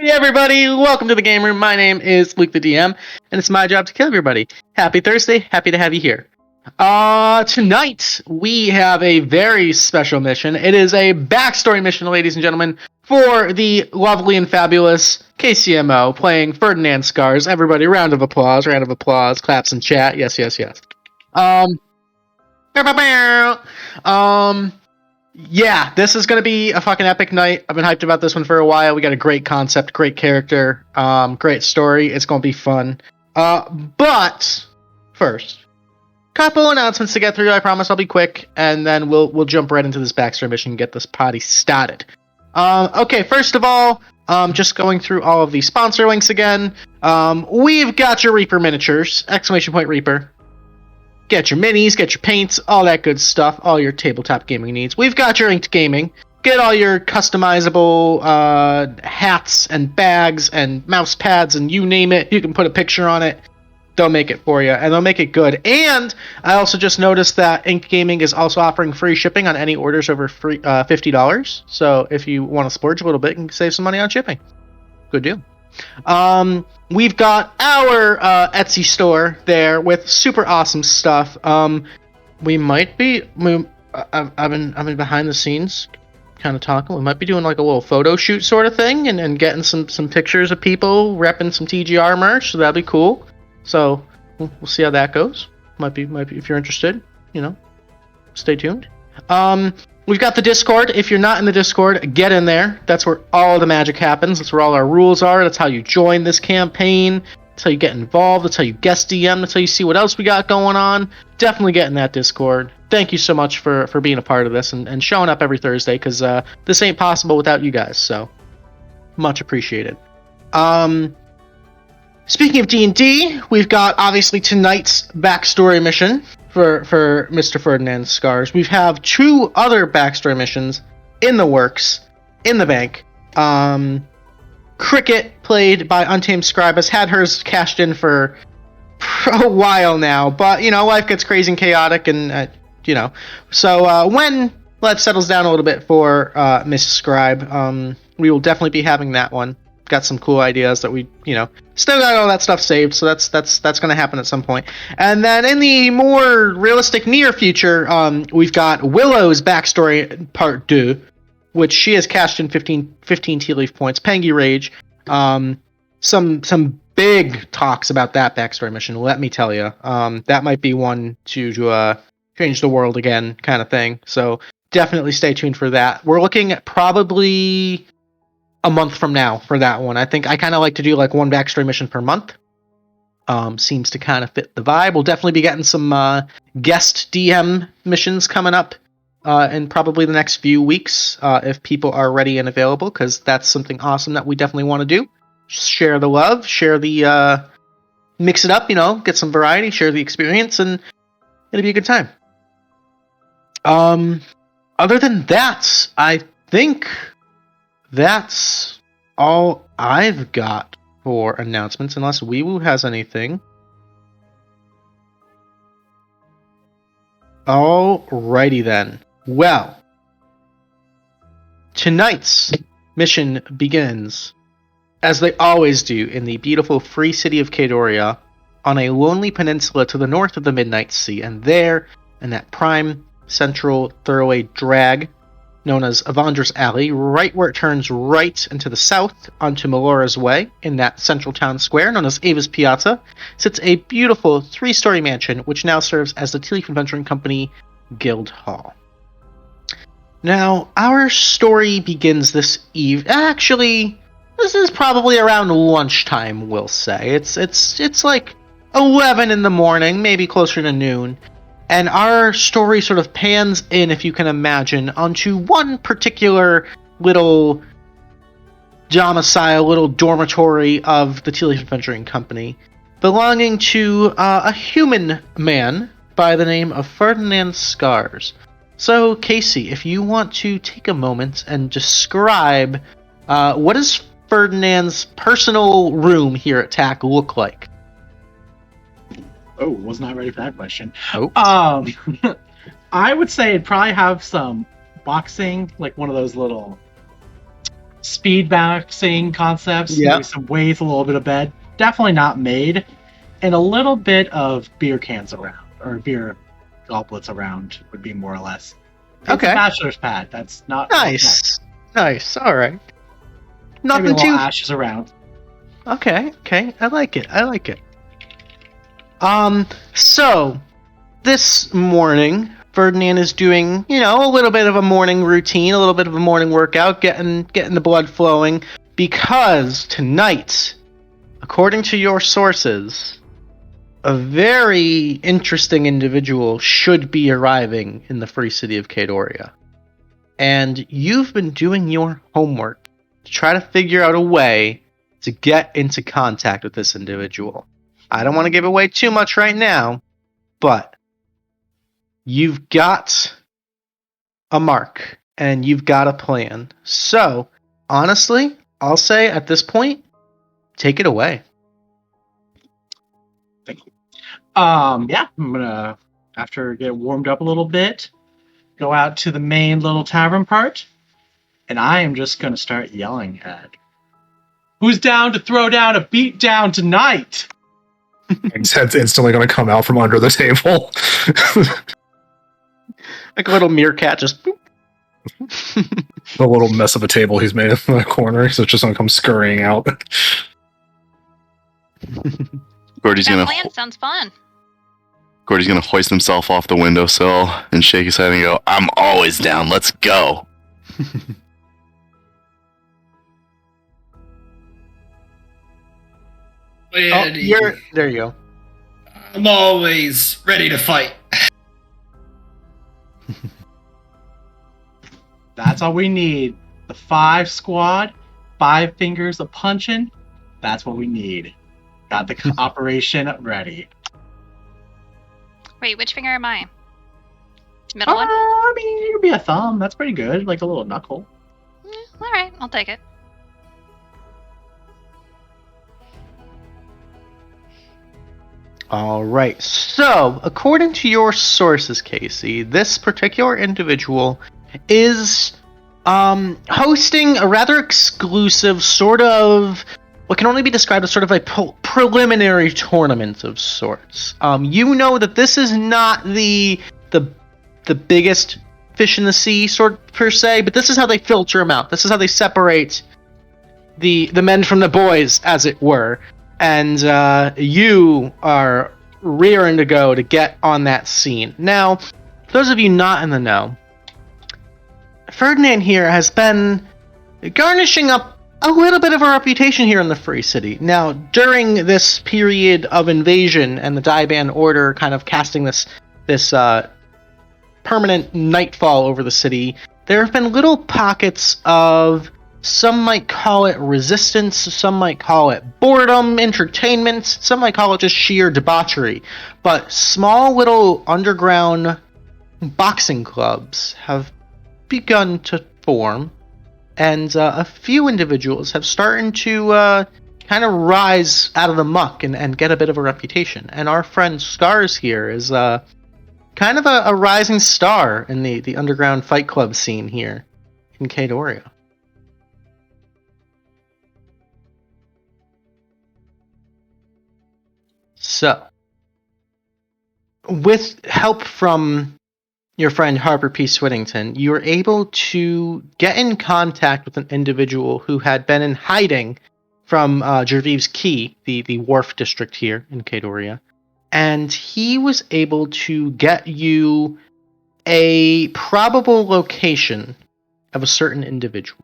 Hey everybody, welcome to the game room. My name is LukeTheDM, and it's my job to kill everybody. Happy Thursday, happy to have you here. Tonight, we have a very special mission. It is a backstory mission, ladies and gentlemen, for the lovely and fabulous KCMO playing Ferdinand Scars. Everybody, round of applause, claps in chat. Yes. Yeah, this is gonna be a fucking epic night. I've been hyped about this one for a while. We got a great concept, great character, great story. It's gonna be fun. But first, couple announcements to get through. I promise I'll be quick, and then we'll jump right into this backstory mission and get this party started. Okay, first of all, just going through all of the sponsor links again. We've got your Reaper miniatures! Reaper. Get your minis, get your paints, all that good stuff, all your tabletop gaming needs. We've got your inked gaming. Get all your customizable hats and bags and mouse pads and you name it. You can put a picture on it. They'll make it for you, and they'll make it good. And I also just noticed that Inked Gaming is also offering free shipping on any orders over $50. So if you want to splurge a little bit, you can save some money on shipping. Good deal. We've got our Etsy store there with super awesome stuff. We might be. I've been behind the scenes, kind of talking. We might be doing like a little photo shoot sort of thing, and getting some pictures of people repping some TGR merch. So that'd be cool. So we'll see how that goes. Might be if you're interested, stay tuned. We've got the Discord. If you're not in the Discord, get in there. That's where all the magic happens. That's where all our rules are. That's how you join this campaign. That's how you get involved. That's how you guest DM. That's how you see what else we got going on. Definitely get in that Discord. Thank you so much for being a part of this and showing up every Thursday, because this ain't possible without you guys. So much appreciated. Speaking of D&D, we've got obviously tonight's backstory mission for Mr. Ferdinand Scars. We have two other backstory missions in the works, in the bank. Cricket, played by Untamed Scribe, has had hers cashed in for a while now, but life gets crazy and chaotic, and so when life settles down a little bit for Miss Scribe, we will definitely be having that one. Got some cool ideas that we, still got all that stuff saved, so that's going to happen at some point. And then in the more realistic near future, we've got Willow's backstory part 2, which she has cashed in 15 Tealeaf points. Pangy Rage. Some big talks about that backstory mission, let me tell you. That might be one to change the world again kind of thing. So definitely stay tuned for that. We're looking at probably a month from now for that one. I think I kind of like to do like one backstory mission per month. Seems to kind of fit the vibe. We'll definitely be getting some guest DM missions coming up in probably the next few weeks if people are ready and available, because that's something awesome that we definitely want to do. Share the love, share the mix it up, get some variety, share the experience, and it'll be a good time. Other than that, I think that's all I've got for announcements, unless Weewoo has anything. Alrighty then. Well, tonight's mission begins, as they always do, in the beautiful free city of Kaedoria, on a lonely peninsula to the north of the Midnight Sea, and there, in that prime central thoroughway drag known as Avandra's Alley, right where it turns right into the south onto Melora's Way, in that central town square known as Ava's Piazza, sits a beautiful 3-story mansion which now serves as the Tealeaf Adventuring Company Guild Hall. Now, our story begins this eve. Actually, this is probably around lunchtime, we'll say. It's like 11 in the morning, maybe closer to noon. And our story sort of pans in, if you can imagine, onto one particular little domicile, little dormitory of the Tealeaf Adventuring Company, belonging to a human man by the name of Ferdinand Scars. So, Casey, if you want to take a moment and describe what does Ferdinand's personal room here at TAC look like? Oh, was not ready for that question. Oh. I would say it'd probably have some boxing, like one of those little speed balancing concepts, Yeah. maybe some weights, a little bit of bed. Definitely not made, and a little bit of beer cans around, or beer goblets around would be more or less. It's Okay. a bachelor's pad. That's not Nice. Nice. All right. Maybe a Nothing little too. ashes around. Okay. Okay. I like it. I like it. So this morning, Ferdinand is doing, a little bit of a morning routine, a little bit of a morning workout, getting the blood flowing, because tonight, according to your sources, a very interesting individual should be arriving in the free city of Kaedoria. And you've been doing your homework to try to figure out a way to get into contact with this individual. I don't want to give away too much right now, but you've got a mark and you've got a plan. So, honestly, I'll say at this point, take it away. Thank you. Yeah, I'm gonna, after get warmed up a little bit, go out to the main little tavern part, and I am just gonna start yelling at who's down to throw down a beat down tonight. His head's instantly going to come out from under the table. Like a little meerkat just... boop. The little mess of a table he's made in the corner, so it's just going to come scurrying out. Gordy's That gonna plan sounds fun. hoist himself off the windowsill and shake his head and go, "I'm always down. Let's go." There you go. I'm always ready to fight. That's all we need. The 5 squad, 5 fingers of punching. That's what we need. Got the operation ready. Wait, which finger am I? Middle one? I mean, it could be a thumb. That's pretty good. Like a little knuckle. Alright, I'll take it. All right. So, according to your sources, Casey, this particular individual is hosting a rather exclusive sort of what can only be described as sort of a preliminary tournament of sorts. You know that this is not the biggest fish in the sea sort per se, but this is how they filter them out. This is how they separate the men from the boys, as it were. And you are rearing to go to get on that scene. Now, for those of you not in the know, Ferdinand here has been garnishing up a little bit of a reputation here in the Free City. Now, during this period of invasion and the Daiban Order kind of casting this permanent nightfall over the city, there have been little pockets of, some might call it resistance, some might call it boredom, entertainment, some might call it just sheer debauchery. But small little underground boxing clubs have begun to form, and a few individuals have started to kind of rise out of the muck and get a bit of a reputation. And our friend Scars here is kind of a rising star in the underground fight club scene here in Kaedoria. So, with help from your friend Harper P. Swittington, you were able to get in contact with an individual who had been in hiding from Jerviv's Key, the wharf district here in Kaedoria, and he was able to get you a probable location of a certain individual.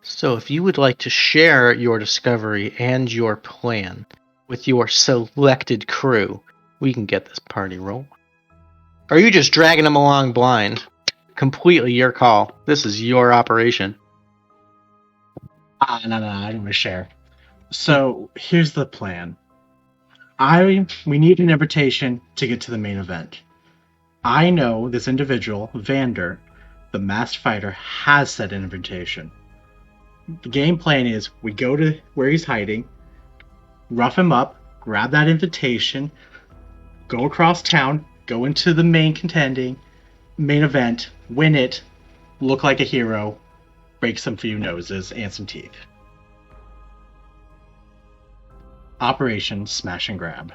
So if you would like to share your discovery and your plan with your selected crew, we can get this party rolling. Or are you just dragging them along blind? Completely your call. This is your operation. No, I don't want to share. So here's the plan. We need an invitation to get to the main event. I know this individual, Vander, the masked fighter, has said an invitation. The game plan is we go to where he's hiding, rough him up, grab that invitation, go across town, go into the main event, win it, look like a hero, break some few noses and some teeth. Operation Smash and Grab.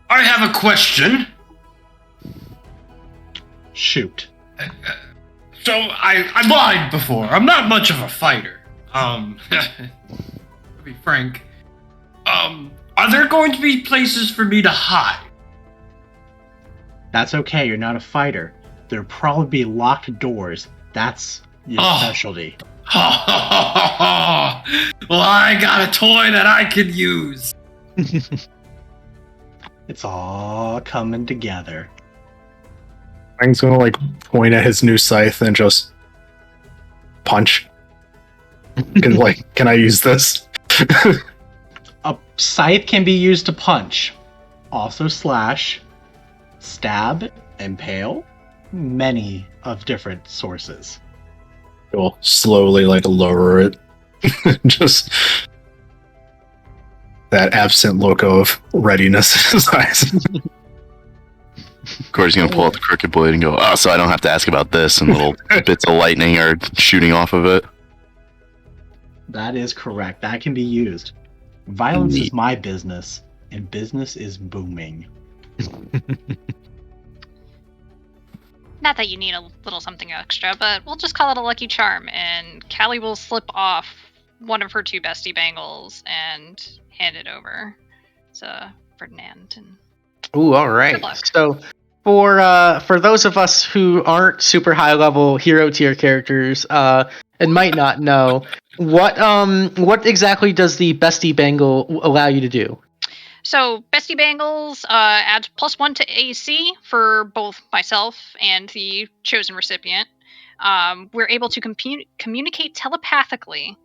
I have a question. Shoot. So I lied before. I'm not much of a fighter. To be frank. Are there going to be places for me to hide? That's okay, you're not a fighter. There'll probably be locked doors. That's your specialty. Well, I got a toy that I could use. It's all coming together. Klang's gonna like point at his new scythe and just punch. Can I use this? A scythe can be used to punch. Also slash, stab, impale. Many of different sources. He'll slowly lower it. Just that absent look of readiness in his eyes. Gordy's gonna pull out the crooked blade and go, "Oh, so I don't have to ask about this," and little bits of lightning are shooting off of it. That is correct. That can be used. Violence is my business, and business is booming. Not that you need a little something extra, but we'll just call it a lucky charm, and Callie will slip off one of her 2 bestie bangles and hand it over to Ferdinand. And Ooh, all right. Good luck. So for those of us who aren't super high level hero tier characters and might not know, what exactly does the bestie bangle allow you to do? So, Bestie Bangles adds +1 to AC for both myself and the chosen recipient. We're able to communicate telepathically,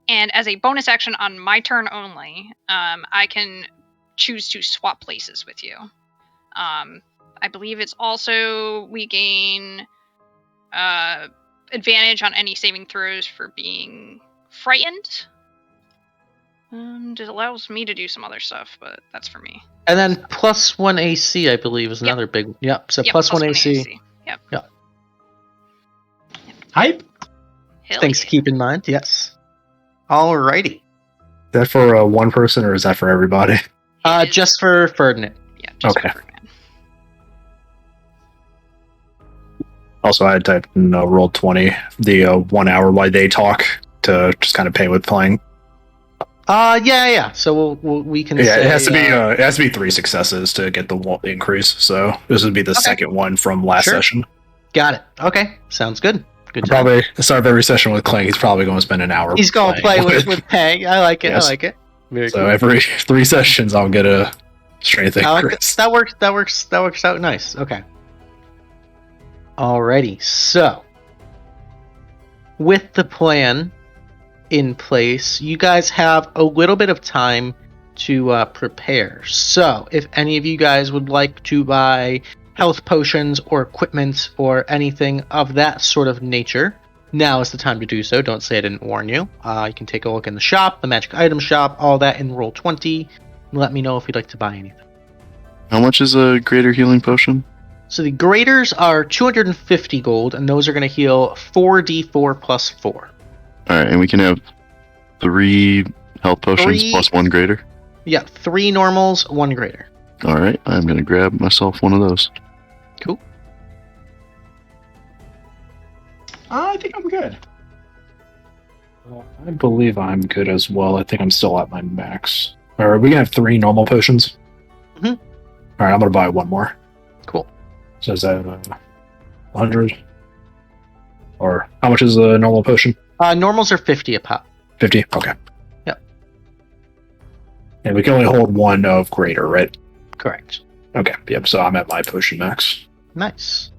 and as a bonus action on my turn only, I can choose to swap places with you. I believe it's also, we gain advantage on any saving throws for being frightened. And it allows me to do some other stuff, but that's for me. And then +1 AC, I believe, is another big one. Yep. So +1 AC. Yep. Hype? Hell Things to keep in mind. Yes. Alrighty. Is that for one person or is that for everybody? Just for Ferdinand. Yeah, just Okay. for Ferdinand. Also, I typed in roll 20, the 1 hour while they talk to just kind of pay with playing. Yeah. So we can. Yeah, say, it has to be 3 successes to get the increase. So this would be the second one from last session. Got it. Okay, sounds good. Good. Probably start of every session with Klang. He's probably going to spend an hour. He's going to play with Peg. I like it. Yes. I like it. Very So cool. every 3 sessions, I'll get a strength increase. That works out nice. Okay. Alrighty. So, with the plan in place, you guys have a little bit of time to prepare. So, if any of you guys would like to buy health potions or equipment or anything of that sort of nature, now is the time to do so. Don't say I didn't warn you. You can take a look in the shop, the magic item shop, all that in roll 20. Let me know if you'd like to buy anything. How much is a greater healing potion? So the graders are 250 gold, and those are going to heal 4d4 plus 4. Alright, and we can have 3 health potions 3 plus 1 greater? Yeah, 3 normals, 1 greater. Alright, I'm going to grab myself one of those. Cool. I think I'm good. I believe I'm good as well. I think I'm still at my max. Are we going to have 3 normal potions? Mhm. Alright, I'm going to buy 1 more. Cool. So is that 100? Or how much is a normal potion? Normals are 50 a pop. 50? Okay. Yep. And we can only hold 1 of greater, right? Correct. Okay, yep, so I'm at my potion max. Nice.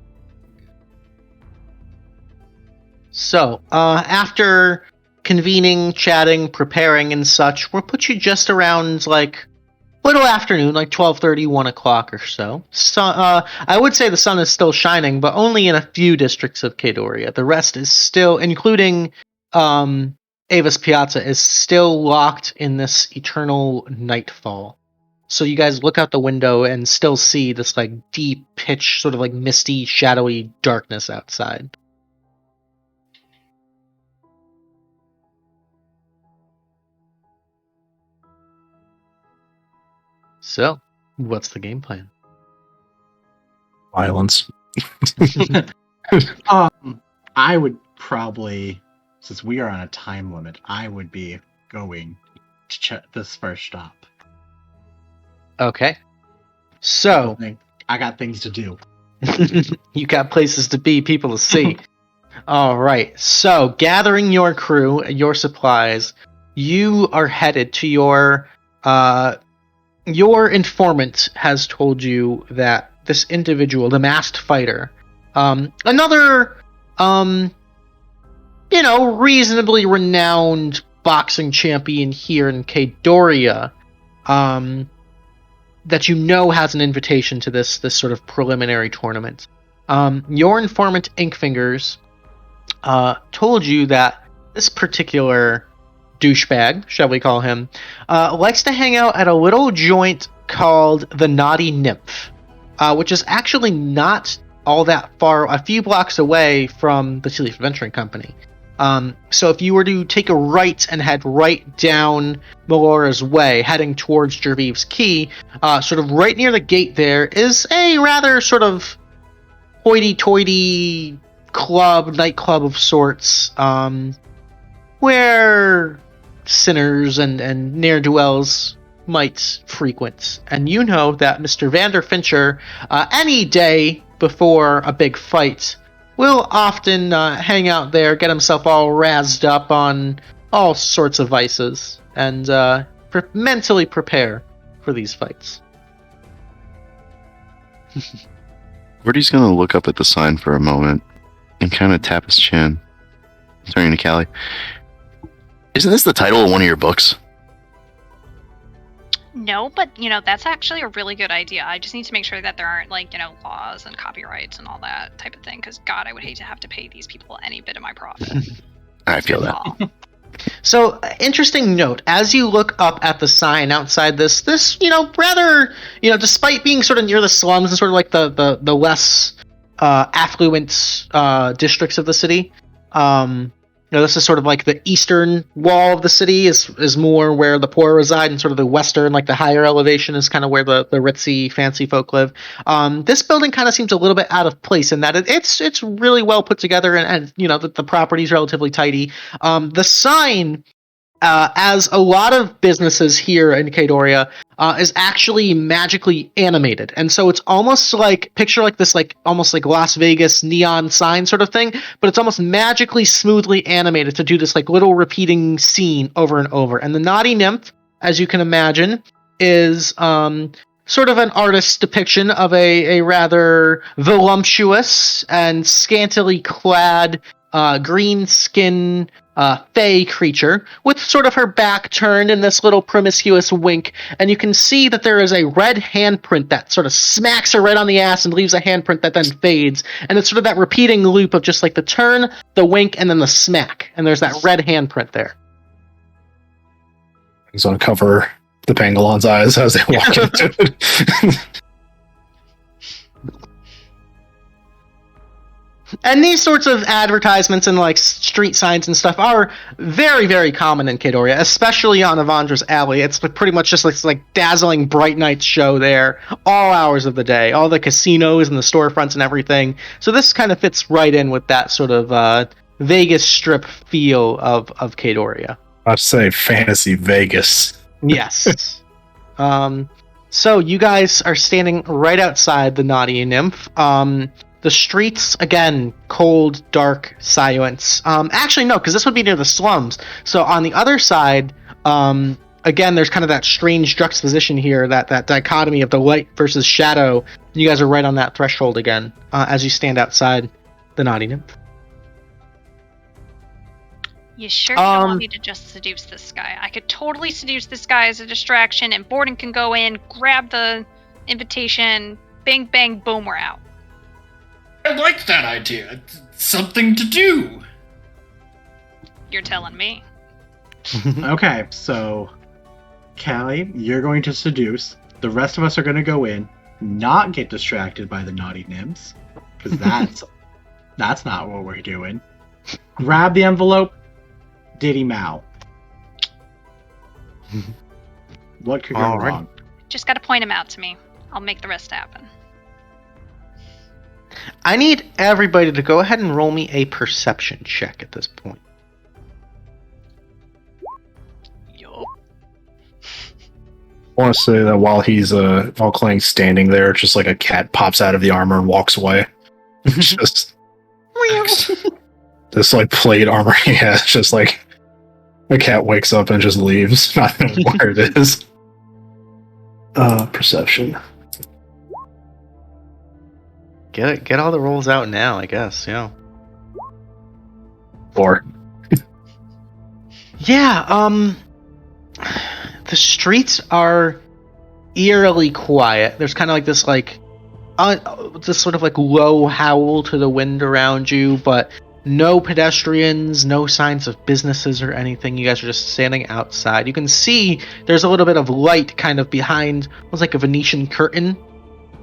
So, after convening, chatting, preparing, and such, we'll put you just around, little afternoon, 12:30, 1 o'clock or so. I would say the sun is still shining, but only in a few districts of Kaedoria. The rest is still, including Avis Piazza, is still locked in this eternal nightfall. So you guys look out the window and still see this like deep pitch, sort of like misty, shadowy darkness outside. So, what's the game plan? Violence. I would probably, since we are on a time limit, I would be going to check this first stop. Okay. So, I got things to do. you got places to be, people to see. All right. So, gathering your crew, your supplies, you are headed to your informant has told you that this individual, the masked fighter, another, reasonably renowned boxing champion here in Kaedoria, that has an invitation to this sort of preliminary tournament. Your informant, Inkfingers, told you that this particular douchebag, shall we call him, likes to hang out at a little joint called the Naughty Nymph, which is actually not all that far, a few blocks away from the Tealeaf Adventuring Company. So if you were to take a right and head right down Melora's Way, heading towards Jerviv's Key, sort of right near the gate there is a rather sort of hoity-toity nightclub of sorts, where sinners and ne'er-do-wells might frequent. And you know that Mr. Vander Fincher, any day before a big fight, will often hang out there, get himself all razzed up on all sorts of vices, and mentally prepare for these fights. Gordy's gonna look up at the sign for a moment and kind of tap his chin, turning to Callie. Isn't this the title of one of your books? No, but, that's actually a really good idea. I just need to make sure that there aren't, laws and copyrights and all that type of thing, because, God, I would hate to have to pay these people any bit of my profit. I feel that. So, interesting note, as you look up at the sign outside this, rather, despite being sort of near the slums and sort of like the less affluent districts of the city, this is sort of like the eastern wall of the city is more where the poor reside, and sort of the western, like the higher elevation, is kind of where the ritzy, fancy folk live. This building kind of seems a little bit out of place in that it's really well put together, and the property's relatively tidy. The sign, as a lot of businesses here in Kaedoria, is actually magically animated, and so it's almost like picture like this, like almost like Las Vegas neon sign sort of thing, but it's almost magically smoothly animated to do this like little repeating scene over and over. And the Naughty Nymph, as you can imagine, is sort of an artist's depiction of a rather voluptuous and scantily clad green skin fey creature with sort of her back turned in this little promiscuous wink, and you can see that there is a red handprint that sort of smacks her right on the ass and leaves a handprint that then fades, and it's sort of that repeating loop of just like the turn, the wink, and then the smack, and there's that red handprint there. He's gonna cover the pangolin's eyes as they walk into it. And these sorts of advertisements and like street signs and stuff are very, very common in Kaedoria, especially on Avandra's Alley. It's pretty much just like dazzling bright night show there, all hours of the day, all the casinos and the storefronts and everything. So this kind of fits right in with that sort of Vegas Strip feel of Kaedoria. I'd say fantasy Vegas. Yes. So you guys are standing right outside the Naughty Nymph. The streets, again, cold, dark, silence. Actually, no, because this would be near the slums. So on the other side, again, there's kind of that strange juxtaposition here, that dichotomy of the light versus shadow. You guys are right on that threshold again, as you stand outside the Naughty Nymph. You sure you don't want me to just seduce this guy? I could totally seduce this guy as a distraction, and Vordon can go in, grab the invitation, bang, bang, boom, we're out. I like that idea. It's something to do. You're telling me. Okay, so Callie, you're going to seduce. The rest of us are going to go in, not get distracted by the naughty nymphs, because that's not what we're doing. Grab the envelope, Diddy Mao. What could go Alright. wrong? Just gotta point him out to me. I'll make the rest happen. I need everybody to go ahead and roll me a perception check at this point. Yup. I want to say that while Klang's standing there, just like a cat pops out of the armor and walks away. Just this like plate armor he has, just like the cat wakes up and just leaves, not knowing where it is. Perception. Get all the rolls out now, I guess. Yeah. 4. Yeah. The streets are eerily quiet. There's kind of like this sort of like low howl to the wind around you, but no pedestrians, no signs of businesses or anything. You guys are just standing outside. You can see there's a little bit of light kind of behind what's like a Venetian curtain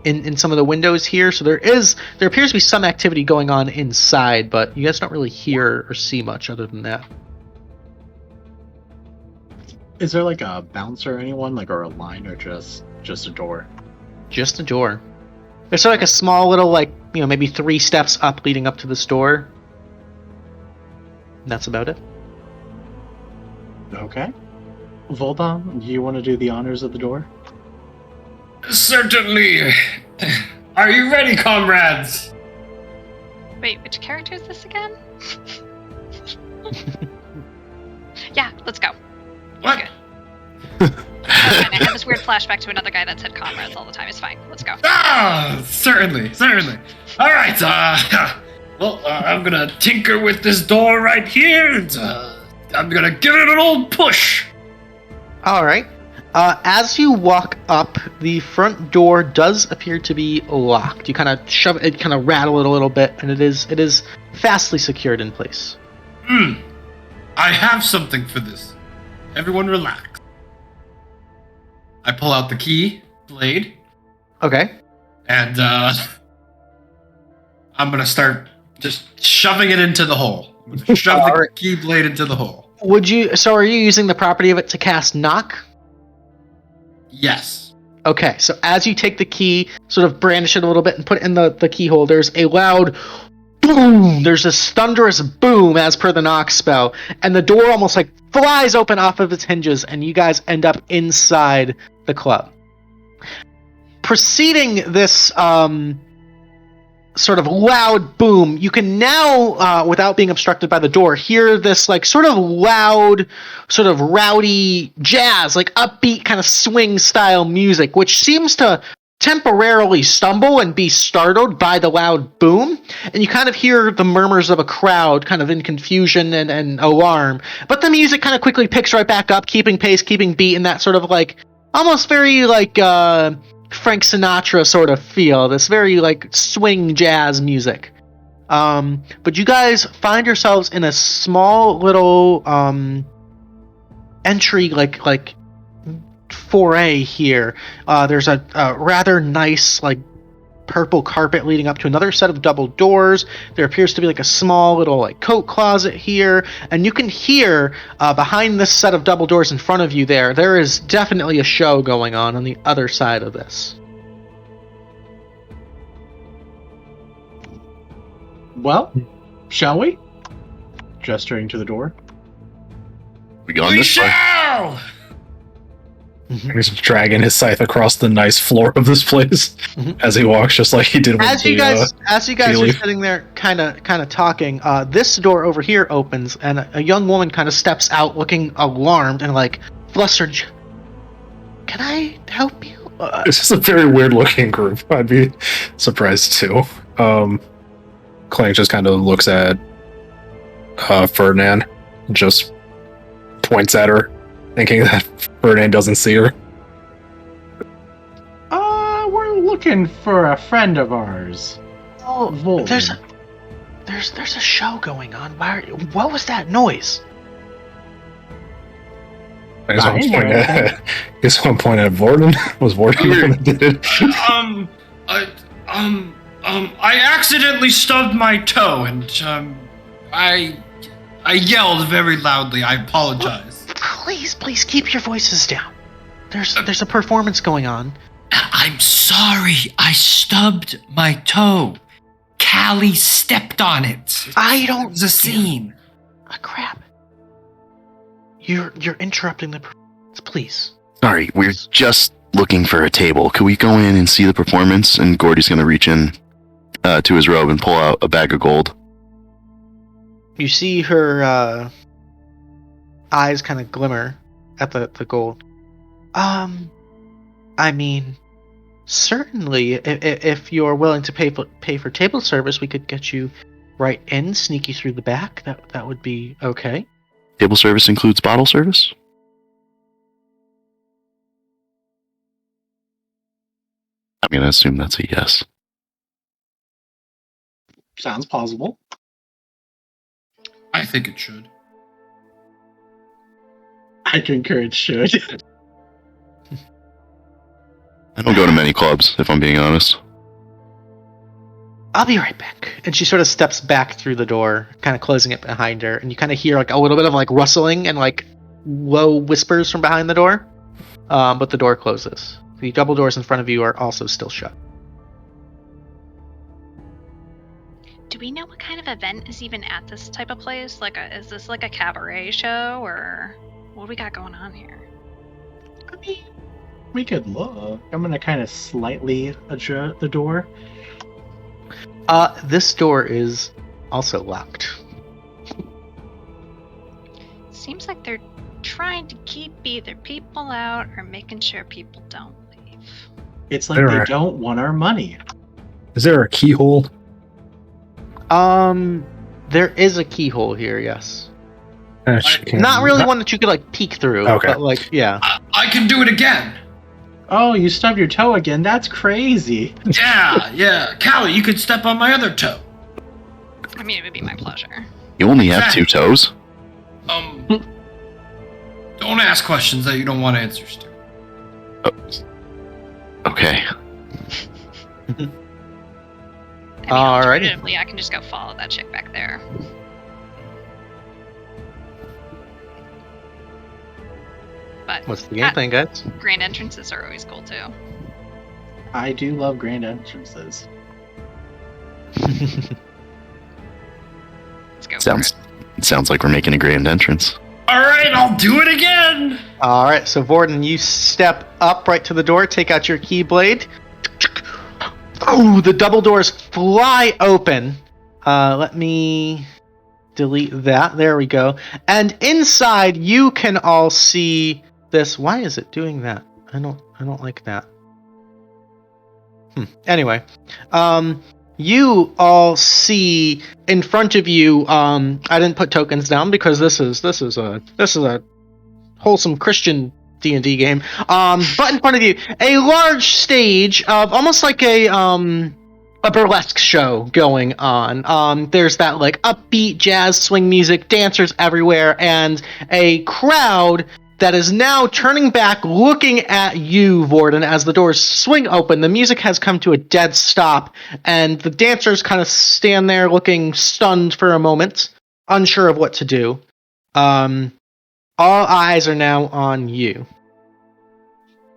in some of the windows here. So there appears to be some activity going on inside, but you guys don't really hear or see much other than that. Is there like a bouncer or anyone, like, or a line, or just a door? Just a door. There's sort of like a small little, like, maybe 3 steps up leading up to this door. And that's about it. Okay. Vordon, do you want to do the honors of the door? Certainly. Are you ready, comrades? Wait, which character is this again? Yeah, let's go. What? Good. That's fine. I have this weird flashback to another guy that said comrades all the time. It's fine. Let's go. Ah, certainly. All right. I'm gonna tinker with this door right here, and I'm gonna give it an old push. All right. As you walk up, the front door does appear to be locked. You kind of shove it, kind of rattle it a little bit, and it is fastly secured in place. I have something for this. Everyone relax. I pull out the key blade, Okay. and I'm gonna start just shoving it into the hole. I'm gonna shove the Alright. key blade into the hole. So are you using the property of it to cast knock? Yes. Okay, so as you take the key, sort of brandish it a little bit and put it in the key holders, a loud boom! There's this thunderous boom as per the knock spell, and the door almost like flies open off of its hinges, and you guys end up inside the club. Preceding this sort of loud boom, you can now, without being obstructed by the door, hear this like sort of loud, sort of rowdy jazz, like upbeat kind of swing style music, which seems to temporarily stumble and be startled by the loud boom, and you kind of hear the murmurs of a crowd kind of in confusion and alarm, but the music kind of quickly picks right back up, keeping pace, keeping beat, in that sort of like almost very like Frank Sinatra sort of feel, this very like swing jazz music. But you guys find yourselves in a small little entry like foray here. There's a rather nice like purple carpet leading up to another set of double doors. There appears to be like a small little like coat closet here, and you can hear behind this set of double doors in front of you there is definitely a show going on the other side of this. Well, shall we? Gesturing to the door. We going We this way? shall! He's dragging his scythe across the nice floor of this place as he walks, just like he did with As you guys are Tealeaf. sitting there kind of talking, this door over here opens, and a young woman kind of steps out looking alarmed and like flustered. Can I help you? This is a very weird looking group. I'd be surprised too. Klang just kind of looks at Ferdinand, and just points at her, thinking that Ferdinand doesn't see her. We're looking for a friend of ours. Oh, Vordon. there's a show going on. What was that noise? I guess I didn't hear anything. one point at Vordon. Was Vordon the one that did it? I accidentally stubbed my toe, and I yelled very loudly. I apologize. Please keep your voices down. There's a performance going on. I'm sorry. I stubbed my toe. Callie stepped on it. I don't. It was a scene. Crap. You're interrupting the performance. Please. Sorry, we're just looking for a table. Could we go in and see the performance? And Gordy's gonna reach in to his robe and pull out a bag of gold. You see her eyes kind of glimmer at the gold. I mean, certainly, if you're willing to pay for table service, we could get you right in, sneak you through the back. That would be okay. Table service includes bottle service? I'm gonna assume that's a yes. Sounds plausible. I think it should. I concur it should. I don't go to many clubs, if I'm being honest. I'll be right back. And she sort of steps back through the door, kind of closing it behind her, and you kind of hear like a little bit of like rustling and like low whispers from behind the door. But the door closes. The double doors in front of you are also still shut. Do we know what kind of event is even at this type of place? Is this like a cabaret show, or what do we got going on here? I mean, we could look. I'm gonna kind of slightly adjust the door. This door is also locked. Seems like they're trying to keep either people out or making sure people don't leave. It's like they don't want our money. Is there a keyhole? There is a keyhole here, yes. Not really one that you could like peek through. Okay. But like, yeah. I can do it again. Oh, you stubbed your toe again? That's crazy. Yeah. Callie, you could step on my other toe. I mean, it would be my pleasure. You only have 2 toes? Don't ask questions that you don't want answers to. Okay. I mean, Alrighty. alternatively, I can just go follow that chick back there. But What's the game plan, guys? grand entrances are always cool too. I do love grand entrances. Let's go Sounds for sounds like we're making a grand entrance. Alright, I'll do it again! Alright, so Vordon, you step up right to the door, take out your keyblade. Oh, the double doors fly open. Let me delete that. There we go. And inside, you can all see this. Why is it doing that? I don't like that. Anyway, you all see in front of you. I didn't put tokens down because this is a wholesome Christian D&D game. But in front of you, a large stage of almost like a burlesque show going on. There's that like upbeat jazz swing music, dancers everywhere, and a crowd that is now turning back, looking at you, Vordon, as the doors swing open. The music has come to a dead stop, and the dancers kind of stand there looking stunned for a moment, unsure of what to do. All eyes are now on you.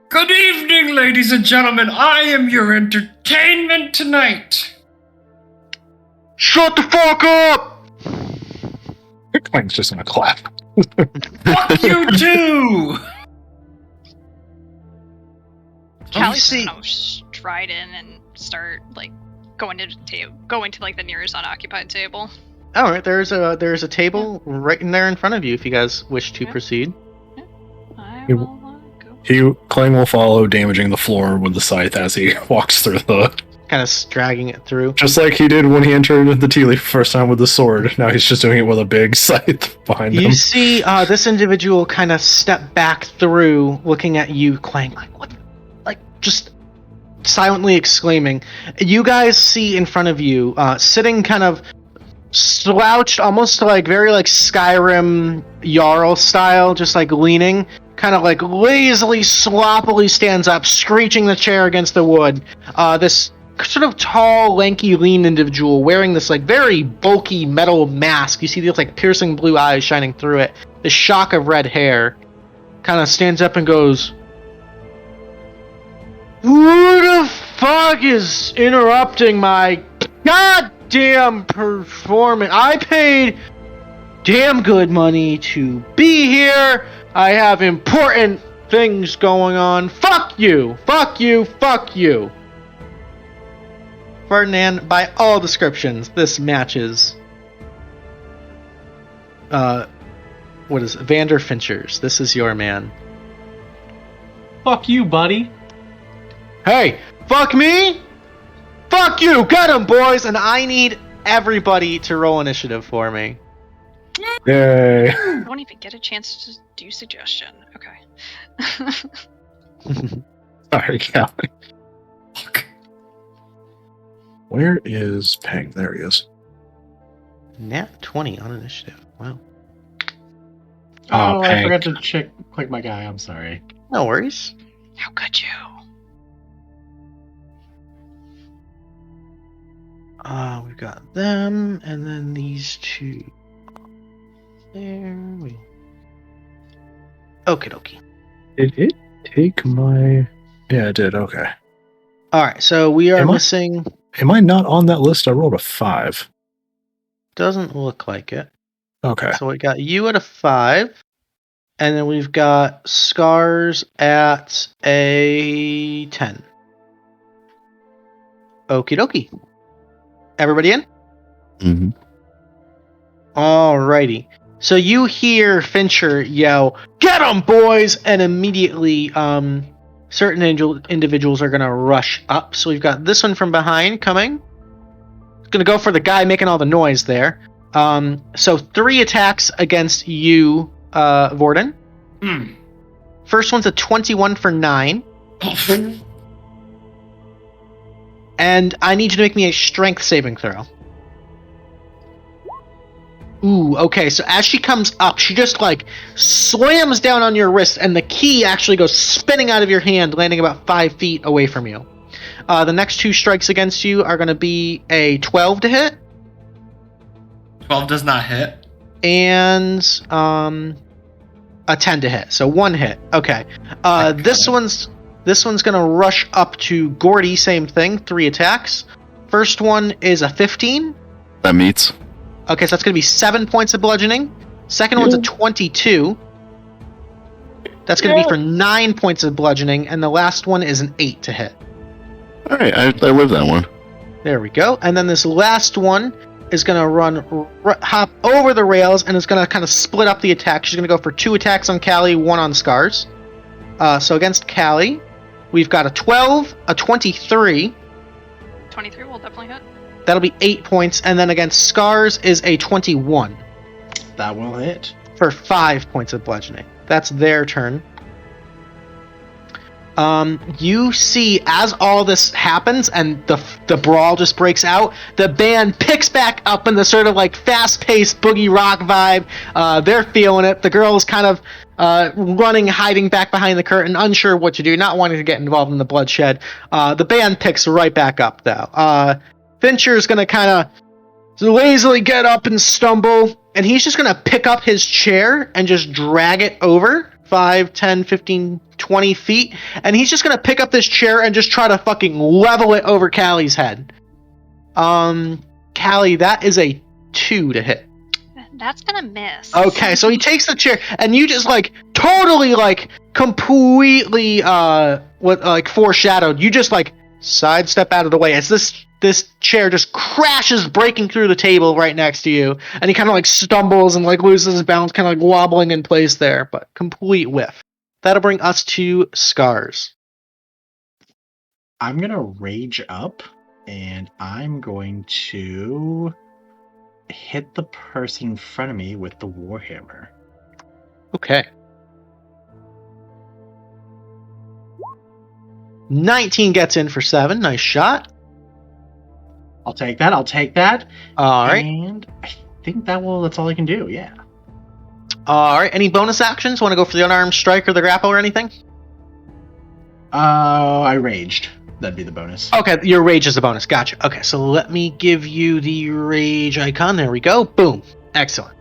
Good evening, ladies and gentlemen. I am your entertainment tonight. Shut the fuck up! Klang's just gonna clap. Fuck you too! Callie's see- gonna stride in and start like going to like the nearest unoccupied table. All right, there's a table right in there in front of you if you guys wish to Yeah. proceed. I You- will go. Klang will follow, damaging the floor with the scythe as he walks through Kind of dragging it through. just like he did when he entered the Tealeaf first time with the sword. Now he's just doing it with a big scythe behind him. You see this individual kind of step back through, looking at you, Klang, like, what? Like, just silently exclaiming. You guys see in front of you, sitting kind of slouched, almost like very like Skyrim Jarl style, just like leaning, kind of like lazily, sloppily stands up, screeching the chair against the wood. This sort of tall, lanky, lean individual wearing this like very bulky metal mask. You see these like piercing blue eyes shining through it. This shock of red hair kind of stands up and goes, "Who the fuck is interrupting my goddamn performance? I paid damn good money to be here. I have important things going on. Fuck you! Fuck you! Fuck you!" Ferdinand, by all descriptions, this matches what is it? Vander Finchers. This is your man. Fuck you, buddy. Hey, fuck me? Fuck you! Get him, boys! And I need everybody to roll initiative for me. Yay. I won't even get a chance to do suggestion. Okay. Sorry, Callie. Fuck. Where is Peng? There he is. Nat 20 on initiative. Wow. Oh, I Peng. forgot to click my guy. I'm sorry. No worries. How could you? We've got them, and then these two. There we. Okie dokie. Did it take my... Yeah, it did. Okay. Alright, so we are Am I? missing. Am I not on that list? I rolled a 5. Doesn't look like it. Okay. So we got you at a 5, and then we've got Scars at a 10. Okie dokie. Everybody in? Mm-hmm. Alrighty. So you hear Fincher yell, "Get 'em, boys!" And immediately, certain individuals are going to rush up. So we've got this one from behind coming. Going to go for the guy making all the noise there. So 3 attacks against you, Vordon. Hmm. First one's a 21 for 9. And I need you to make me a strength saving throw. Ooh, okay, so as she comes up, she just like slams down on your wrist, and the key actually goes spinning out of your hand, landing about 5 feet away from you. The next 2 strikes against you are going to be a 12 to hit, 12 does not hit. and a 10 to hit. So 1 hit. Okay. This one's gonna rush up to Gordy. Same thing. 3 attacks. First one is a 15. That meets. Okay, so that's gonna be 7 points of bludgeoning. Second one's a 22. That's gonna be for 9 points of bludgeoning, and the last one is an 8 to hit. All right, I live that one. There we go. And then this last one is gonna hop over the rails, and it's gonna kind of split up the attack. She's gonna go for 2 attacks on Callie, 1 on Scars. So against Callie, we've got a 12, a 23. 23 will definitely hit. That'll be 8 points, and then against Scars is a 21 That will hit. for 5 points of bludgeoning. That's their turn. You see, as all this happens and the brawl just breaks out, the band picks back up in the sort of like fast-paced boogie rock vibe. They're feeling it. The girl's kind of running, hiding back behind the curtain, unsure what to do, not wanting to get involved in the bloodshed. The band picks right back up, though. Fincher's going to kind of lazily get up and stumble, and he's just going to pick up his chair and just drag it over 5, 10, 15, 20 feet, and he's just going to pick up this chair and just try to fucking level it over Callie's head. Callie, that is a 2 to hit. That's gonna miss. Okay, so he takes the chair, and you just like totally like completely foreshadowed. You just like sidestep out of the way as this chair just crashes, breaking through the table right next to you, and he kind of like stumbles and like loses his balance, kind of like wobbling in place there, but complete whiff. That'll bring us to Scars. I'm gonna rage up, and I'm going to hit the person in front of me with the Warhammer. Okay. 19 gets in for 7. Nice shot. I'll take that. All right. And I think that's all I can do, yeah. All right. Any bonus actions? Want to go for the unarmed strike or the grapple or anything? I raged. That'd be the bonus. Okay, your rage is a bonus. Gotcha. Okay, so let me give you the rage icon. There we go. Boom. Excellent.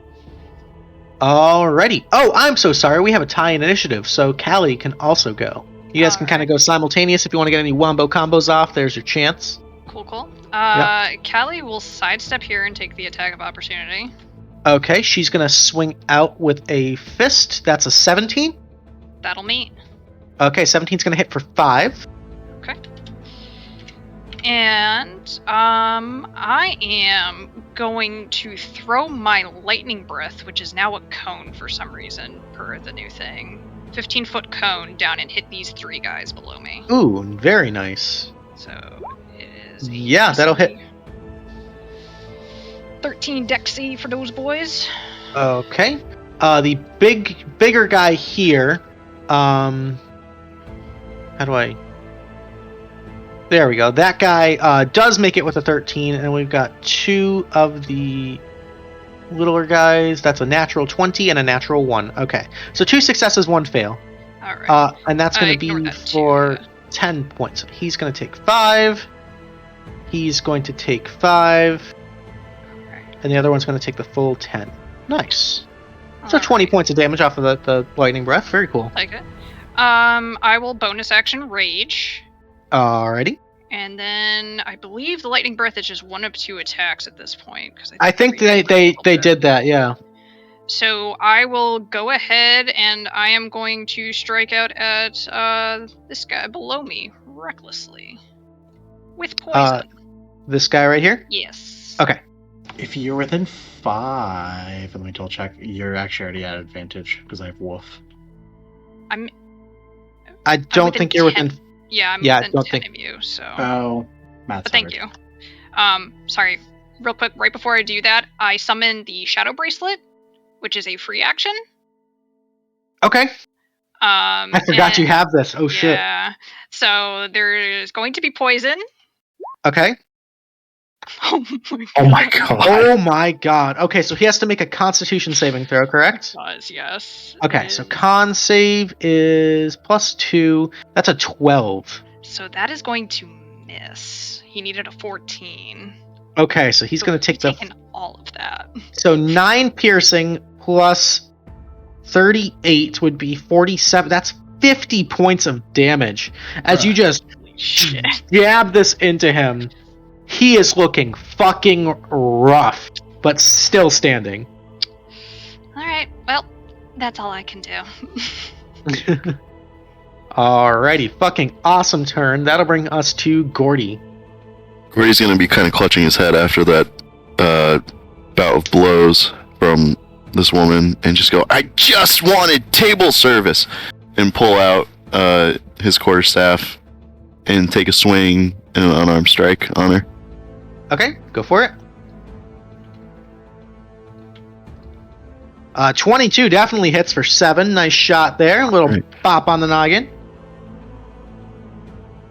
Alrighty. Oh, I'm so sorry. We have a tie in initiative, so Callie can also go. You guys can kind of go simultaneous if you want to get any wombo combos off. There's your chance. Cool. Yep. Callie will sidestep here and take the attack of opportunity. Okay, she's going to swing out with a fist. That's a 17. That'll meet. Okay, 17's going to hit for 5. Okay. And I am going to throw my lightning breath, which is now a cone for some reason per the new thing. 15-foot cone down and hit these 3 guys below me. Ooh, very nice. So it is. Yeah, that'll hit. 13 Dexy for those boys. Okay. The bigger guy here. How do I? There we go. That guy does make it with a 13, and we've got 2 of the littler guys. That's a natural 20 and a natural 1. Okay, so 2 successes, 1 fail. All right. And that's going to be for 10 points. He's going to take 5. He's going to take 5. And the other one's going to take the full 10. Nice. So 20 points of damage off of the lightning breath. Very cool. Like it. I will bonus action rage. Alrighty. And then I believe the lightning breath is just 1 of 2 attacks at this point. I think they did that, yeah. So I will go ahead and I am going to strike out at this guy below me recklessly with poison. This guy right here? Yes. Okay. If you're within 5, let me double check. You're actually already at advantage because I have wolf. I don't think you're within. Yeah, I'm within 10 of you. So. Oh, math's but thank you. Sorry. Real quick, right before I do that, I summon the Shadow Bracelet, which is a free action. Okay. I forgot you have this. Oh shit. Yeah. So there's going to be poison. Okay. Oh my god. Oh my god. Okay, so he has to make a Constitution saving throw, correct? Does, yes. Okay, so con save is +2. That's a 12. So that is going to miss. He needed a 14. Okay, so he's going to take taking all of that. So 9 piercing plus 38 would be 47. That's 50 points of damage. As you just jab this into him. He is looking fucking rough, but still standing. Alright, well, that's all I can do. Alrighty, fucking awesome turn. That'll bring us to Gordy. Gordy's gonna be kind of clutching his head after that bout of blows from this woman and just go, I just wanted table service! And pull out his quarterstaff and take a swing and an unarmed strike on her. Okay, go for it. 22 definitely hits for 7. Nice shot there. A little bop on the noggin.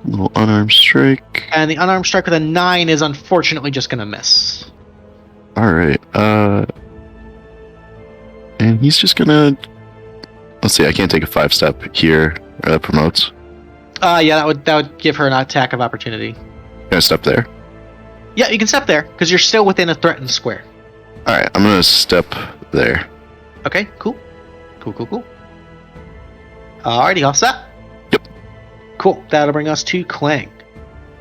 Little unarmed strike. And the unarmed strike with a 9 is unfortunately just going to miss. Alright, and he's just gonna... Let's see, I can't take a 5-step here. That promotes. Yeah, that would give her an attack of opportunity. Can I step there? Yeah, you can step there, because you're still within a threatened square. Alright, I'm gonna step there. Okay, cool. Cool. Alrighty, all set? Yep. Cool, that'll bring us to Klang.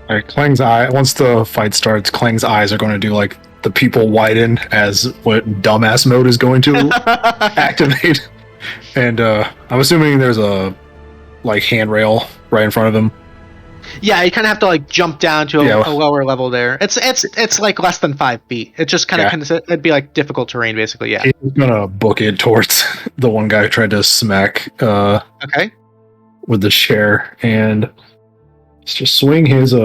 Alright, Klang's eye. Once the fight starts, Klang's eyes are going to do like the people widen as what dumbass mode is going to activate. And I'm assuming there's a like handrail right in front of him. Yeah, you kind of have to like jump down to a lower level there. It's like less than 5 feet. It just kind of it'd be like difficult terrain basically. Yeah. He's gonna book it towards the one guy who tried to smack. Okay. With the chair, and just swing his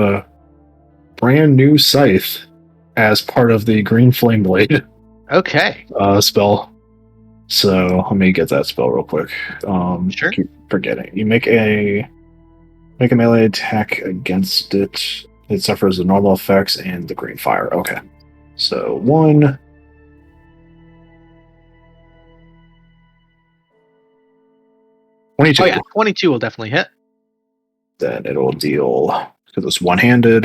brand new scythe as part of the green flame blade. Okay. Spell. So let me get that spell real quick. Sure. I keep forgetting. You make a melee attack against it. It suffers the normal effects and the green fire. Okay. So 1, 22. Oh yeah, 22 will definitely hit. Then it'll deal, because it's one-handed,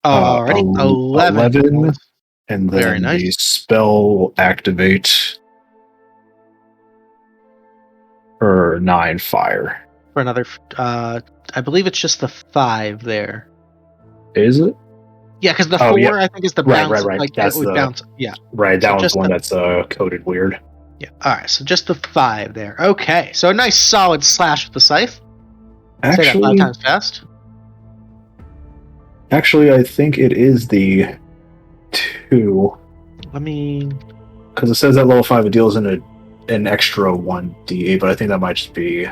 Alrighty, 11. 11, and then Very nice. the spell will activate for 9 fire. For another, I believe it's just the 5 there. Is it? Yeah, because the Oh, 4 yeah. I think is the Right, bounce. right. Like That's it would the- bounce. Yeah, Right, that So one's just the one the- that's coded weird. yeah. All right, so just the 5 there. Okay, so a nice solid slash with the scythe. Say that 5 Actually, times fast. I think it is the 2, Let me. because it says at level 5 it deals in an extra 1d8, but I think that might just be.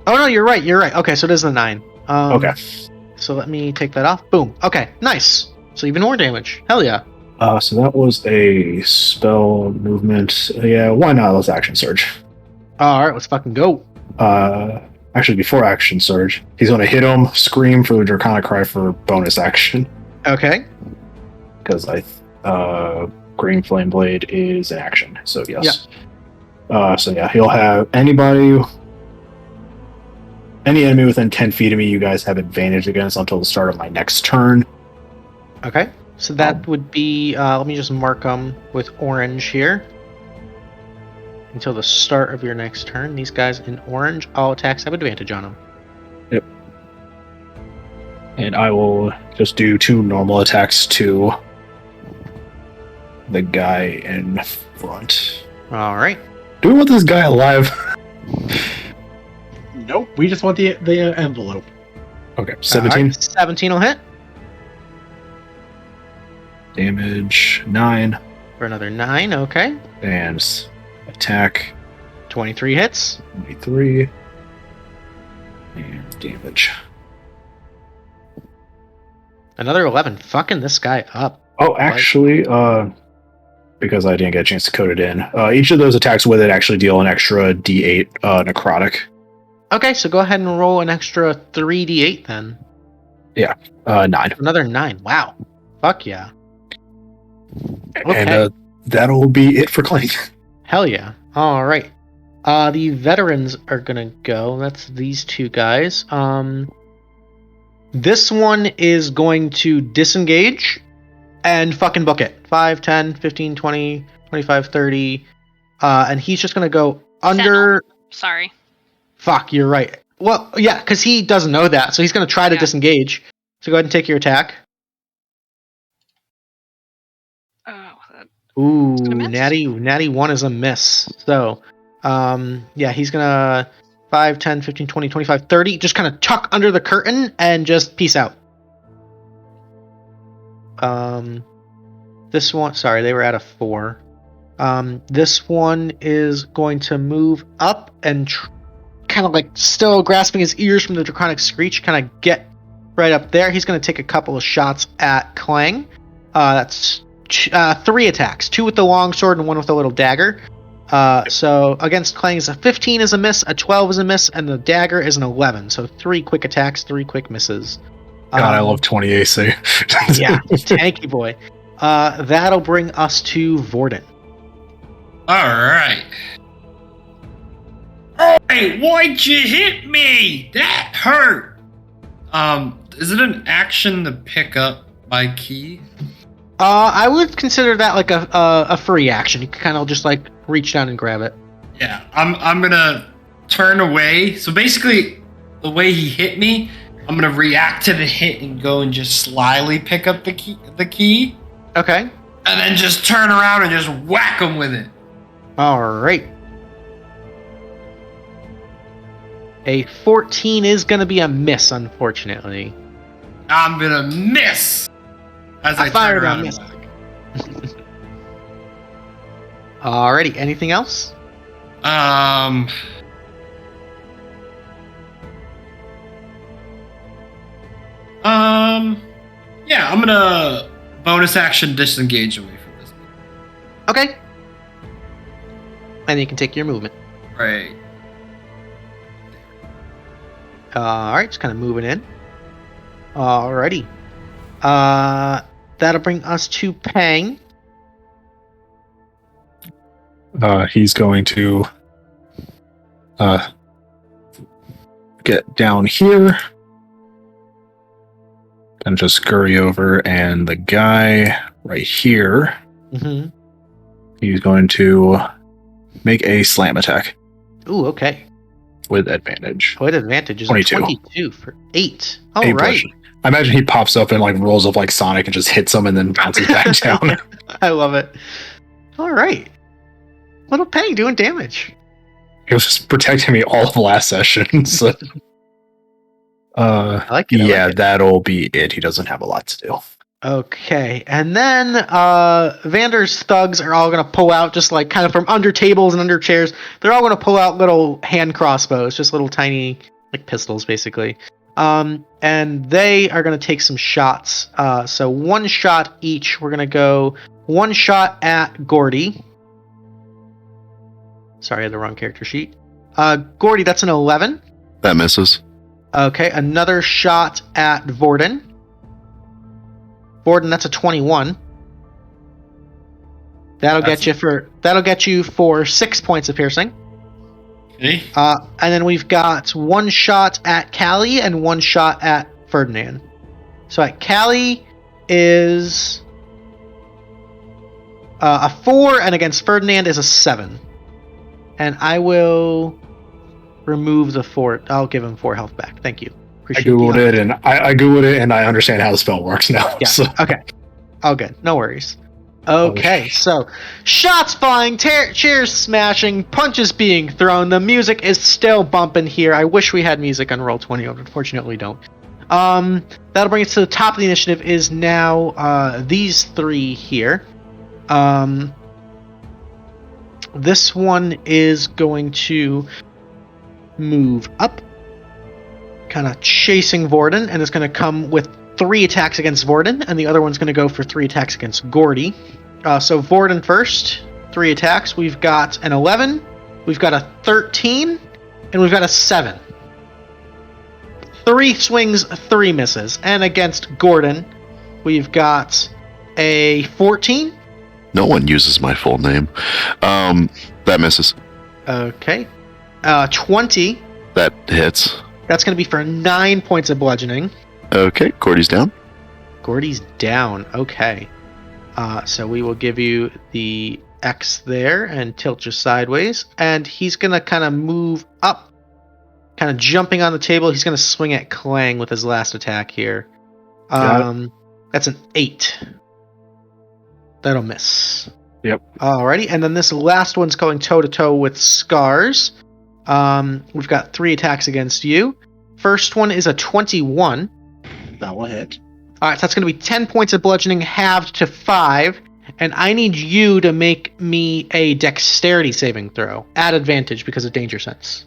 Oh no, you're right. You're right. Okay, so it is the 9. Okay. So let me take that off. Boom. Okay, nice. So even more damage. Hell yeah. So that was a spell movement. Yeah, why not? Let's action surge. All right, let's fucking go. Actually, before action surge, he's going to hit him, scream for the Draconic Cry for bonus action, Okay. because Green Flame Blade is an action. So yes. So yeah, he'll have any enemy within 10 feet of me. You guys have advantage against until the start of my next turn. Okay. So that would be. Let me just mark them with orange here. Until the start of your next turn. These guys in orange, all attacks have advantage on them. Yep. And I will just do 2 normal attacks to the guy in front. All right. Do we want this guy alive? Nope. We just want the envelope. Okay, 17. All right, 17 will hit Damage 9. for another 9. Okay. And attack 23 hits. 23. And damage. Another 11. Fucking this guy up. Oh, actually, because I didn't get a chance to code it in, each of those attacks with it actually deal an extra d8 necrotic. Okay, so go ahead and roll an extra 3d8 then. 9. Another 9. Wow. Fuck yeah. Okay. And that'll be it for Clank. Hell yeah. All right. The veterans are gonna go. That's these 2 guys. This one is going to disengage and fucking book it. 5, 10, 15, 20, 25, 30. And he's just gonna go under. Sorry. Fuck, you're right. Well, yeah, because he doesn't know that, so he's gonna try to disengage. So go ahead and take your attack. Oh, that Ooh, gonna miss. natty 1 is a miss. So, yeah, he's gonna 5, 10, 15, 20, 25, 30, just kind of tuck under the curtain and just peace out. This one, sorry, they were at a 4. This one is going to move up and kind of like still grasping his ears from the Draconic Screech, kind of get right up there. He's going to take a couple of shots at Klang. That's 3 attacks, 2 with the longsword and 1 with the little dagger. So against Klang is a 15 is a miss, a 12 is a miss, and the dagger is an 11. So 3 quick attacks, 3 quick misses. God, I love 20 AC. Yeah, tanky boy. That'll bring us to Vordon. Alright. Hey, why'd you hit me? That hurt. Is it an action to pick up my key? I would consider that like a free action. You can kind of just like reach down and grab it. Yeah, I'm gonna turn away. So basically, the way he hit me, I'm gonna react to the hit and go and just slyly pick up the key, Okay. and then just turn around and just whack him with it. All right. A 14 is going to be a miss, unfortunately. I'm gonna miss as I Fire turn down, around miss. and whack. Alrighty. Anything else? Yeah, I'm gonna bonus action disengage away from this. Okay. And you can take your movement. Right. Alright, just kind of moving in. Alrighty. That'll bring us to Pang. He's going to get down here and just scurry over, and the guy right here, Mm-hmm. he's going to make a slam attack Ooh, okay. with advantage. What advantage is 22. 22 for 8. All Eight right. bludgeon. I imagine he pops up and like rolls up like Sonic and just hits him and then bounces back down. I love it. All right. Little Pang doing damage. He was just protecting me all of last session. So. I like it. I Yeah, like it. that'll be it. He doesn't have a lot to do. Okay, and then Vander's thugs are all gonna pull out, just like kind of from under tables and under chairs. They're all gonna pull out little hand crossbows, just little tiny like pistols, basically. And they are gonna take some shots. So one shot each. We're gonna go one shot at Gordy. Sorry, I had the wrong character sheet. Gordy, that's an 11. That misses. Okay, another shot at Vordon. Vordon, that's a 21. That'll get you for 6 points of piercing. Okay. And then we've got one shot at Callie and one shot at Ferdinand. So at Callie is a 4, and against Ferdinand is a 7. And I will remove the 4. I'll give him 4 health back. Thank you. I googled it and I googled it and I understand how the spell works now. Yeah. So. Okay. All good. No worries. Okay. So shots flying, chairs smashing, punches being thrown. The music is still bumping here. I wish we had music on Roll20. Unfortunately, don't. That'll bring us to the top of the initiative. Is now these 3 here. This one is going to move up, kind of chasing Vordon, and it's going to come with 3 attacks against Vordon, and the other one's going to go for 3 attacks against Gordy. So Vordon first, 3 attacks. We've got an 11, we've got a 13, and we've got a 7. 3 swings, 3 misses. And against Gordon, we've got a 14. No one uses my full name. That misses. Okay. 20. That hits. That's going to be for 9 points of bludgeoning. Okay, Gordy's down. Gordy's down. Okay. So we will give you the X there and tilt you sideways. And he's going to kind of move up, kind of jumping on the table. He's going to swing at Klang with his last attack here. That's an 8. That'll miss. Yep. Alrighty. And then this last one's going toe-to-toe with Scars. We've got 3 attacks against you. First one is a 21. That will hit. Alright, so that's going to be 10 points of bludgeoning halved to 5. And I need you to make me a dexterity saving throw. At advantage because of danger sense.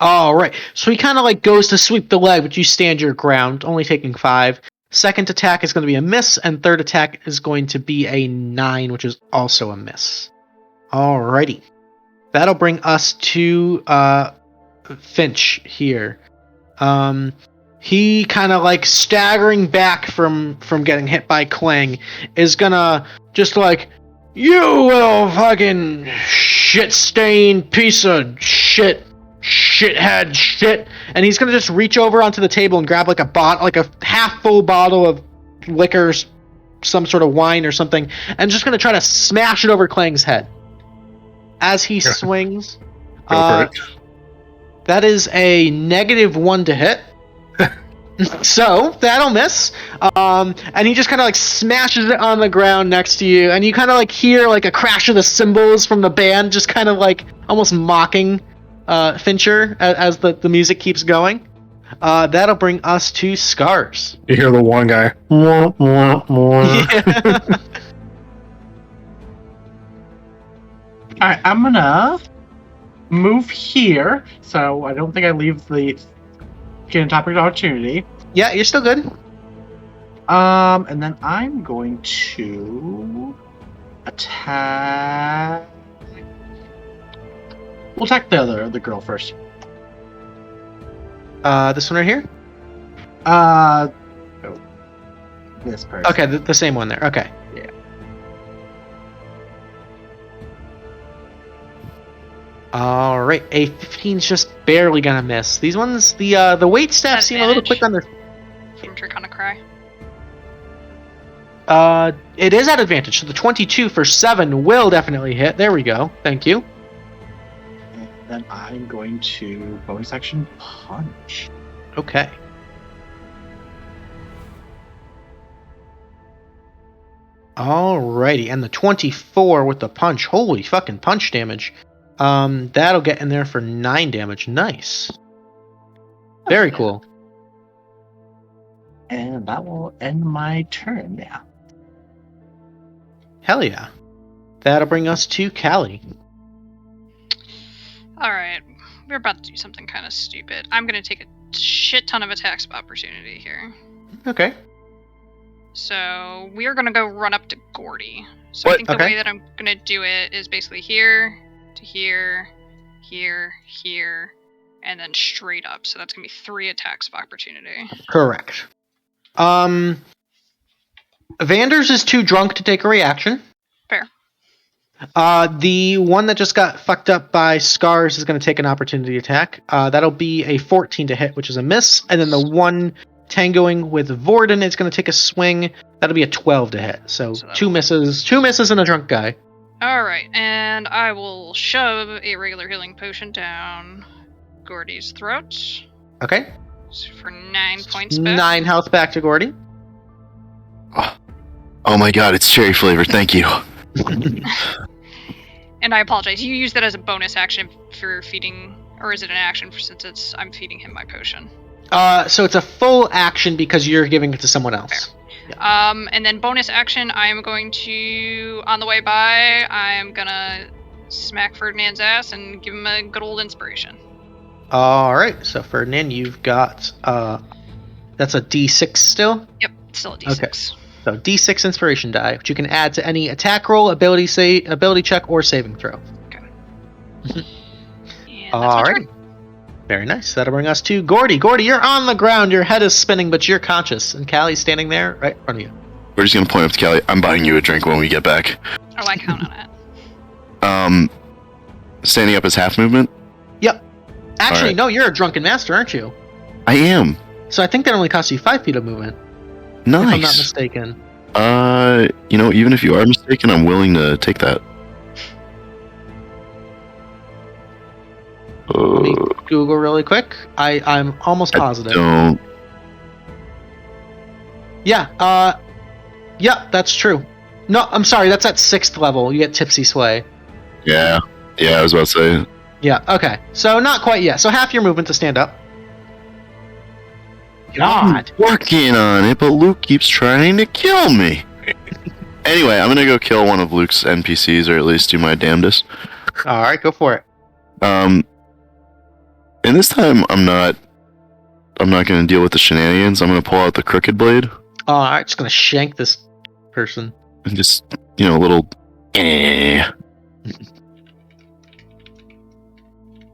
Alright, so he kind of like goes to sweep the leg, but you stand your ground, only taking 5. Second attack is going to be a miss, and third attack is going to be a 9, which is also a miss. Alrighty. That'll bring us to Finch here. He kind of like staggering back from getting hit by Klang is gonna just like, you little fucking shit-stained piece of shit. Shithead shit, and he's gonna just reach over onto the table and grab like a half full bottle of liquor, some sort of wine or something, and just gonna try to smash it over Klang's head as he swings. That is a -1 to hit. So that'll miss. And he just kind of like smashes it on the ground next to you, and you kind of like hear like a crash of the cymbals from the band, just kind of like almost mocking Fincher as the music keeps going. That'll bring us to Scars. You hear the one guy. Mwah, mwah, mwah. Yeah. Alright, I'm gonna move here, so I don't think I leave the topic of opportunity. Yeah, you're still good. And then I'm going to attack. We'll attack the girl first. This one right here? This person. Okay, the same one there. Okay. Yeah. All right, a 15's just barely gonna miss. These ones, the wait staff seem a little quick on their. From Draconic Cry. It is at advantage. So the 22 for 7 will definitely hit. There we go. Thank you. And then I'm going to bonus action punch. Okay. Alrighty, and the 24 with the punch. Holy fucking punch damage. That'll get in there for 9 damage. Nice. Very cool. And that will end my turn now. Hell yeah. That'll bring us to Callie. Alright, we're about to do something kind of stupid. I'm going to take a shit ton of attacks of opportunity here. Okay. So we are going to go run up to Gordy. So I What? think the Okay. way that I'm going to do it is basically here to here, here, here, and then straight up. So that's going to be 3 attacks of opportunity. Correct. Vanders is too drunk to take a reaction. Fair. The one that just got fucked up by Scars is going to take an opportunity attack. That'll be a 14 to hit, which is a miss. And then the one tangoing with Vordon is going to take a swing. That'll be a 12 to hit. So So two misses and a drunk guy. Alright, and I will shove a regular healing potion down Gordy's throat Okay. for 9 points back. 9 health back to Gordy. Oh my god, it's cherry flavored. Thank you. And I apologize. You used that as a bonus action for feeding, or is it an action since I'm feeding him my potion? So it's a full action because you're giving it to someone else. And then bonus action, I am going to, on the way by, I am gonna smack Ferdinand's ass and give him a good old inspiration. All right. So Ferdinand, you've got that's a D6 still. Yep, still a D6. So D6 inspiration die, which you can add to any attack roll, ability check, or saving throw. And that's my All right. turn. Very nice. That'll bring us to Gordy. Gordy, you're on the ground. Your head is spinning, but you're conscious. And Callie's standing there right in front of you. We're just gonna point up to Callie. I'm buying you a drink when we get back. Oh, I count on it. Standing up is half movement. Yep. Actually, Alright. no, you're a drunken master, aren't you? I am. So I think that only costs you 5 feet of movement, if I'm not Nice. mistaken. Even if you are mistaken, I'm willing to take that. Let me Google really quick. I'm almost positive. Don't. Yeah, that's true. No, I'm sorry, that's at 6th level. You get tipsy sway. Yeah. Yeah, I was about to say. Yeah, okay. So not quite yet. So half your movement to stand up. I'm working on it, but Luke keeps trying to kill me. Anyway, I'm gonna go kill one of Luke's NPCs, or at least do my damnedest. Alright, go for it. And this time I'm not gonna deal with the shenanigans. I'm gonna pull out the crooked blade Alright, just gonna shank this person. and just, a little.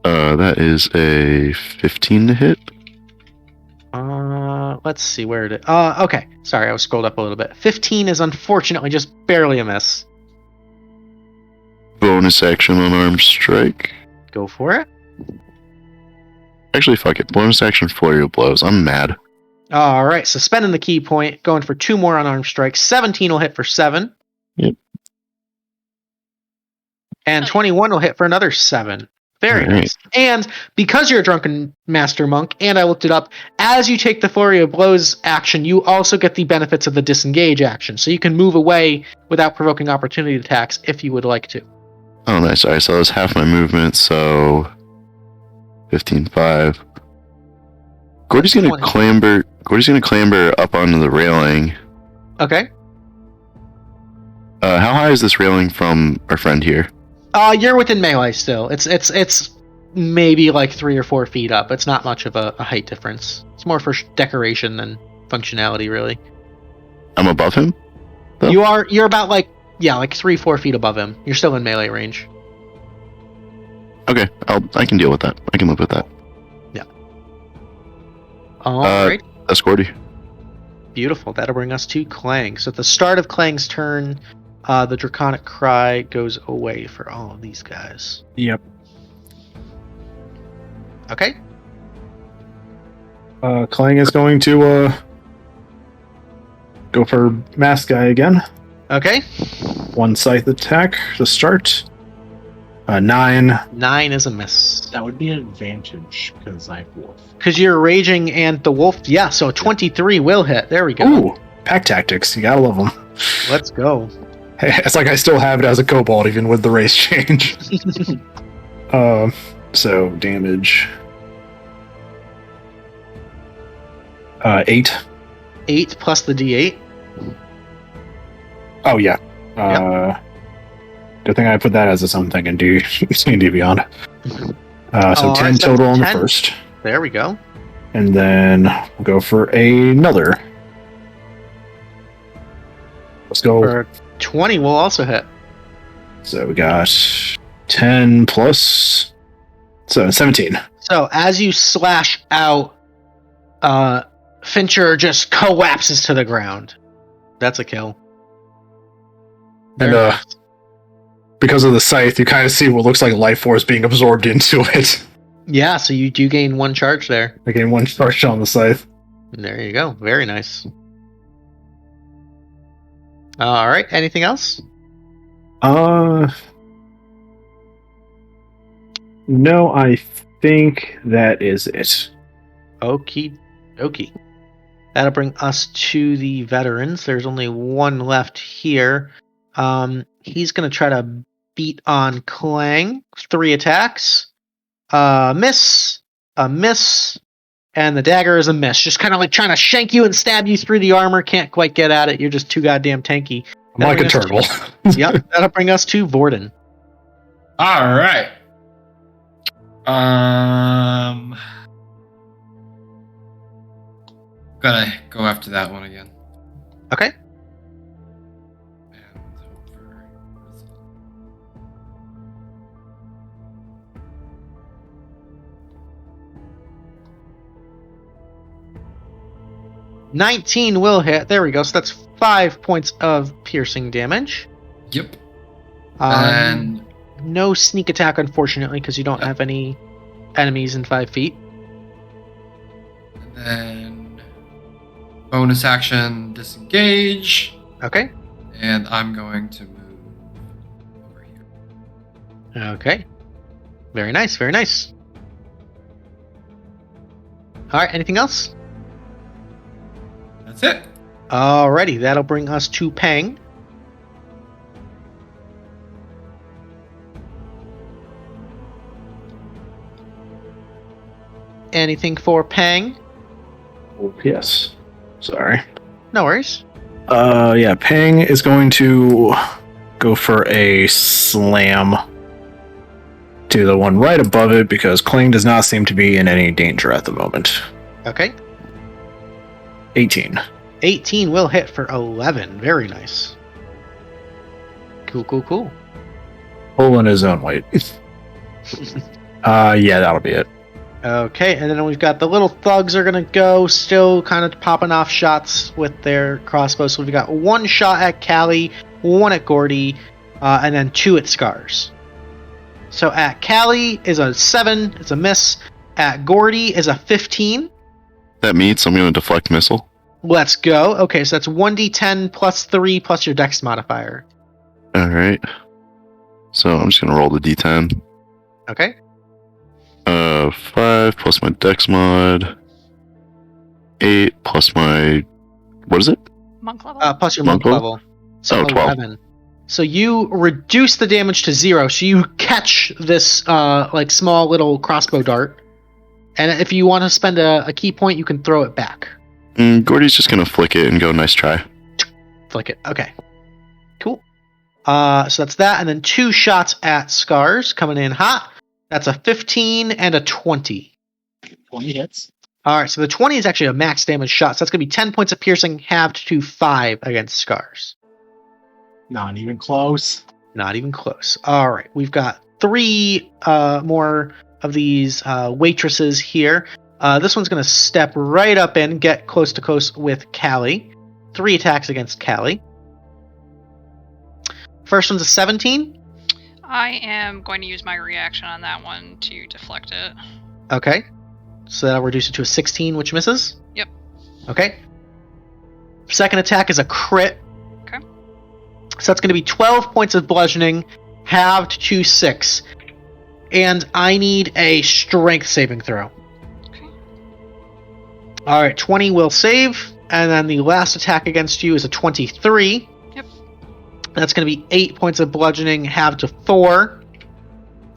That is a 15 to hit. Let's see where it is. Okay. Sorry, I was scrolled up a little bit. 15 is unfortunately just barely a miss. Bonus action unarmed strike. Go for it. Actually, fuck it. Bonus action flurry of blows. I'm mad. Alright, so spending the key point, going for 2 more unarmed strikes. 17 will hit for 7. Yep. And 21 will hit for another 7. Very Alright. nice. And because you're a drunken master monk, and I looked it up, as you take the flurry of blows action, you also get the benefits of the disengage action. So you can move away without provoking opportunity attacks if you would like to. Oh, nice. Alright, so that's half my movement, so 15, 5. Gordy's gonna 20. clamber up onto the railing. Okay. How high is this railing from our friend here? You're within melee still. It's maybe like 3 or 4 feet up. It's not much of a height difference. It's more for decoration than functionality, really. I'm above him? Oh. You're about like 3-4 feet above him. You're still in melee range. Okay, I can deal with that. I can live with that. All right. That's Gordy. Beautiful. That'll bring us to Klang. So at the start of Klang's turn, the Draconic Cry goes away for all of these guys. Yep. Okay. Klang is going to go for Mask Guy again. Okay. One scythe attack to start. 9. 9 is a miss. That would be an advantage because I have wolf. Because you're raging and the wolf. Yeah, so 23 will hit. There we go. Ooh, pack tactics. You gotta love them. Let's go. It's like I still have it as a kobold even with the race change. So damage. 8. 8 plus the D8. Oh yeah. Good thing I put that as its own thing in D&D Beyond. So All 10 right, so total on the 10. first. There we go. And then we'll go for another. Let's go. For 20 will also hit. So we got 10 plus. So 17. So as you slash out, Fincher just collapses to the ground. That's a kill. And Very nice. because of the scythe, you kind of see what looks like life force being absorbed into it. Yeah, so you do gain 1 charge there. I gain 1 charge on the scythe. There you go. Very nice. All right. Anything else? No, I think that is it. Okie dokie. That'll bring us to the veterans. There's only 1 left here. He's going to try to beat on Klang. 3 attacks. Miss. A miss. And the dagger is a miss. Just kind of like trying to shank you and stab you through the armor. Can't quite get at it. You're just too goddamn tanky. I'm like a turtle. Yep. That'll bring us to Vordon. All right. Gonna go after that one again. Okay. And hope for result. 19 will hit. There we go. So that's 5 points of piercing damage. Yep. And no sneak attack, unfortunately, because you don't have any enemies in 5 feet. And then bonus action, disengage. Okay. And I'm going to move over here. Okay. Very nice. Very nice. All right. Anything else? That's it. Alrighty. That'll bring us to Pang. Anything for Pang? Yes. Sorry. No worries. Yeah, Pang is going to go for a slam to the one right above it because Klang does not seem to be in any danger at the moment. Okay. 18. 18 will hit for 11. Very nice. Cool, cool, cool. Pulling his own weight. Yeah, that'll be it. Okay, and then we've got the little thugs are going to go, still kind of popping off shots with their crossbows. So we've got 1 shot at Callie, 1 at Gordy, and then 2 at Scars. So at Callie is a 7, it's a miss. At Gordy is a 15. That means I'm going to deflect missile. Let's go. Okay, so that's 1d10 plus 3 plus your dex modifier. All right. So I'm just going to roll the d10. Okay. 5 plus my dex mod. 8 plus my... What is it? Monk level? Plus your Monk monk level. So Oh, 12. 11. So you reduce the damage to 0. So you catch this like small little crossbow dart. And if you want to spend a key point, you can throw it back. Gordy's just going to flick it and go, nice try. Flick it. Okay. Cool. So that's that. And then 2 shots at Scars coming in hot. That's a 15 and a 20. 20 hits. All right. So the 20 is actually a max damage shot. So that's going to be 10 points of piercing halved to 5 against Scars. Not even close. Not even close. All right. We've got 3 more of these waitresses here. This one's going to step right up in, get close to close with Callie. 3 attacks against Callie. First one's a 17. I am going to use my reaction on that one to deflect it. Okay. So that'll reduce it to a 16, which misses. Yep. Okay. Second attack is a crit. Okay. So that's going to be 12 points of bludgeoning, halved to 6. And I need a strength saving throw. Okay. Alright, 20 will save. And then the last attack against you is a 23. Yep. That's going to be 8 points of bludgeoning, halved to 4.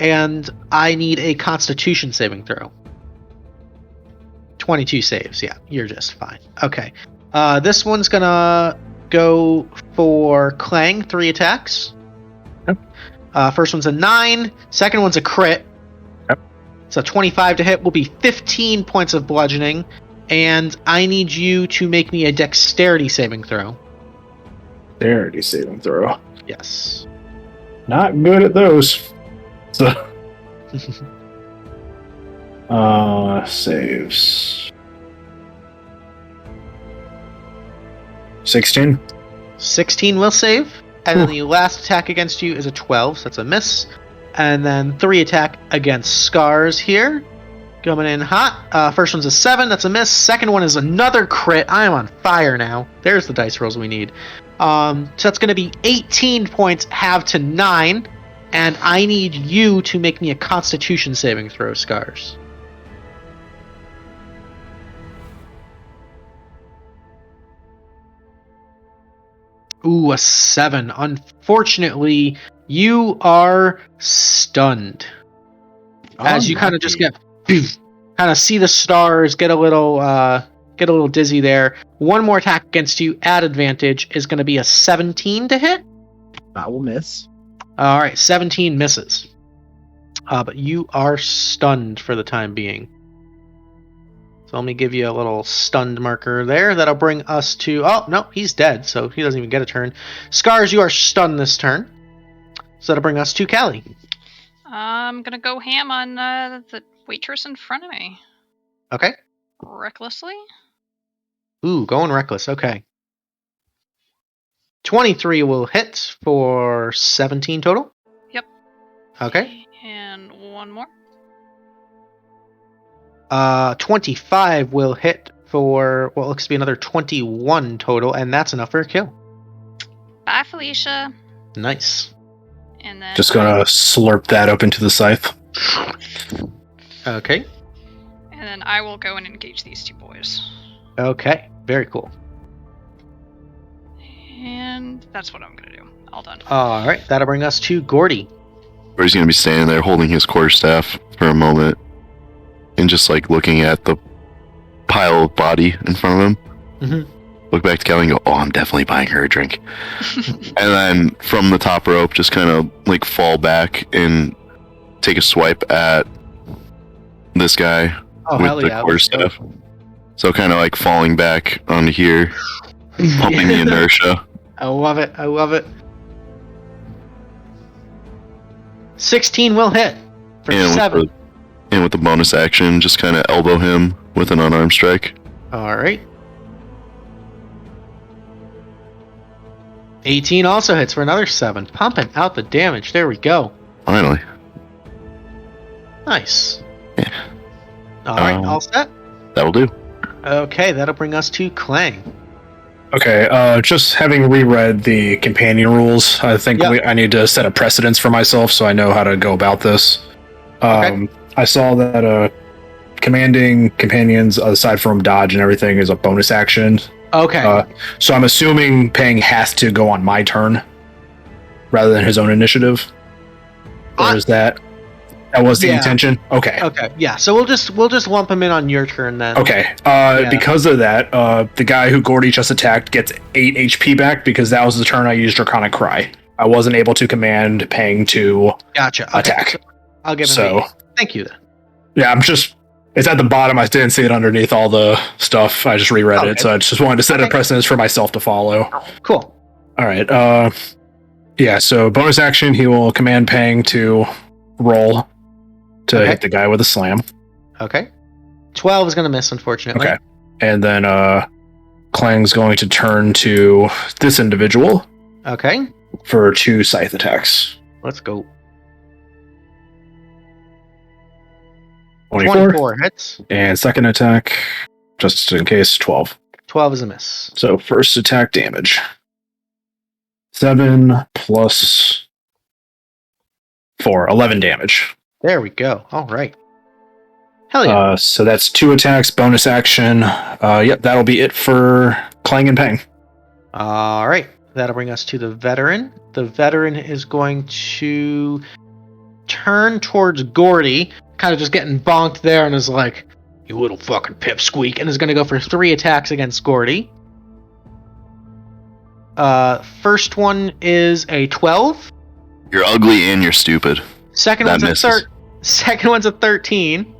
And I need a constitution saving throw. 22 saves. Yeah, you're just fine. Okay. This one's going to go for Klang, 3 attacks. Yep. First one's a 9. Second one's a crit. Yep. So 25 to hit will be 15 points of bludgeoning. And I need you to make me a dexterity saving throw. Dexterity saving throw. Yes. Not good at those. So. Saves. 16. 16 will save. And then the last attack against you is a 12, so that's a miss. And then 3 attack against Scars here. Coming in hot. First one's a 7, that's a miss. Second one is another crit. I am on fire now. There's the dice rolls we need. So that's going to be 18 points, halved to 9. And I need you to make me a constitution saving throw, Scars. Ooh, a 7. Unfortunately, you are stunned. As you kind of just get, kind of see the stars, get a little dizzy there. One more attack against you at advantage is going to be a 17 to hit. That will miss. All right, 17 misses. But you are stunned for the time being. So let me give you a little stunned marker there. That'll bring us to... Oh, no, he's dead, so he doesn't even get a turn. Scars, you are stunned this turn. So that'll bring us to Callie. I'm going to go ham on the waitress in front of me. Okay. Recklessly. Ooh, going reckless. Okay. 23 will hit for 17 total. Yep. Okay. And one more. 25 will hit for what looks to be another 21 total, and that's enough for a kill. Bye, Felicia. Nice. And then Just gonna slurp that up into the scythe. Okay. And then I will go and engage these two boys. Okay. Very cool. And that's what I'm gonna do. All done. All right. That'll bring us to Gordy. Or he's gonna be standing there holding his quarterstaff for a moment, and just like looking at the pile of body in front of him. Mm-hmm. Look back to Callie and go, "Oh, I'm definitely buying her a drink." And then from the top rope, just kind of like fall back and take a swipe at this guy with the quarterstaff. So kind of like falling back onto here, pumping the inertia. I love it. I love it. 16 will hit for 7. And with the bonus action, just kind of elbow him with an unarmed strike. All right. 18 also hits for another 7. Pumping out the damage. There we go. Finally. Nice. Yeah. All right, all set? That'll do. Okay, that'll bring us to Klang. Okay, just having reread the companion rules, I think I need to set a precedence for myself so I know how to go about this. Okay. I saw that commanding companions, aside from dodge and everything, is a bonus action. Okay. So I'm assuming Pang has to go on my turn rather than his own initiative. Or is that was the intention? Okay. Okay. Yeah. So we'll just lump him in on your turn then. Okay. Because of that, the guy who Gordy just attacked gets 8 HP back because that was the turn I used Draconic Cry. I wasn't able to command Pang to attack. So I'll give him 8. Thank you then. Yeah, it's at the bottom. I didn't see it underneath all the stuff. I just reread it, so I just wanted to set a precedence for myself to follow. Cool. All right. So bonus action, he will command Pang to roll to hit the guy with a slam. Okay. 12 is going to miss, unfortunately. Okay. And then Klang's going to turn to this individual Okay. for 2 scythe attacks. Let's go. 24. hits. And second attack, just in case, 12. 12 is a miss. So first attack damage. 7 plus 4, 11 damage. There we go. All right. Hell yeah. So that's 2 attacks, bonus action. Yep, that'll be it for Klang and Peng. All right. That'll bring us to the veteran. The veteran is going to turn towards Gordy, kind of just getting bonked there, and is like, "You little fucking pipsqueak," and is going to go for 3 attacks against Gordy. First one is a 12. You're ugly and you're stupid. Second That one's a misses. Second one's a 13.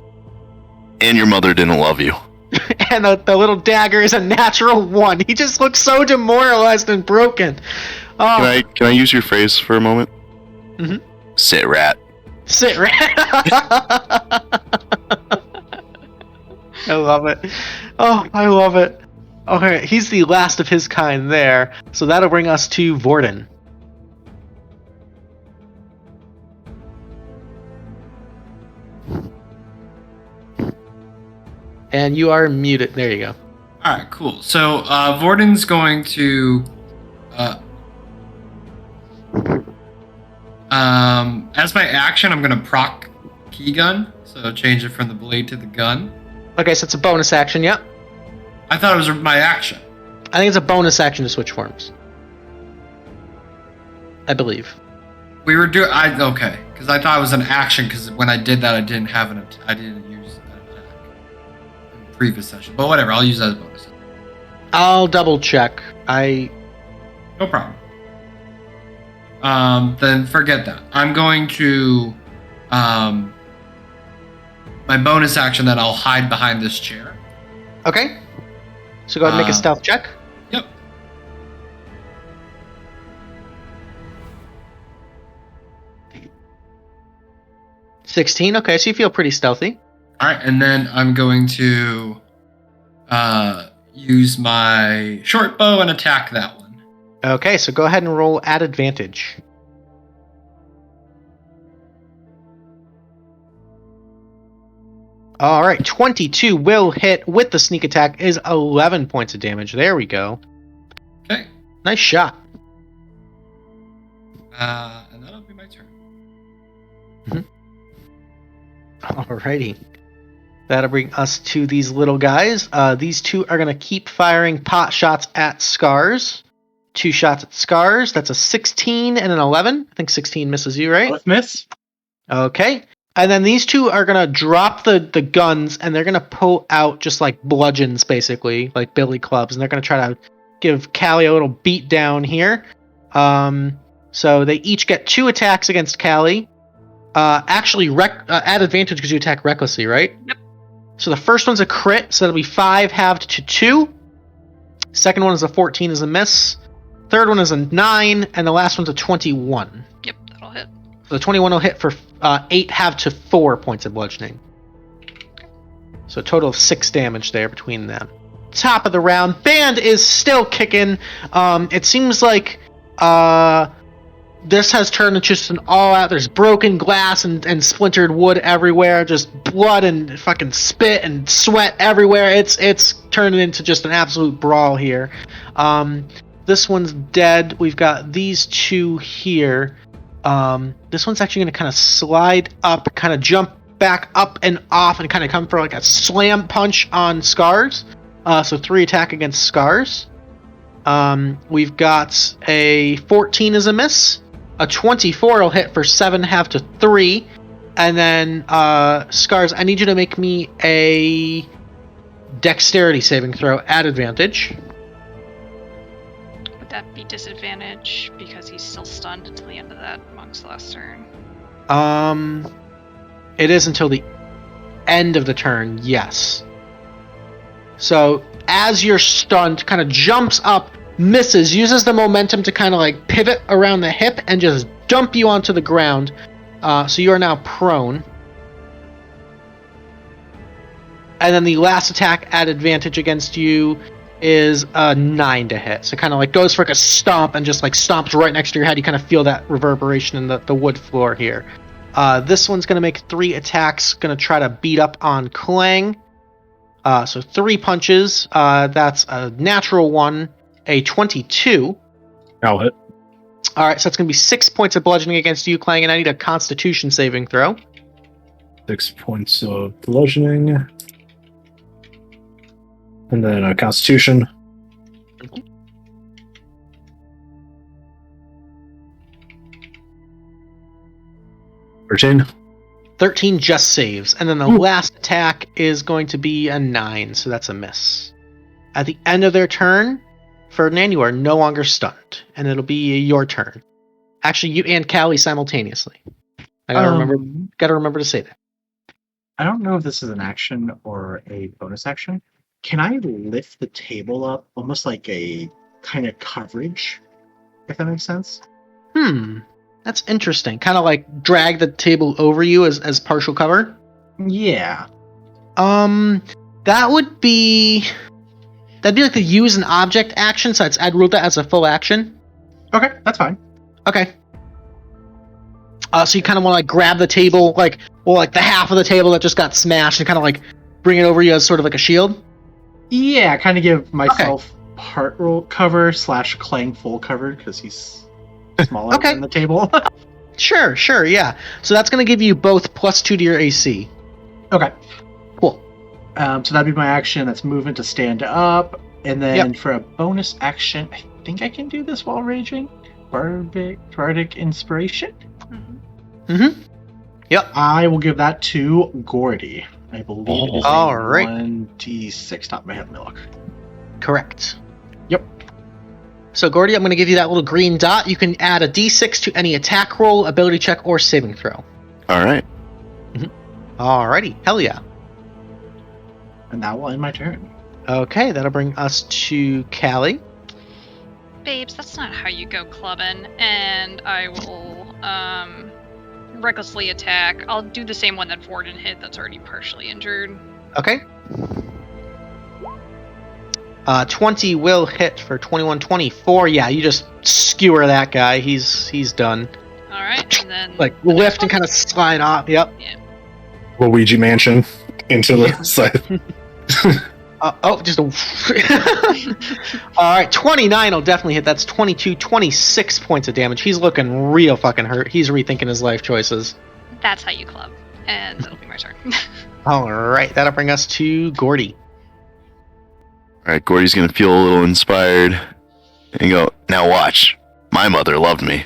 And your mother didn't love you. And the little dagger is a natural 1. He just looks so demoralized and broken. Oh, Can I use your phrase for a moment? Mhm. Sit rat. sit right. I love it. Oh, I love it. Okay, he's the last of his kind there. So that'll bring us to Vordon. And you are muted. There you go. All right, cool. So Vordon's going to, as my action, I'm going to proc key gun. So change it from the blade to the gun. Okay, so it's a bonus action, yep. I thought it was my action. I think it's a bonus action to switch forms. I believe. We were doing. Okay, because I thought it was an action. Because when I did that, I didn't have I didn't use an attack in the previous session. But whatever, I'll use that as bonus. I'll double check. No problem. Then forget that. I'm going to my bonus action that I'll hide behind this chair. Okay. So go ahead and make a stealth check. Yep. $16. Okay, so you feel pretty stealthy. All right, and then I'm going to use my short bow and attack that one. Okay, so go ahead and roll at advantage. All right, 22 will hit with the sneak attack is 11 points of damage. There we go. Okay. Nice shot. And that'll be my turn. Alrighty. That'll bring us to these little guys. These two are going to keep firing pot shots at Scars. 2 shots at Scars. That's a 16 and an 11. I think 16 misses you, right? Both miss. Okay. And then these two are going to drop the guns, and they're going to pull out just like bludgeons, basically, like billy clubs. And they're going to try to give Callie a little beat down here. So they each get 2 attacks against Callie. Actually, at advantage because you attack recklessly, right? Yep. So the first one's a crit, so that'll be 5 halved to 2. Second one is a 14 is a miss. Third one is a 9, and the last one's a 21. Yep, that'll hit. So the 21 will hit for 8 halved to 4 points of bludgeoning. So a total of 6 damage there between them. Top of the round, band is still kicking. It seems like this has turned into just an all-out. There's broken glass and splintered wood everywhere. Just blood and fucking spit and sweat everywhere. It's turned into just an absolute brawl here. This one's dead. We've got these 2 here. This one's actually going to kind of slide up, kind of jump back up and off, and kind of come for like a slam punch on Scars. So 3 attack against Scars. We've got a 14 as a miss. A 24 will hit for 7 half to 3. And then, Scars, I need you to make me a dexterity saving throw at advantage. Would that be disadvantage because he's still stunned until the end of that monk's last turn? It is until the end of the turn, yes. So, as you're stunned, kind of jumps up, misses, uses the momentum to kind of like pivot around the hip and just dump you onto the ground. So you are now prone. And then the last attack at advantage against you is a 9 to hit. So kind of like goes for like a stomp and just like stomps right next to your head. You kind of feel that reverberation in the wood floor here. This one's going to make 3 attacks, going to try to beat up on Klang. So 3 punches. That's a natural 1, a 22. I'll hit. All right, so it's going to be 6 points of bludgeoning against you, Klang, and I need a Constitution saving throw. 6 points of bludgeoning. And then a Constitution. 13. 13 just saves. And then the last attack is going to be a 9, so that's a miss. At the end of their turn, Ferdinand, you are no longer stunned, and it'll be your turn. Actually, you and Callie simultaneously. I gotta remember to say that. I don't know if this is an action or a bonus action. Can I lift the table up almost like a kind of coverage? If that makes sense? That's interesting. Kind of like drag the table over you as partial cover? Yeah. That'd be like the use an object action, so I'd rule that as a full action. Okay, that's fine. Okay. So you kind of want to like grab the table, like the half of the table that just got smashed, and kind of like bring it over you as sort of like a shield? Yeah, kind of give myself part roll cover / Klang full cover, because he's smaller than the table. Sure, yeah. So that's going to give you both +2 to your AC. Okay. Cool. So that'd be my action. That's movement to stand up. And then for a bonus action, I think I can do this while raging. Bardic Inspiration? Yep. I will give that to Gordy. I believe it is all right. 1d6. Top of my head, let me look. Correct. Yep. So, Gordy, I'm going to give you that little green dot. You can add a d6 to any attack roll, ability check, or saving throw. All right. Alrighty. Hell yeah. And that will end my turn. Okay, that'll bring us to Callie. Babes, that's not how you go clubbing. And I will recklessly attack. I'll do the same one that Vordon hit that's already partially injured. Okay. 20 will hit for 21, 24. Yeah, you just skewer that guy. He's done. Alright, and then... Like, lift and kind of slide off. Yep. Yeah. Luigi Mansion into the side. Just a... Alright, 29 will definitely hit. That's 22, 26 points of damage. He's looking real fucking hurt. He's rethinking his life choices. That's how you club. And that'll be my turn. Alright, that'll bring us to Gordy. Alright, Gordy's gonna feel a little inspired and go, now watch. My mother loved me.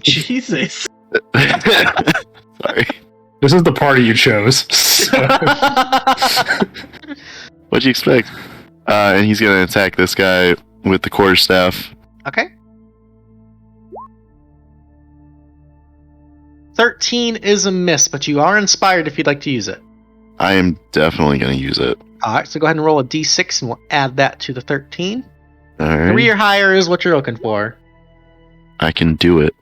Jesus. Sorry. This is the party you chose. So. What'd you expect? And he's gonna attack this guy with the quarterstaff. Okay. 13 is a miss, but you are inspired if you'd like to use it. I am definitely gonna use it. Alright, so go ahead and roll a d6 and we'll add that to the 13. Alright. 3 or higher is what you're looking for. I can do it.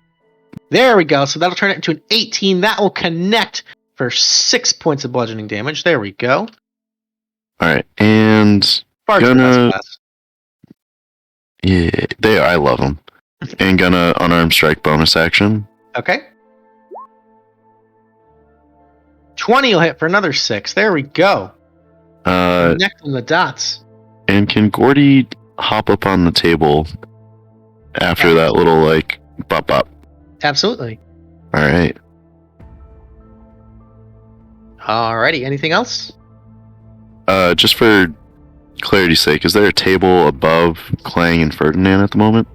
There we go. So that'll turn it into an 18. That will connect for 6 points of bludgeoning damage. There we go. Alright, and yeah, I love them. And gonna unarmed strike bonus action. Okay. 20 will hit for another 6. There we go. Connect on the dots. And can Gordy hop up on the table after that little, like, bop? Absolutely. Alright. Alrighty, anything else? Just for clarity's sake, is there a table above Klang and Ferdinand at the moment?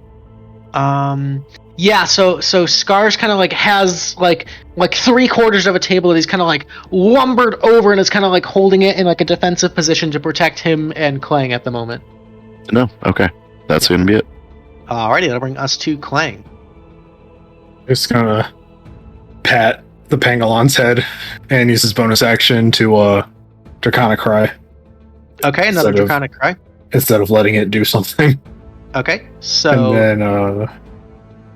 Yeah, so Scars kind of like has like 3/4 of a table that he's kind of like lumbered over and is kind of like holding it in like a defensive position to protect him and Klang at the moment. No? Okay. That's gonna be it. Alrighty, that'll bring us to Klang. Just gonna pat the Pangolon's head and use his bonus action to Draconic Cry. Okay, another Draconic Cry. Instead of letting it do something. Okay, so... And then,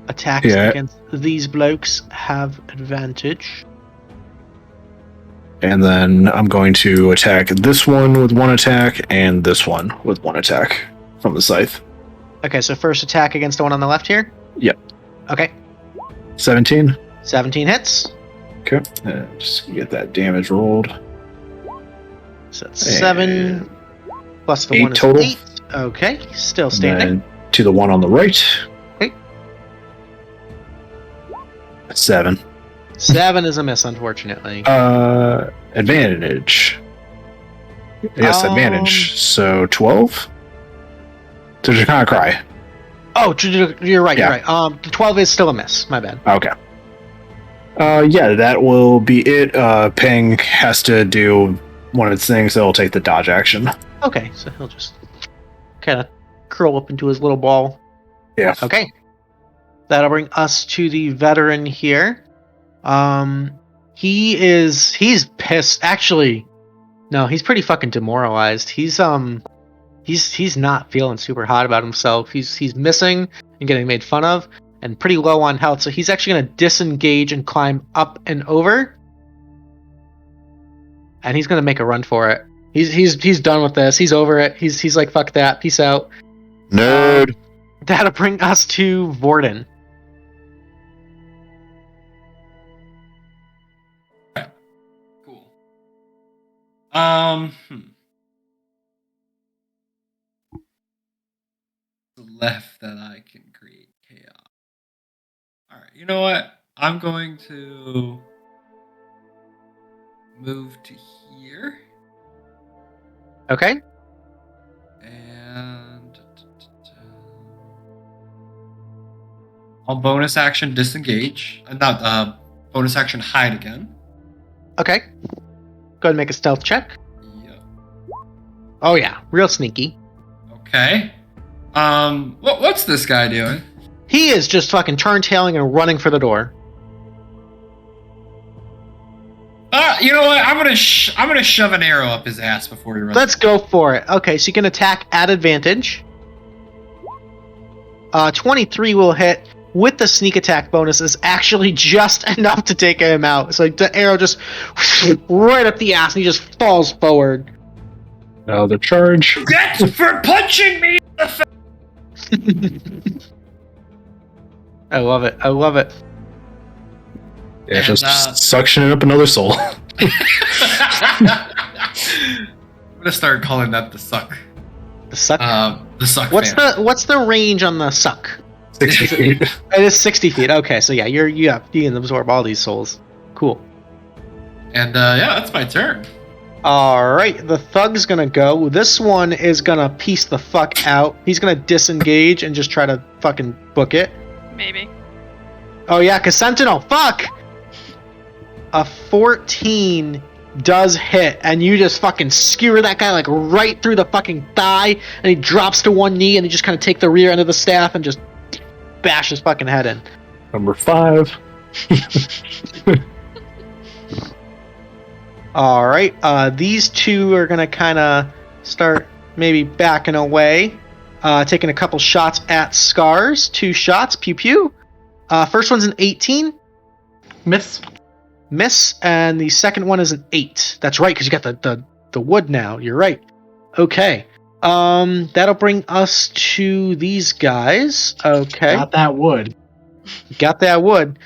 attacks against these blokes have advantage. And then I'm going to attack this one with 1 attack and this one with 1 attack from the scythe. Okay, so first attack against the one on the left here? Yep. Okay. 17. 17 hits. Okay. Just get that damage rolled. So that's 7 plus the 8 1 is total. 8. Okay, still And standing. then to the one on the right. Okay. 7. 7 is a miss, unfortunately. Advantage. Yes, advantage. So 12. To Draconic Cry. Oh, you're right. Yeah. You're right. The 12 is still a miss. My bad. Okay. Yeah, that will be it. Ping has to do one of its things, so it'll take the dodge action. Okay, so he'll just kind of curl up into his little ball. Yeah. Okay. That'll bring us to the veteran here. He's pissed. Actually, no, he's pretty fucking demoralized. He's not feeling super hot about himself. He's missing and getting made fun of and pretty low on health, so he's actually going to disengage and climb up and over. And he's going to make a run for it. He's done with this. He's over it. He's like, fuck that. Peace out. Nerd. That'll bring us to Vordon. Cool. Left that I can create chaos. All right, you know what? I'm going to move to here Okay. and I'll bonus action disengage. Not bonus action hide again. Okay. Go ahead and make a stealth check. Yep. Oh yeah, real sneaky. Okay. What's this guy doing? He is just fucking turn-tailing and running for the door. You know what? I'm gonna shove an arrow up his ass before he runs. Let's go for it. Okay, so you can attack at advantage. 23 will hit with the sneak attack bonus is actually just enough to take him out. So the arrow just right up the ass and he just falls forward. Now the charge. That's for punching me in the face. I love it. I love it. Yeah, And, just suctioning up another soul. I'm gonna start calling that the suck. The suck. The suck. What's fan. what's the range on the suck? 60 feet. It is 60 feet. Okay, so yeah, you can absorb all these souls. Cool. And yeah, that's my turn. Alright, the thug's gonna go. This one is gonna piece the fuck out. He's gonna disengage and just try to fucking book it. Maybe. Oh yeah, cause Sentinel, fuck! A 14 does hit, and you just fucking skewer that guy like right through the fucking thigh, and he drops to one knee, and you just kind of take the rear end of the staff and just bash his fucking head in. Number 5. Alright, these two are gonna kind of start maybe backing away, taking a couple shots at Scars. 2 shots, pew pew. First one's an 18. Miss, and the second one is an 8. That's right, because you got the wood now. You're right. Okay. That'll bring us to these guys. Okay. Got that wood. Got that wood.